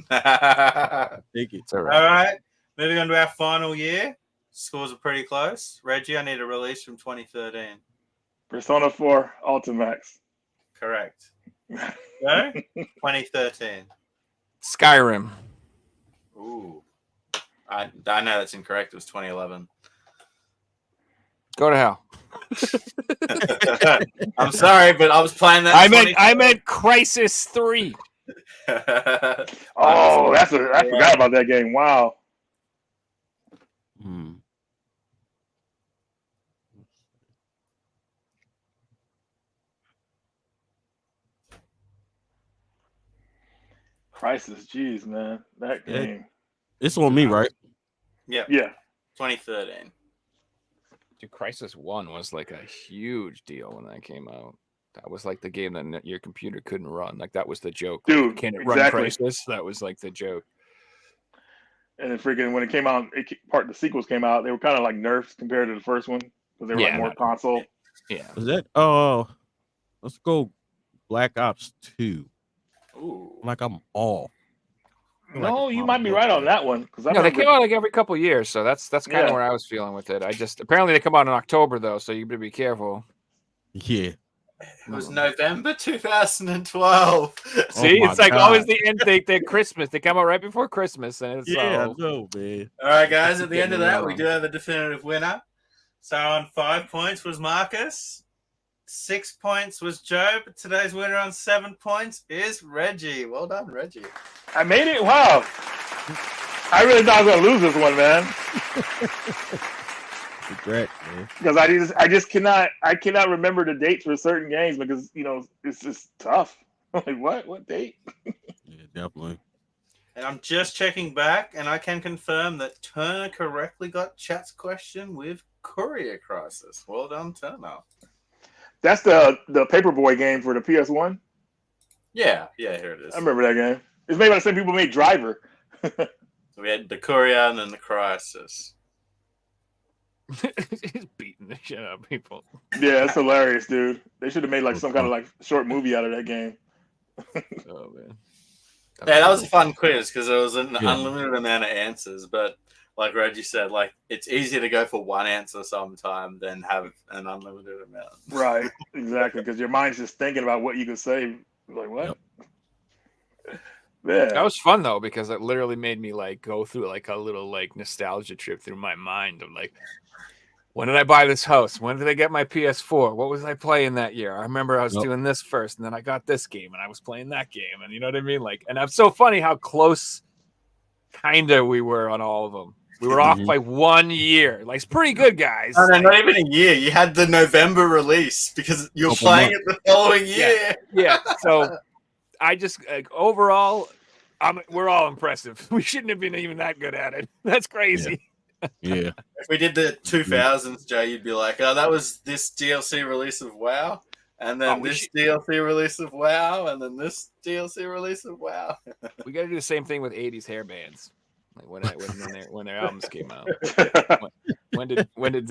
Take it. It's all All right. right. Moving on to our final year. Scores are pretty close. Reggie, I need a release from 2013. Persona 4 Ultimax. Correct. Go? 2013. Skyrim. Ooh. I know that's incorrect. It was 2011. Go to hell. I'm sorry, but I was playing that. I meant Crisis 3. Oh, I forgot about that game. Wow. Crisis, jeez, man. That game. It's on me, right? Yeah. 2013. Dude, Crisis 1 was like a huge deal when that came out. That was like the game that your computer couldn't run. Like that was the joke. Dude, Can it run exactly. Crisis? That was like the joke. And then freaking when it came out, the sequels came out, they were kind of like nerfs compared to the first one because they were like more console. Yeah. Is that let's go Black Ops 2. Ooh. Like I'm off. No, you might be right on that one because they came out like every couple years, so that's kind of where I was feeling with it. Apparently they come out in October though, so you better be careful. Yeah. It was November 2012. See, it's like always the end. They Christmas. They come out right before Christmas, and it's I know, man. All right, guys. At the end of that, we do have a definitive winner. So on 5 points was Marcus. 6 points was Joe. But today's winner on 7 points is Reggie. Well done, Reggie. I made it. Wow. I really thought I was gonna lose this one, man. Regret, man. Because I just cannot remember the dates for certain games because it's just tough. Like what date? Yeah, definitely. And I'm just checking back, and I can confirm that Turner correctly got chat's question with Courier Crisis. Well done, Turner. That's the Paperboy game for the PS1. Yeah, here it is. I remember that game. It's made by the same people who made Driver. So we had the Courier and then the Crisis. He's beating the shit out of people. Yeah, it's hilarious, dude. They should have made like some kind of like short movie out of that game. Oh man. Yeah, that was a fun quiz because there was an unlimited amount of answers. But like Reggie said, like it's easier to go for one answer sometime than have an unlimited amount. Right, exactly. Because your mind's just thinking about what you could say. Like what? Yep. Yeah. That was fun though because it literally made me like go through like a little like nostalgia trip through my mind of like, when did I buy this house? When did I get my PS4? What was I playing that year? I remember I was doing this first, and then I got this game, and I was playing that game, and you know what I mean? Like, and it's so funny how close, kinda, we were on all of them. We were off by 1 year. Like, it's pretty good, guys. No, not even a year. You had the November release because you were playing it the following year. Yeah. So I just overall, we're all impressive. We shouldn't have been even that good at it. That's crazy. Yeah. If we did the 2000s, Jay, you'd be like, oh, that was this DLC release of WoW, and then this DLC release of WoW, and then this DLC release of WoW. We got to do the same thing with 80s hair bands. Like when their albums came out. When did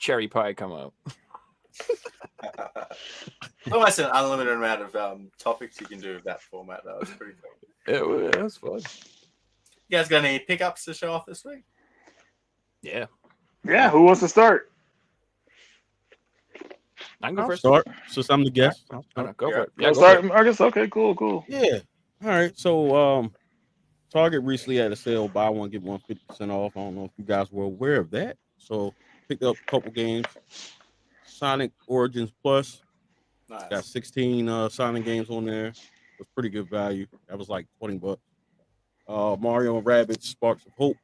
cherry pie come out. It's almost an unlimited amount of topics you can do with that format, though. It's pretty cool. It was fun. You guys got any pickups to show off this week? Yeah. Yeah, who wants to start? I can go I'll first. start. So I'm the guest. I'll Oh, start. no, go for it. Yeah, Yeah, go start, for it. Marcus. Okay, cool. Yeah. All right. So Target recently had a sale, buy one get one 50% off. I don't know if you guys were aware of that. So picked up a couple games. Sonic Origins Plus. Nice. Got 16 Sonic games on there. It was pretty good value. That was like $20. Mario and Rabbids Sparks of Hope.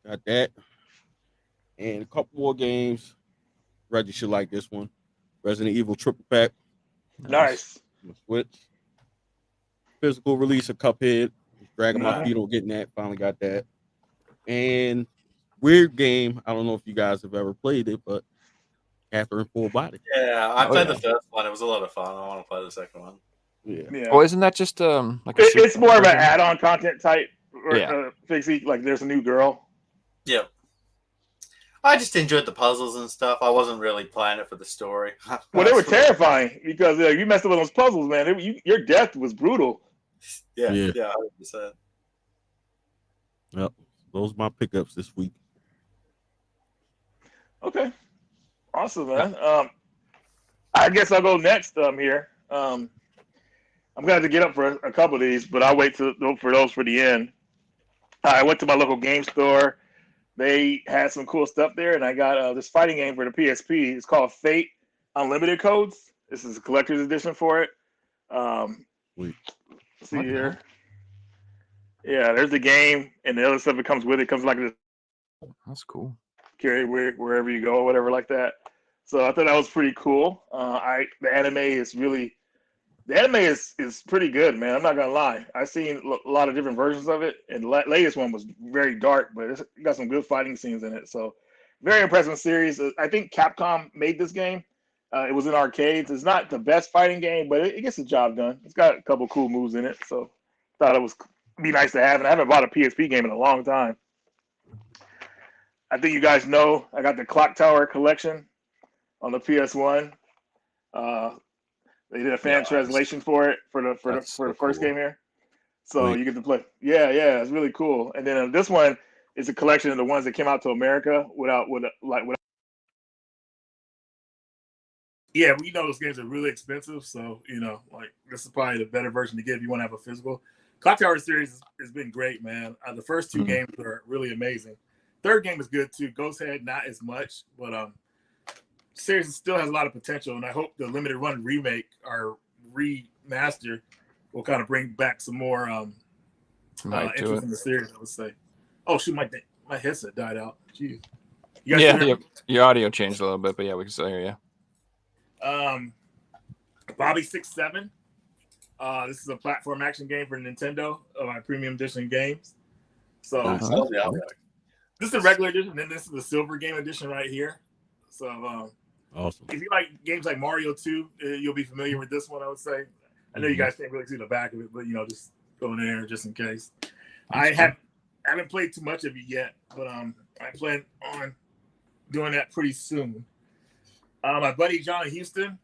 Got that. And a couple more games. Reggie should like this one. Resident Evil Triple Pack. Nice. On the Switch. Physical release of Cuphead. Dragging my Nice. feet on getting that. Finally got that. And weird game. I don't know if you guys have ever played it, but Catherine Full Body. Yeah, I Oh, played yeah. the first one. It was a lot of fun. I want to play the second one. Yeah. Yeah. Oh, isn't that just like a It's more of an version? add-on content type. Or, Yeah. Figsy, like there's a new girl. Yep. I just enjoyed the puzzles and stuff. I wasn't really playing it for the story. Well, they were terrifying because you messed up with those puzzles, man. Your death was brutal. Yeah, Yeah. 100%. Yep. Those are my pickups this week. Okay. Awesome, man. I guess I'll go next here. I'm going to have to get up for a couple of these, but I'll wait for those for the end. I went to my local game store. They had some cool stuff there, and I got this fighting game for the PSP. It's called Fate Unlimited Codes. This is a collector's edition for it. Sweet. See here. Yeah, there's the game, and the other stuff that comes with it comes like this. That's cool. Carry wherever you go or whatever like that. So I thought that was pretty cool. The anime is pretty good, man. I'm not gonna lie. I've seen a lot of different versions of it, and the latest one was very dark, but it's got some good fighting scenes in it. So very impressive series. I think Capcom made this game. It was in arcades. It's not the best fighting game, but it gets the job done. It's got a couple cool moves in it, so thought it was be nice to have. And I haven't bought a PSP game in a long time. I think you guys know I got the Clock Tower collection on the PS1. They did a fan translation for it for the first cool. game here, so Sweet. you get to play. Yeah, it's really cool. And then this one is a collection of the ones that came out to America without. Yeah, we know those games are really expensive, so like this is probably the better version to get if you want to have a physical. Clock Tower series has been great, man. The first two games are really amazing. Third game is good too. Ghost Head not as much, but series still has a lot of potential, and I hope the limited run remake or remaster will kind of bring back some more interest in the series. I would say. Oh shoot, my headset died out. Jeez. You guys can hear me? Your audio changed a little bit, but yeah, we can still hear you. Bobby 6-7. This is a platform action game for Nintendo of my premium edition games. So this is the regular edition, and then this is the silver game edition right here. So Awesome. if you like games like Mario 2, you'll be familiar with this one, I would say. I know you guys can't really see the back of it, but just go in there just in case. I haven't played too much of it yet, but I plan on doing that pretty soon. My buddy John Houston,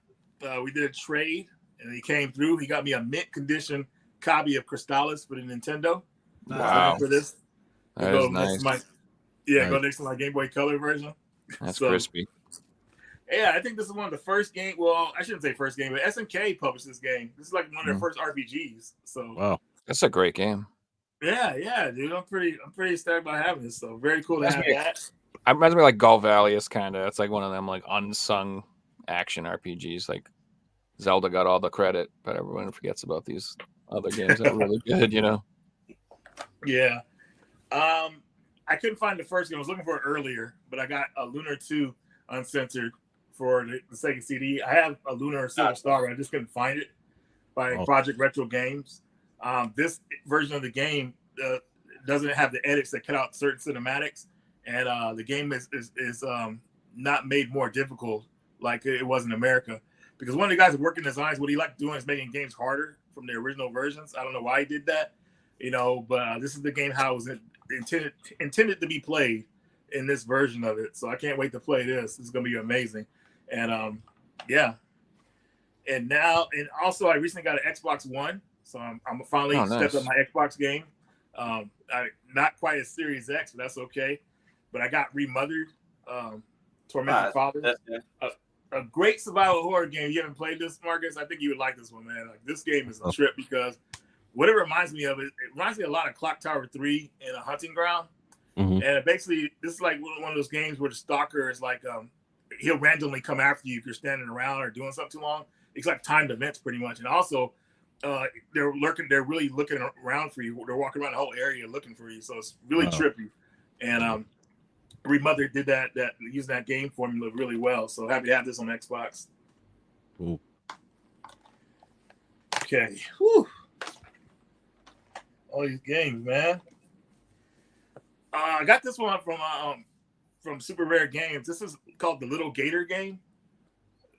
we did a trade, and he came through. He got me a mint condition copy of Crystallis for the Nintendo. Wow. For this. That is nice. Go next to my Game Boy Color version. That's crispy. Yeah, I think this is one of the first game. Well, I shouldn't say first game, but SNK published this game. This is like one of their first RPGs. So Wow. That's a great game. Yeah, dude. I'm pretty stoked about having this. So very cool to have that. It reminds me like Galvalius kind of. It's like one of them like unsung action RPGs. Like Zelda got all the credit, but everyone forgets about these other games that are really good, Yeah. I couldn't find the first game. I was looking for it earlier, but I got a Lunar 2 uncensored for the Sega CD. I have a Lunar Silver Star, but I just couldn't find it by Project Retro Games. This version of the game doesn't have the edits that cut out certain cinematics, and the game is not made more difficult like it was in America. Because one of the guys that worked in designs, what he liked doing is making games harder from the original versions. I don't know why he did that, but this is the game how it was intended to be played in this version of it. So I can't wait to play this. It's gonna be amazing. And yeah. And also I recently got an Xbox One, so I'm finally stepped up my Xbox game. Not quite a Series X, but that's okay. But I got Remothered, Tormented Father. A great survival horror game. You haven't played this, Marcus? I think you would like this one, man. Like, this game is a trip because what it reminds me of, it reminds me a lot of Clock Tower 3 in a hunting ground. Mhm. And basically, this is like one of those games where the stalker is like, he'll randomly come after you if you're standing around or doing something too long. It's like timed events pretty much. And also, they're really looking around for you. They're walking around the whole area looking for you. So it's really trippy. And Remother did that using that game formula really well. So happy to have this on Xbox. Cool. Okay. Whew. All these games, man. I got this one from Super Rare Games. This is called the Little Gator game.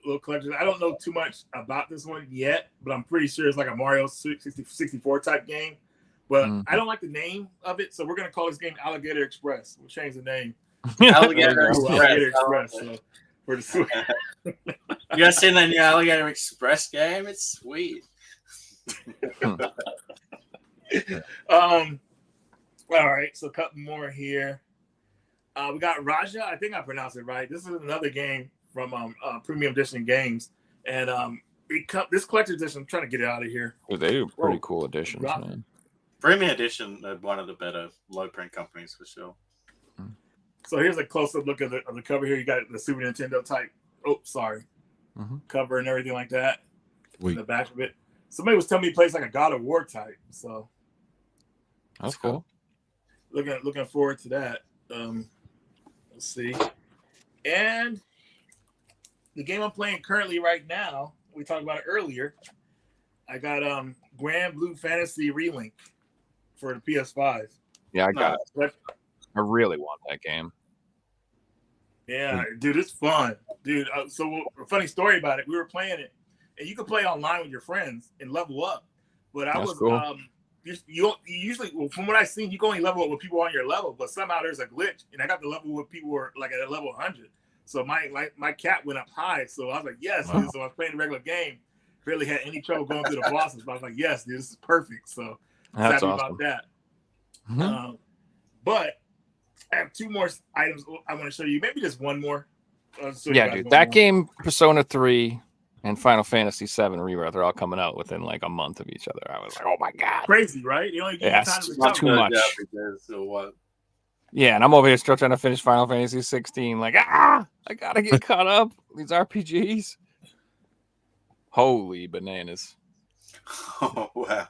Little collection. I don't know too much about this one yet, but I'm pretty sure it's like a Mario 64 type game. But I don't like the name of it, so we're gonna call this game Alligator Express. We'll change the name. Alligator Alligator Express. Express. So for the Switch. You guys seen the new Alligator Express game? It's sweet. All right, so a couple more here. We got Raja. I think I pronounced it right. This is another game from Premium Edition Games, and this collector's edition. I'm trying to get it out of here. Well, they do pretty cool editions, Raja. man. Premium Edition, one of the better low print companies for sure. So here's a close-up look of the cover here. You got the Super Nintendo type. Oh, sorry. Cover and everything like that. In the back of it. Somebody was telling me it plays like a God of War type. So that's cool. Looking forward to that. Let's see. And the game I'm playing currently right now, we talked about it earlier. I got Grand Blue Fantasy Relink for the PS5. Yeah, I got it. I really want that game. Yeah, dude, it's fun, dude. So a funny story about it. We were playing it, and you can play online with your friends and level up. But That's cool. You usually, well, from what I've seen, you can only level up with people on your level. But somehow there's a glitch, and I got the level with people who are like at a level 100. So my cat went up high. So I was like, yes. Wow. Dude. So I was playing the regular game, barely had any trouble going through the bosses. But I was like, yes, dude, this is perfect. So That's happy awesome. about that. But I have two more items I want to show you. Maybe just one more. Yeah, dude. That game, Persona 3, and Final Fantasy 7 Rebirth are all coming out within like a month of each other. I was like, oh my god, crazy, right? You only give you time to not too much. Yeah, and I'm over here still trying to finish Final Fantasy 16. Like, I gotta get caught up. These RPGs. Holy bananas! Oh wow!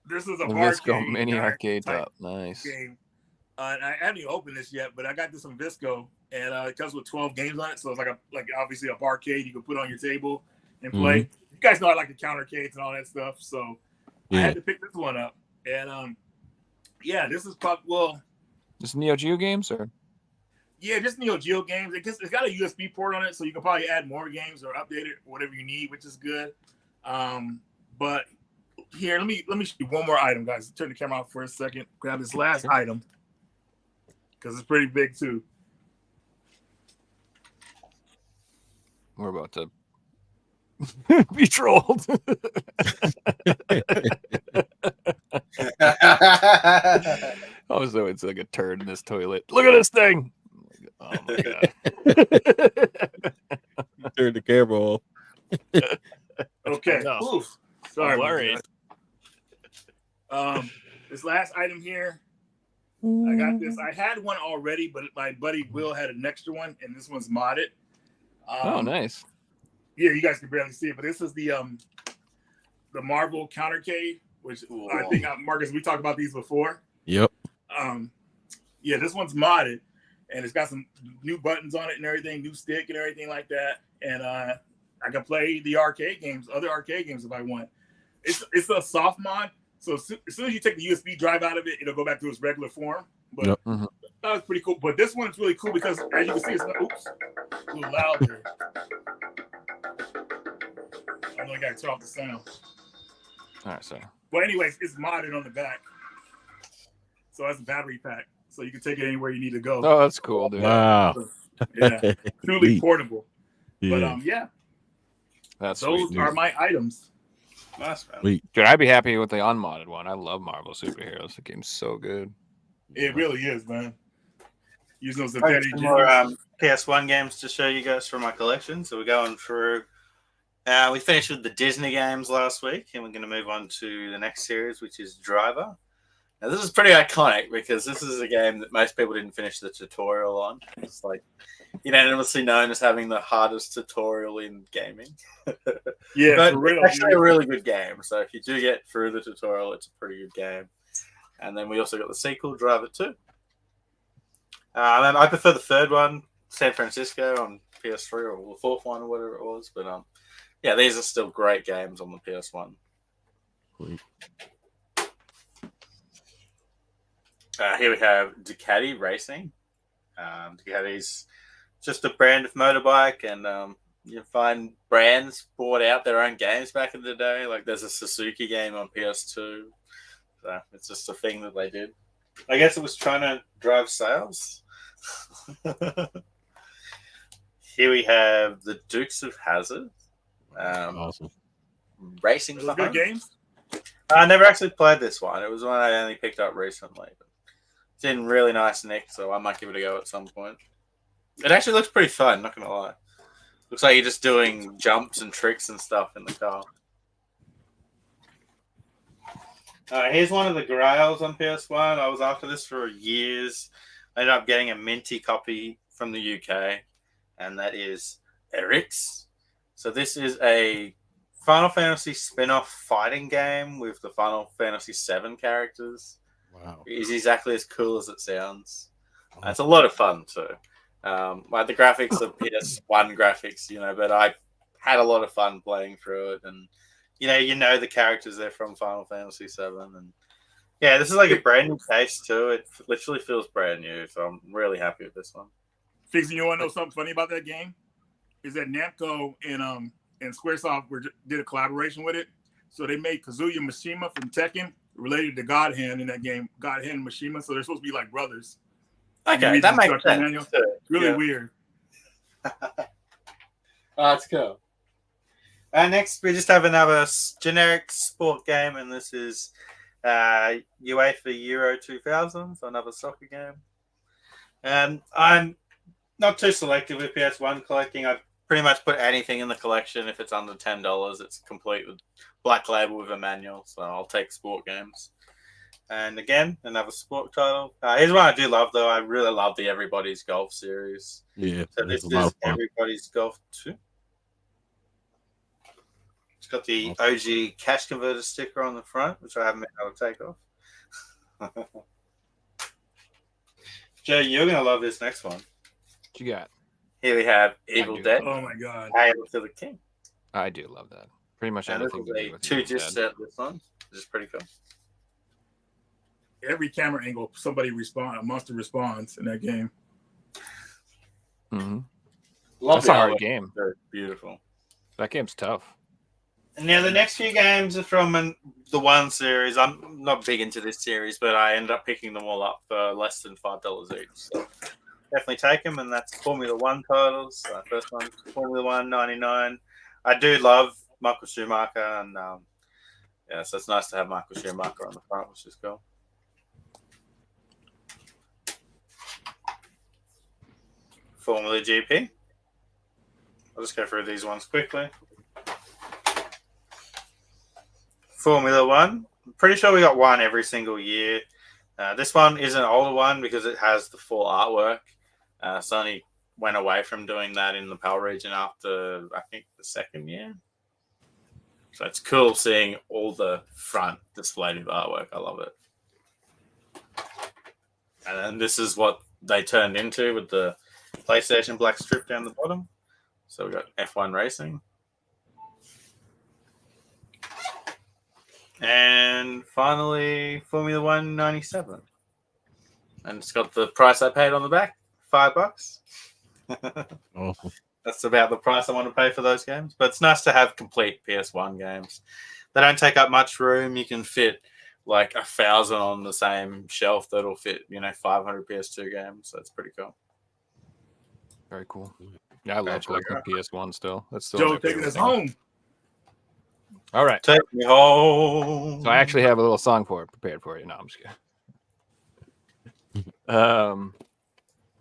This is a Visco mini arcade top. Nice. Game. And I haven't even opened this yet, but I got this from Visco, and it comes with 12 games on it. So it's like obviously a barcade you can put on your table and play. You guys know I like the countercades and all that stuff, so I had to pick this one up. And yeah, this is probably Just Neo Geo games, or just Neo Geo games. It's got a USB port on it, so you can probably add more games or update it, whatever you need, which is good. But here, let me show you one more item, guys. Turn the camera off for a second. Grab this last item because it's pretty big too. we're about to be trolled. Oh, so it's like a turd in this toilet. Look at this thing. Oh my god. Turn the camera off. Okay. No. Oof. Sorry. Worried. This last item here, I got this. I had one already, but my buddy Will had an extra one, and this one's modded. Oh, nice. Yeah, you guys can barely see it, but this is the Marvel countercade, which I think Marcus, we talked about these before. Yep. Yeah, this one's modded, and it's got some new buttons on it and everything, new stick and everything like that. And I can play the arcade games, other arcade games if I want. It's a soft mod, so as soon as you take the USB drive out of it, it'll go back to its regular form. But that was pretty cool. But this one is really cool because, as you can see, it's not, a little loud here. I know I gotta turn off the sound. All right, sorry. But anyways, it's modded on the back, so that's a battery pack. so you can take it anywhere you need to go. Oh, that's cool, dude. Wow. Yeah, truly Neat. portable. Yeah. But yeah, That's those sweet. are my items. Nice, man. Sweet. Dude, I'd be happy with the unmodded one. I love Marvel superheroes. The game's so good. It really is, man. Using those I have embedded some more gems. PS1 games to show you guys from my collection. So we're going through. We finished with the Disney games last week, and we're going to move on to the next series, which is Driver. Now, this is pretty iconic because this is a game that most people didn't finish the tutorial on. It's like unanimously known as having the hardest tutorial in gaming. Yeah, But for real. it's actually dude. a really good game. So if you do get through the tutorial, it's a pretty good game. And then we also got the sequel, Driver 2. And I prefer the third one, San Francisco, on PS3, or the fourth one, or whatever it was. But yeah, these are still great games on the PS1. Sweet. Here we have Ducati Racing. Ducati's just a brand of motorbike, and you find brands bought out their own games back in the day. Like there's a Suzuki game on PS2. So it's just a thing that they did. I guess it was trying to drive sales. Here we have the Dukes of Hazzard. Awesome. Racing Those for good Home. games. I never actually played this one. It was one I only picked up recently. But it's in really nice nick, so I might give it a go at some point. It actually looks pretty fun, not going to lie. Looks like you're just doing jumps and tricks and stuff in the car. Here's one of the grails on PS1. I was after this for years. I ended up getting a minty copy from the UK, and that is Eric's. So this is a Final Fantasy spin-off fighting game with the Final Fantasy VII characters. Wow. It's exactly as cool as it sounds. It's a lot of fun too. Like the graphics are PS1 graphics, but I had a lot of fun playing through it, and you know the characters there from Final Fantasy VII, and yeah, this is like a brand new case too. It literally feels brand new, so I'm really happy with this one. Figsy, you want to know something funny about that game? Is that Namco and Squaresoft did a collaboration with it. So they made Kazuya Mishima from Tekken related to God Hand in that game, God Hand and Mishima. So they're supposed to be like brothers. Okay, that makes sense. Manual. It's really weird. Oh, that's cool. Next, we just have another generic sport game, and this is UEFA Euro 2000, so another soccer game. I'm not too selective with PS1 collecting. I pretty much put anything in the collection if it's under $10. It's complete with black label with a manual, so I'll take sport games. And again, another sport title. Here's one I do love, though. I really love the Everybody's Golf series. Yeah. So this is Everybody's Golf 2. It's got the OG cash converter sticker on the front, which I haven't been able to take off. Joe, you're going to love this next one. What you got? Here we have Evil do. Dead. Oh my god. Hail to the King. I do love that. Pretty much And this anything. is to do a with 2 Evil disc Dead. set this one, which is pretty cool. Every camera angle, somebody a monster responds in that game. Mhm. Love That's the a hard artwork. game. Very beautiful. That game's tough. And now the next few games are from the one series. I'm not big into this series, but I ended up picking them all up for less than $5 each. So definitely take them, and that's Formula One titles. First one, Formula One 99. I do love Michael Schumacher, and so it's nice to have Michael Schumacher on the front, which is cool. Formula GP. I'll just go through these ones quickly. Formula One. I'm pretty sure we got one every single year. This one is an older one because it has the full artwork. Sony went away from doing that in the PAL region after, I think, the second year. So it's cool seeing all the front displayed with artwork. I love it. And then this is what they turned into with the PlayStation black strip down the bottom. So we got F1 Racing. And finally, Formula One 97. And it's got the price I paid on the back, $5. Awesome. That's about the price I want to pay for those games. But it's nice to have complete PS1 games. They don't take up much room. You can fit like 1,000 on the same shelf that'll fit 500 PS2 games. That's pretty cool. Very cool. Yeah, I love That's really collecting PS1 still. That's still Joe my taking favorite us thing. home. All right. Take me home. So I actually have a little song for it prepared for you. No, I'm just kidding.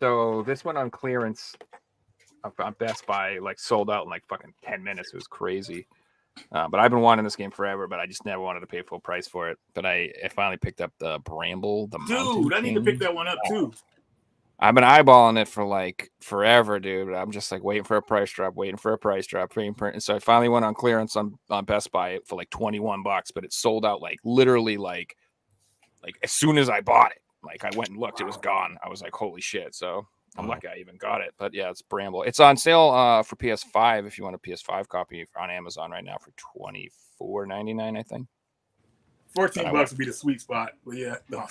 So this one on clearance on Best Buy like sold out in like fucking 10 minutes. It was crazy. But I've been wanting this game forever, but I just never wanted to pay full price for it. But I finally picked up the Bramble, the Mountain Dude, I need to King. pick that one up too. I've been eyeballing it for like forever, dude. I'm just like waiting for a price drop. And so I finally went on clearance on Best Buy for like $21, but it sold out like literally like as soon as I bought it. Like I went and looked, it was gone. I was like, holy shit. So I'm lucky I even got it. But yeah, it's Bramble. It's on sale for PS5 if you want a PS5 copy on Amazon right now for $24.99, I think. $14 would be the sweet spot. But yeah, no.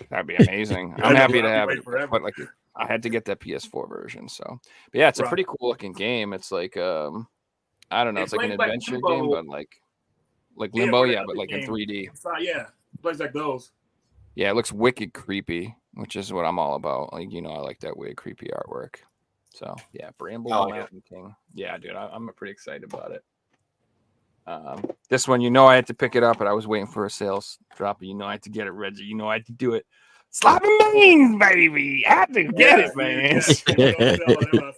That'd be amazing. I'm happy to have it, but like I had to get that PS4 version. So, but yeah, it's a pretty cool looking game. It's like I don't know, it's like an adventure game, but like Limbo, yeah, but like in 3D. Yeah, plays like those. Yeah, it looks wicked creepy, which is what I'm all about. Like I like that weird creepy artwork. So yeah, Bramble Mountain King. Yeah, dude, I'm pretty excited about it. This one, I had to pick it up, but I was waiting for a sales drop. I had to get it, Reggie. I had to do it. Slopping beans, baby. I had to get it, man. I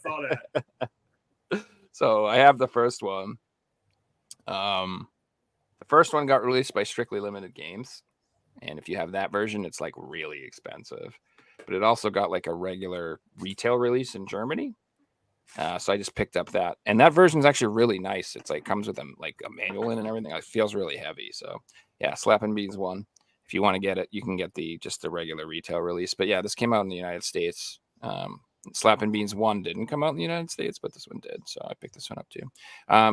saw that. So I have the first one. The first one got released by Strictly Limited Games, and if you have that version, it's like really expensive. But it also got like a regular retail release in Germany. So I just picked up that, and that version is actually really nice. It's like comes with a manual in and everything. It feels really heavy. So yeah, Slappin' Beans 1. If you want to get it, you can get the regular retail release. But yeah, this came out in the United States. Slappin' Beans 1 didn't come out in the United States, but this one did. So I picked this one up too.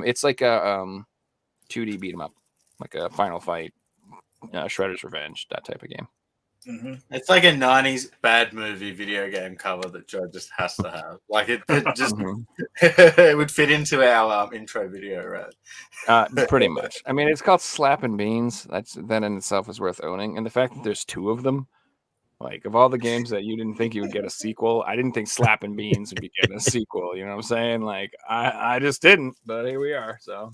It's like a 2D beat 'em up, like a Final Fight, Shredder's Revenge, that type of game. Mm-hmm. It's like a 90s bad movie video game cover that Joe just has to have. Like it just it would fit into our intro video, right? Pretty much. I mean, it's called Slappin' Beans. That in itself is worth owning, and the fact that there's 2 of them, like of all the games that you didn't think you would get a sequel, I didn't think Slappin' Beans would be getting a sequel. You know what I'm saying? Like I just didn't, but here we are. So.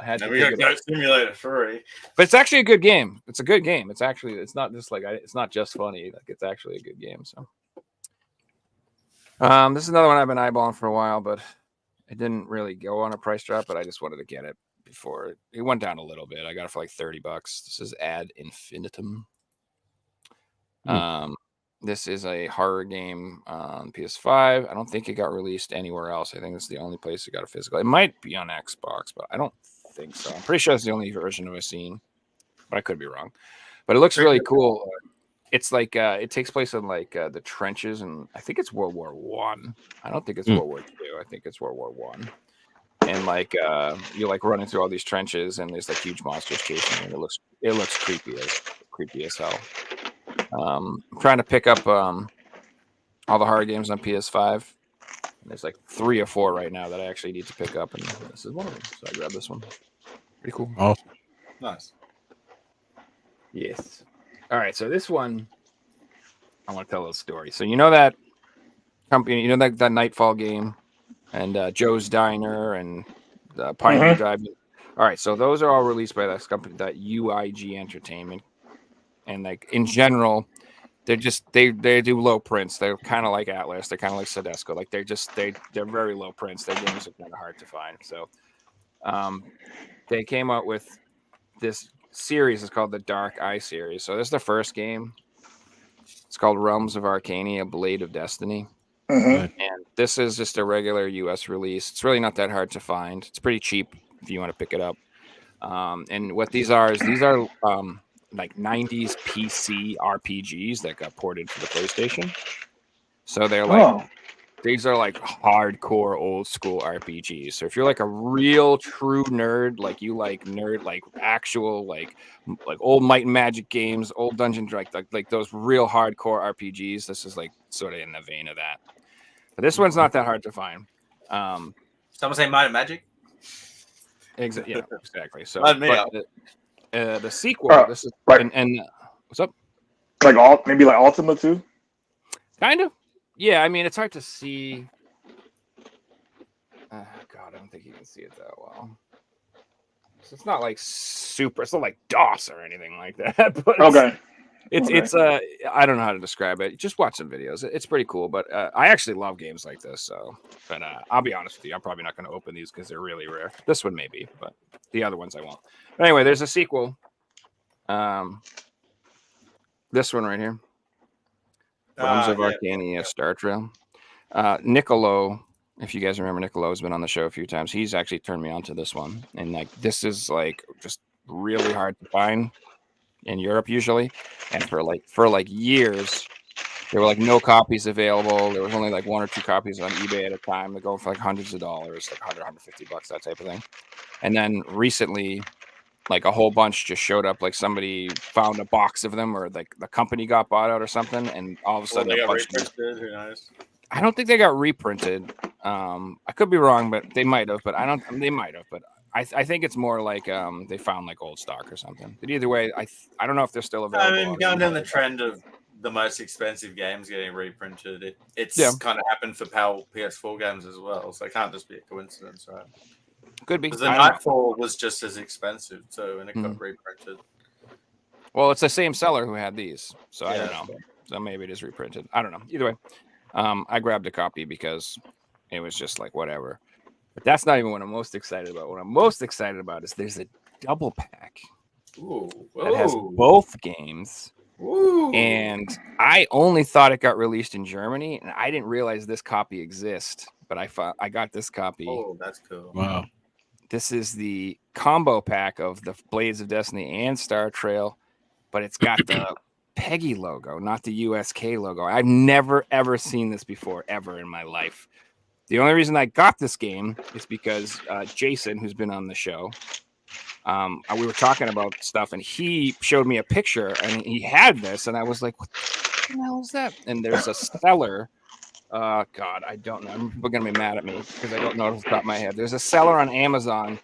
Had to we got Goat Simulator 3, but it's actually a good game. It's a good game. It's not just like it's not just funny. Like it's actually a good game. So, this is another one I've been eyeballing for a while, but it didn't really go on a price drop. But I just wanted to get it before it went down a little bit. I got it for like $30. This is Ad Infinitum. This is a horror game on PS5. I don't think it got released anywhere else. I think it's the only place it got a physical. It might be on Xbox, but I don't think so. I'm pretty sure it's the only version I've seen, but I could be wrong. But it looks really cool. It's like it takes place in like the trenches, and I think it's World War One. I don't think it's World War II. I think it's World War One. And like you're like running through all these trenches, and there's like huge monsters chasing you. It looks creepy as hell. I'm trying to pick up all the horror games on PS5. There's like 3 or 4 right now that I actually need to pick up, and this is one of them. So I grabbed this one. Pretty cool. Oh, nice. Yes. All right. So this one, I want to tell a story. So you know that company, that Nightfall game, and Joe's Diner and Pioneer Drive. All right. So those are all released by this company, that UIG Entertainment. And like in general, they're just they do low prints. They're kind of like Atlas. They're kind of like Sedesco. Like they're very low prints. Their games are kind of hard to find. So they came out with this series. It's called the Dark Eye series. So this is the first game. It's called Realms of Arcania: Blade of Destiny. And this is just a regular US release. It's really not that hard to find. It's pretty cheap if you want to pick it up. And what these are like 90s PC RPGs that got ported to the PlayStation. So they're like, these are like hardcore old school RPGs. So if you're like a real true nerd, like you like actual like old Might and Magic games, old Dungeon Dragons, like those real hardcore RPGs, this is like sort of in the vein of that. But this one's not that hard to find. Someone say Might and Magic? Yeah, exactly. So, The sequel. Oh, This is right. and what's up? Like maybe like Ultima too. Kind of. Yeah, I mean, it's hard to see. God, I don't think you can see it that well. So it's not like super. It's not like DOS or anything like that. But Okay. it's I don't know how to describe it. Just watch some videos. It's pretty cool. But I actually love games like this. So, but I'll be honest with you, I'm probably not going to open these because they're really rare. This one maybe, but the other ones I won't. But anyway, there's a sequel. This one right here. Realms of Arcania, Star Trail. Niccolo, if you guys remember, Niccolo has been on the show a few times. He's actually turned me on to this one, and like this is like just really hard to find in Europe usually, and for like years there were like no copies available. There was only like 1 or 2 copies on eBay at a time. They go for like hundreds of dollars, like $100, $150, that type of thing. And then recently, like a whole bunch just showed up. Like somebody found a box of them, or like the company got bought out or something, and all of a sudden they a got bunch of these- reprinted. Who knows? I don't think they got reprinted. I could be wrong, but they might have. But I don't. They might have. But I think it's more like they found like old stock or something. But either way, I don't know if they're still available. I mean, going down the trend of the most expensive games getting reprinted, it's kind of happened for PAL PS4 games as well. So it can't just be a coincidence, right? Could be. Because the Nightfall was just as expensive too, and it got reprinted. Well, it's the same seller who had these, so I don't know. So maybe it is reprinted. I don't know. Either way, I grabbed a copy because it was just like whatever. But that's not even what I'm most excited about. What I'm most excited about is there's a double pack that has both games. Ooh. And I only thought it got released in Germany, and I didn't realize this copy exists. But I got this copy. Oh, that's cool. Wow. This is the combo pack of the Blades of Destiny and Star Trail, but it's got the Peggy logo, not the USK logo. I've never, ever seen this before, ever in my life. The only reason I got this game is because Jason, who's been on the show, we were talking about stuff, and he showed me a picture, and he had this, and I was like, what the hell is that? And there's a seller. God, I don't know. People are going to be mad at me because I don't know off the top of my head. There's a seller on Amazon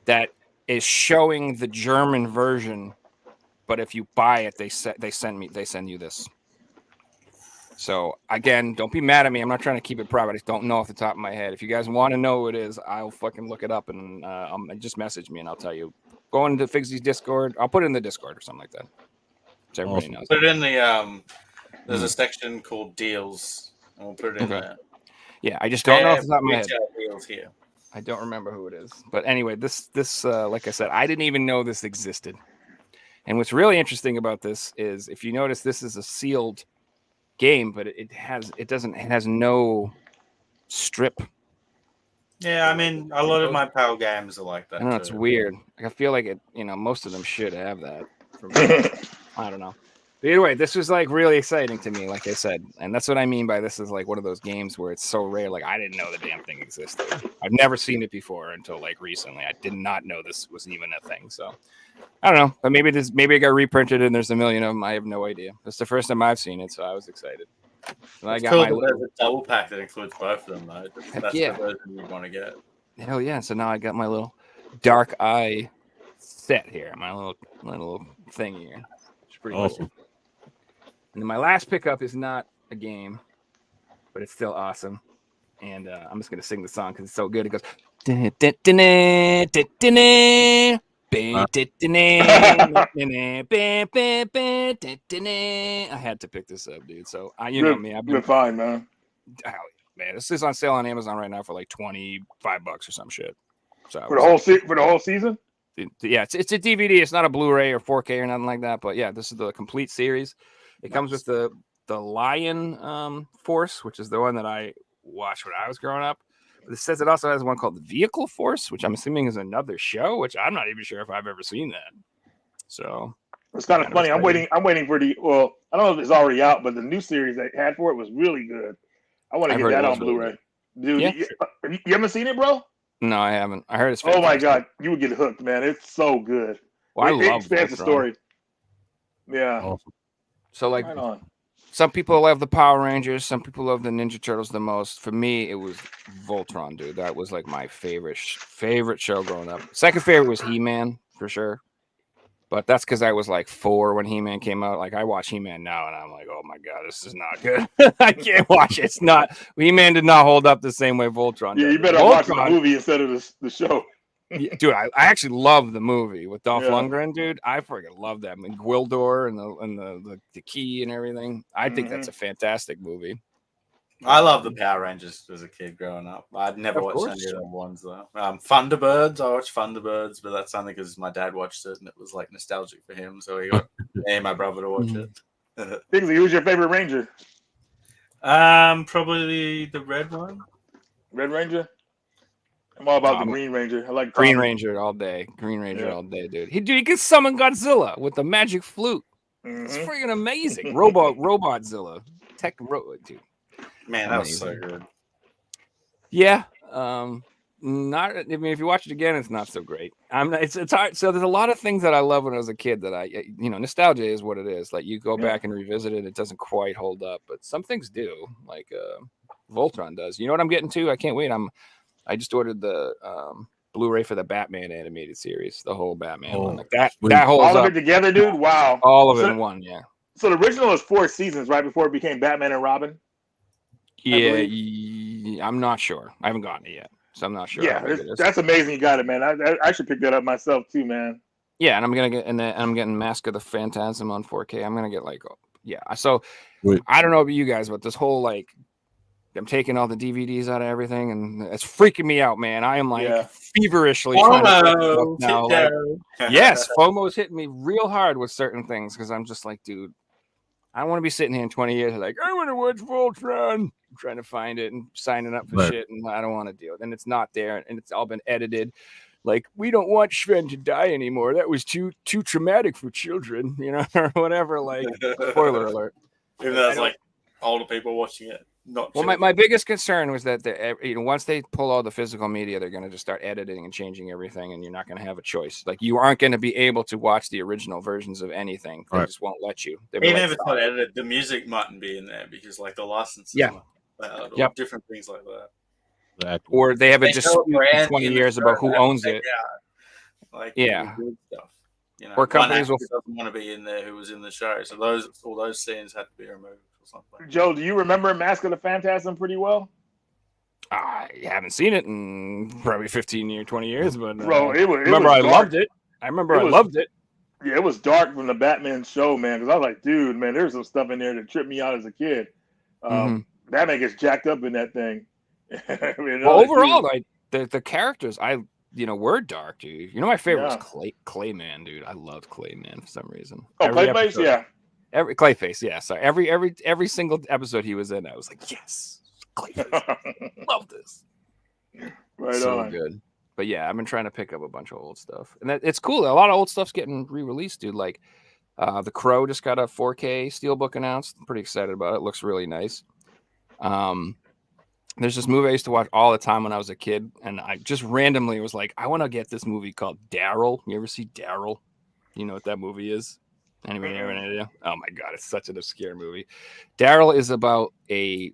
that is showing the German version, but if you buy it, they send you this. So again, don't be mad at me. I'm not trying to keep it private. I just don't know off the top of my head. If you guys want to know who it is, I'll fucking look it up and just message me and I'll tell you. Go into Figsy's Discord. I'll put it in the Discord or something like that. So everybody knows. Put it in the there's a section called deals. And we'll put it in there. Yeah, I just don't know off the top of my head. Deals here. I don't remember who it is. But anyway, this like I said, I didn't even know this existed. And what's really interesting about this is if you notice, this is a sealed game, but it has no strip. Yeah, I mean, a lot of my PAL games are like that. I know it's weird. I feel like it. Most of them should have that. I don't know. But either way, this was like really exciting to me, like I said, and that's what I mean by this is like one of those games where it's so rare. Like I didn't know the damn thing existed. I've never seen it before until like recently. I did not know this was even a thing. So I don't know, but maybe it got reprinted and there's a million of them. I have no idea. It's the first time I've seen it, so I was excited. And I got there's a double pack that includes both of them, though. That's the version you want to get. Hell yeah! So now I got my little dark eye set here, my little thing here. It's pretty awesome. Cool. And then my last pickup is not a game, but it's still awesome. And I'm just gonna sing the song because it's so good. It goes. I had to pick this up, dude. So you know me. I've been fine, man. Man, this is on sale on Amazon right now for like $25 or some shit. So for the whole season. Yeah, it's a DVD. It's not a Blu-ray or 4K or nothing like that. But yeah, this is the complete series. It comes with the Lion Force, which is the one that I watched when I was growing up. But it says it also has one called the Vehicle Force, which I'm assuming is another show, which I'm not even sure if I've ever seen that. So it's kind of funny. I'm waiting for I don't know if it's already out, but the new series they had for it was really good. I want to get that on Blu-ray. Dude, yeah. You haven't seen it, bro? No, I haven't. I heard it's fantastic. Oh my god, you would get hooked, man. It's so good. Well, I love expands the story. Yeah. Awesome. So like some people love the Power Rangers, some people love the Ninja Turtles the most. For me, it was Voltron, dude. That was like my favorite show growing up. Second favorite was He-Man, for sure. But that's because I was like 4 when He-Man came out. Like I watch He-Man now, and I'm like, oh my god, this is not good. I can't watch it. It's not. He-Man did not hold up the same way Voltron Yeah, does. you better watch the movie instead of the show. Yeah, dude, I actually love the movie with Dolph Yeah. Lundgren, dude. I freaking love that. I mean, Gwildor and the key and everything. I think that's a fantastic movie. I love the Power Rangers as a kid growing up. I'd never Of watched course. any of them ones though. Thunderbirds, I watched Thunderbirds, but that's only because my dad watched it and it was like nostalgic for him, so he got me and my brother to watch it. Figsy, who's your favorite Ranger? Probably the red one. Red Ranger? I'm all about the Green Ranger. I like Green Tommy. Ranger all day. Green Ranger all day, dude. He can summon Godzilla with the magic flute. It's freaking amazing. Robotzilla. Dude. Man, that was so good. Yeah. Not. I mean, if you watch it again, it's not so great. It's hard. So there's a lot of things that I love when I was a kid that nostalgia is what it is. Like you go back and revisit it, it doesn't quite hold up, but some things do. Like Voltron does. You know what I'm getting to? I can't wait. I just ordered the Blu-ray for the Batman animated series, the whole Batman one. Like that holds all of up. it together, dude. Wow. All of it in one, yeah. So the original was 4 seasons, right before it became Batman and Robin. Yeah, I'm not sure. I haven't gotten it yet, so I'm not sure. Yeah, that's amazing. You got it, man. I should pick that up myself too, man. Yeah, and I'm gonna get, and I'm getting Mask of the Phantasm on 4K. I'm gonna get So I don't know about you guys, but this whole I'm taking all the DVDs out of everything, and it's freaking me out, man. I am feverishly trying to now. Yes, FOMO's hitting me real hard with certain things because I'm just like, dude, I don't want to be sitting here in 20 years like, I want to watch Voltron. I'm trying to find it and signing up for shit, and I don't want to deal with it. And it's not there, and it's all been edited. Like, we don't want Sven to die anymore. That was too traumatic for children, or whatever. Like, spoiler alert. Even though there's older people watching it. Well, my biggest concern was that once they pull all the physical media, they're going to just start editing and changing everything, and you're not going to have a choice. Like, you aren't going to be able to watch the original versions of anything. They just won't let you. Even if it's not edited, the music mightn't be in there because the licenses, or different things like that. Exactly. Or they have a dispute in 20 years about who owns it. Good stuff. Or companies doesn't want to be in there who was in the show, so all those scenes had to be removed. Joe, do you remember Mask of the Phantasm pretty well? I haven't seen it in probably 15 20 years, but bro, I loved it. I remember I loved it. Yeah, it was dark from the Batman show, man, because I was like, dude, man, there's some stuff in there that tripped me out as a kid. Batman gets jacked up in that thing. Overall, the characters, were dark, dude. My favorite was Clayman, dude. I loved Clayman for some reason. Oh, Clayface, yeah. Clayface, yeah. So every single episode he was in, I was like, yes, Clayface. Love this. Right so on. Good. But yeah, I've been trying to pick up a bunch of old stuff, and it's cool. A lot of old stuff's getting re-released, dude. Like The Crow just got a 4K steelbook announced. I'm pretty excited about it. It looks really nice. There's this movie I used to watch all the time when I was a kid, and I just randomly was like, I want to get this movie called Daryl. You ever see Daryl? You know what that movie is? Anybody have an idea? Oh my god, it's such an obscure movie. Daryl is about a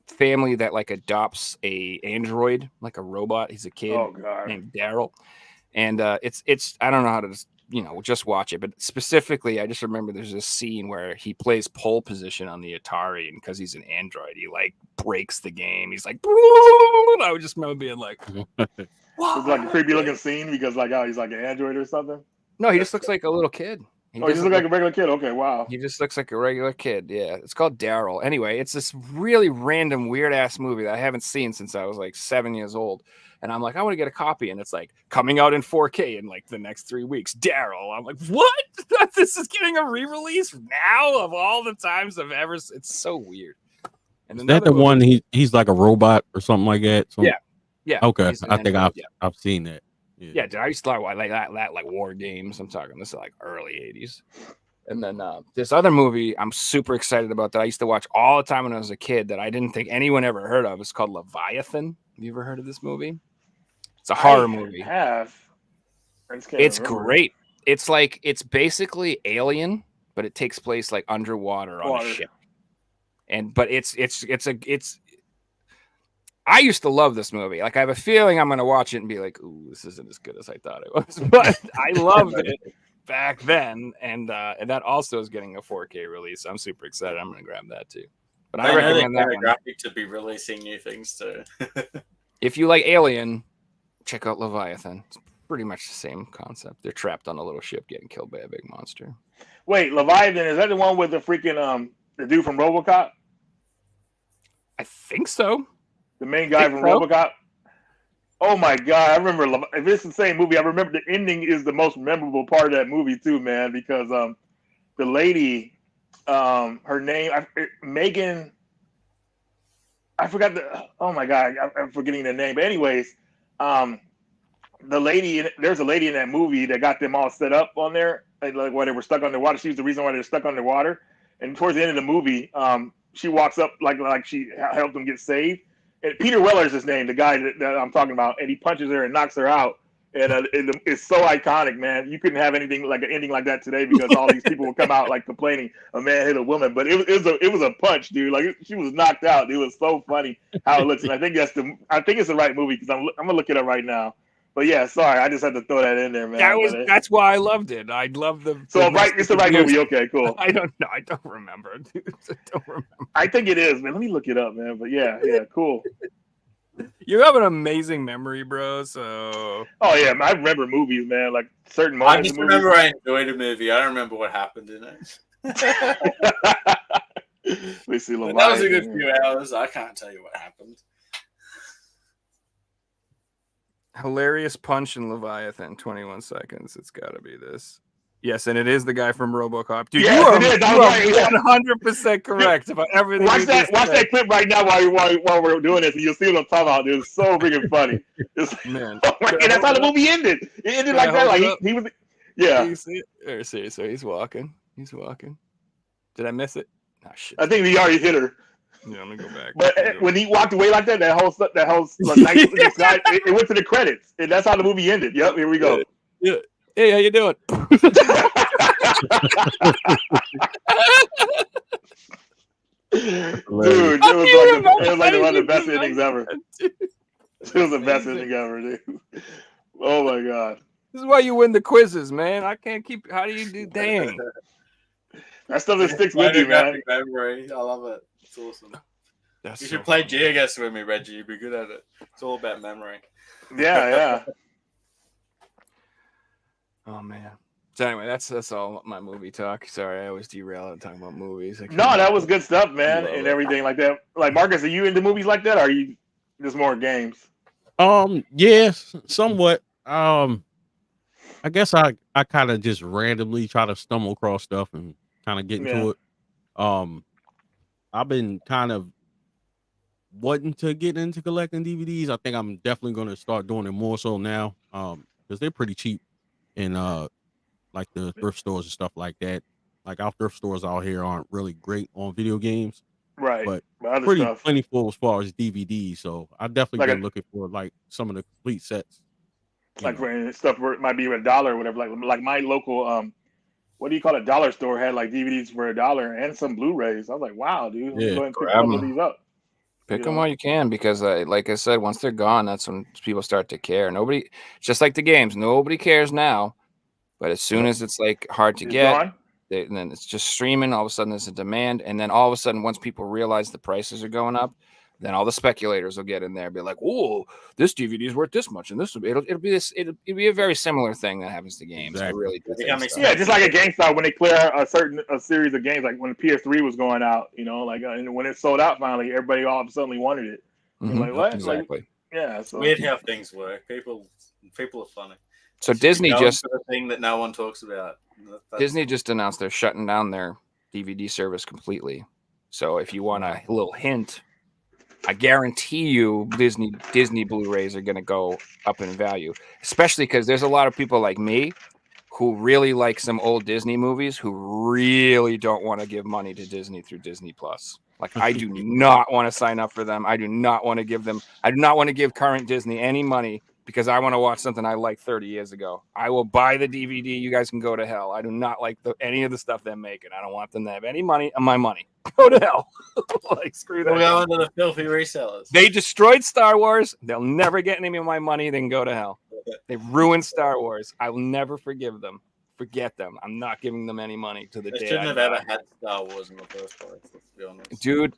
family that adopts a android, like a robot. He's a kid named Daryl, and it's I don't know how to just watch it, but specifically I just remember there's this scene where he plays pole position on the Atari, and because he's an android, he breaks the game. He's like, I would just remember being like, wow. It's a creepy looking scene because he's like an android or something. No, he just looks like a little kid. He just looks like a regular kid. Okay, wow. He just looks like a regular kid. Yeah, it's called Daryl. Anyway, it's this really random, weird ass movie that I haven't seen since I was 7 years old. And I'm like, I want to get a copy, and it's coming out in 4K in the next 3 weeks. Daryl. I'm like, what? This is getting a re-release now of all the times I've ever. It's so weird. And is that the one he's like a robot or something like that? Yeah. Okay, I think I've seen that. Yeah, dude, I used to like that war games. I'm talking this is early 80s. And then this other movie I'm super excited about that I used to watch all the time when I was a kid that I didn't think anyone ever heard of. It's called Leviathan. Have you ever heard of this movie? It's a horror movie. It's great. It's basically Alien, but it takes place underwater on a ship. But it's I used to love this movie. I have a feeling I'm going to watch it and be like, ooh, this isn't as good as I thought it was. But I loved it. back then, and that also is getting a 4K release. I'm super excited. I'm gonna grab that too. But I recommend that one. Graphic to be releasing new things too. If you like Alien, check out Leviathan. It's pretty much the same concept. They're trapped on a little ship getting killed by a big monster. Wait, Leviathan, is that the one with the freaking the dude from RoboCop? I think so. The main guy from RoboCop? Oh my god, I remember if it's the same movie, I remember the ending is the most memorable part of that movie too, man, because the lady, her name Megan, I forgot oh my god, I'm forgetting the name. But anyways, the lady, there's a lady in that movie that got them all set up on there, like why they were stuck underwater. She's the reason why they're stuck underwater. And towards the end of the movie, she walks up like she helped them get saved. And Peter Weller's his name, the guy that I'm talking about, and he punches her and knocks her out. And it's so iconic, man. You couldn't have anything like an ending like that today because all these people will come out like complaining a man hit a woman. But it was a punch, dude. Like she was knocked out. It was so funny how it looks. And I think it's the right movie because I'm gonna look it up right now. But yeah, sorry, I just had to throw that in there, man. That's why I loved it. I love the. So it's the right movie. Okay, cool. I don't know. I don't remember, dude. I don't remember. I think it is, man. Let me look it up, man. But yeah, cool. You have an amazing memory, bro. So. Oh yeah, I remember movies, man. Like certain I moments. just remember I enjoyed a movie. I don't remember what happened in it. We see But that was a good few hours. I can't tell you what happened. Hilarious punch in Leviathan, 21 seconds. It's got to be this. Yes, and it is the guy from RoboCop. Dude, yes, you are 100% correct about everything. Watch that clip right now while we're doing this, and you'll see what I'm talking about. It's so freaking funny. Man, and that's how the movie ended. It ended like that. Like he was, yeah. You see it? Seriously, he's walking. Did I miss it? Oh shit! I think he already hit her. Yeah, I'm gonna go back. But when he walked away like that whole night, it went to the credits, and that's how the movie ended. Yep, here we go. Yeah. Hey, how you doing? Dude, it was like one of the best endings ever. It was the best ending ever, dude. Oh my god. This is why you win the quizzes, man. I can't keep. How do you do? Dang. That stuff that sticks with you, man. Memory. I love it. It's awesome. You should so play funny. GeoGuessr with me, Reggie. You'd be good at it. It's all about memory. Yeah. Oh man. So anyway, that's all my movie talk. Sorry, I always derail and talk about movies. No, that was good stuff, man, and everything like that. Like Marcus, are you into movies like that, or are you just more games? Yes, somewhat. I guess I kind of just randomly try to stumble across stuff and kind of get into it. I've been kind of wanting to get into collecting DVDs. I think I'm definitely going to start doing it more so now, because they're pretty cheap in like the thrift stores and stuff like that. Like our thrift stores out here aren't really great on video games, Right. but other pretty stuff. plentiful as far as DVDs. So I definitely Like been looking for like some of the complete sets. Like for stuff where it might be $1 or whatever. Like my local what do you call it? Dollar store had like DVDs for $1 and some Blu-rays. I was like, wow, dude. Let me go ahead and pick a couple of these up. Pick them while you can, because like I said, once they're gone, that's when people start to care. Nobody, just like the games, nobody cares now. But as soon as it's like hard to get, and then it's just streaming. All of a sudden, there's a demand, and then all of a sudden, once people realize the prices are going up, then all the speculators will get in there and be like, "Oh, this DVD is worth this much," and it'll be a very similar thing that happens to games. Exactly. I really do think so. Yeah, just like a GameStop when they clear a series of games, like when the PS3 was going out, and when it sold out finally, everybody all of a sudden wanted it. Mm-hmm. Like what? Exactly. Like, yeah. So Weird how things work. People are funny. So Disney just the thing that no one talks about. Disney just announced they're shutting down their DVD service completely. So if you want a little hint, I guarantee you Disney Blu-rays are going to go up in value, especially because there's a lot of people like me who really like some old Disney movies who really don't want to give money to Disney through Disney Plus. Like I do not want to sign up for them. I do not want to give current Disney any money because I want to watch something I liked 30 years ago. I will buy the DVD. You guys can go to hell. I do not like any of the stuff they're making. I don't want them to have any money on my money. Go to hell. Like, screw that. We'll go into the filthy resellers. They destroyed Star Wars. They'll never get any of my money. They can go to hell. They ruined Star Wars. I will never forgive them Forget them. I'm not giving them any money to the They day. shouldn't I have die. ever had Star Wars in the first place. Let's be honest. Dude.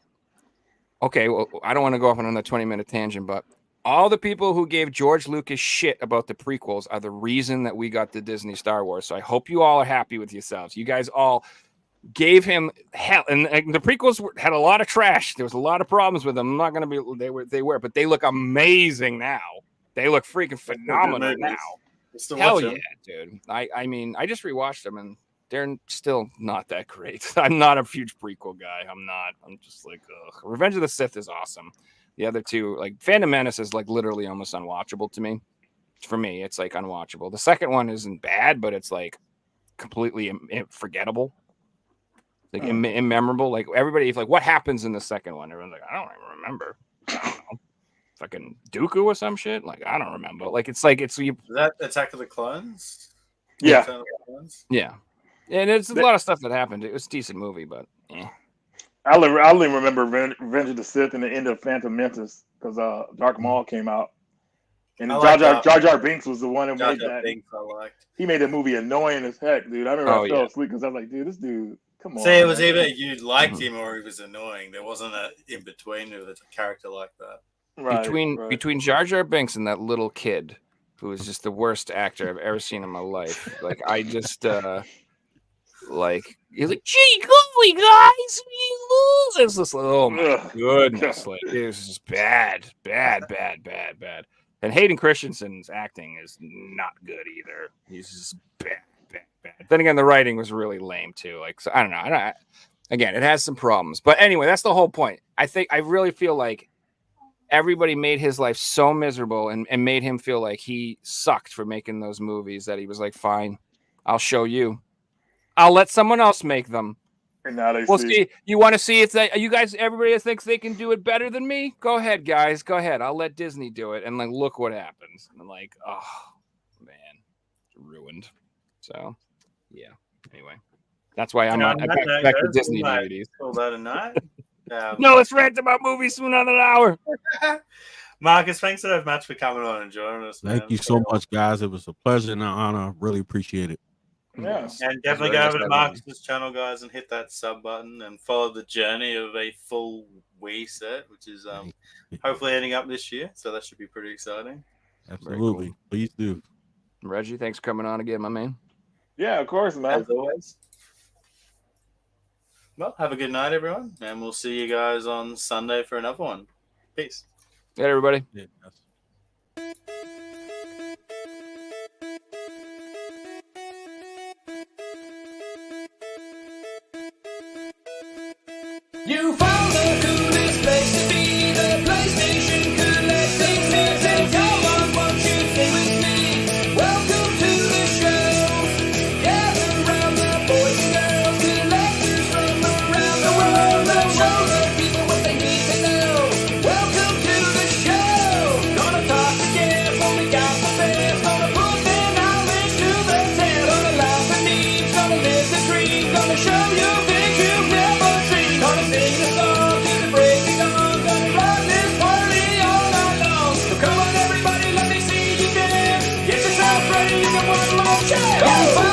Okay, well, I don't want to go off on another 20-minute tangent, but all the people who gave George Lucas shit about the prequels are the reason that we got the Disney Star Wars. So I hope you all are happy with yourselves. You guys all gave him hell, and the prequels had a lot of trash. There was a lot of problems with them. I'm not going to be they were, but they look amazing now. They look freaking phenomenal now. Hell yeah, dude. I mean, I just rewatched them and they're still not that great. I'm not a huge prequel guy. I'm not. I'm just like, ugh. Revenge of the Sith is awesome. The other two, like Phantom Menace, is like literally almost unwatchable to me. For me, it's like unwatchable. The second one isn't bad, but it's like completely forgettable, like immemorable. Like everybody, like, what happens in the second one? Everyone's like, I don't even remember. I don't know. Fucking Dooku or some shit. Like, I don't remember. Like, it's like it's you. Is that Attack of the Clones? Yeah. Attack of the Clones? Yeah. And it's a lot of stuff that happened. It was a decent movie, but I only remember Revenge of the Sith and the end of Phantom Menace because Dark Maul came out, and Jar Jar Binks was the one that made that. Binks I liked. He made the movie annoying as heck, dude. I remember I fell asleep because I was like, dude, this dude, come on. See, it was either you liked him or he was annoying. There wasn't a in between with a character like that. Right, between Jar Jar Binks and that little kid, who was just the worst actor I've ever seen in my life. Like, I just like, he's like, gee golly, guys, we lose. It's just like, oh my goodness, like, it was just bad. And Hayden Christensen's acting is not good either. He's just bad. Then again, the writing was really lame too. Like, so I don't know. Again, it has some problems, but anyway, that's the whole point. I really feel like everybody made his life so miserable and made him feel like he sucked for making those movies that he was like, fine, I'll show you. I'll let someone else make them. And now they see. You want to see if you guys, everybody thinks they can do it better than me? Go ahead, guys. Go ahead. I'll let Disney do it. And like, look what happens. And I'm like, oh man, ruined. So yeah. Anyway, that's why I'm not back to Disney DVDs. No, let's rant about movies for another hour. Marcus, thanks so much for coming on and joining us. Thank you so much, guys. It was a pleasure and an honor. Really appreciate it. Yeah. And definitely go over to Marcus's channel, guys, and hit that sub button and follow the journey of a full Wii set, which is hopefully ending up this year. So that should be pretty exciting. Absolutely. Cool. Please do. Reggie, thanks for coming on again, my man. Yeah, of course, man. As always. Well, have a good night, everyone. And we'll see you guys on Sunday for another one. Peace. Good, everybody. Yeah. You found the coolest place to be, the PlayStation collecting sets, and come on, won't you stay with me? Welcome to the show. Gather round the boys and girls, collectors from around the world. Let's show the people what they need to know. Welcome to the show. Gonna talk to Jeff, only got the best. Gonna put their knowledge to the test. Gonna laugh and eat, gonna live the dream. Gonna show you things you've never seen. Gonna sing the song to the break of dawn. Gonna rock this party all night long. So come on, everybody, let me see you dance. Get yourself ready, you got one more chance.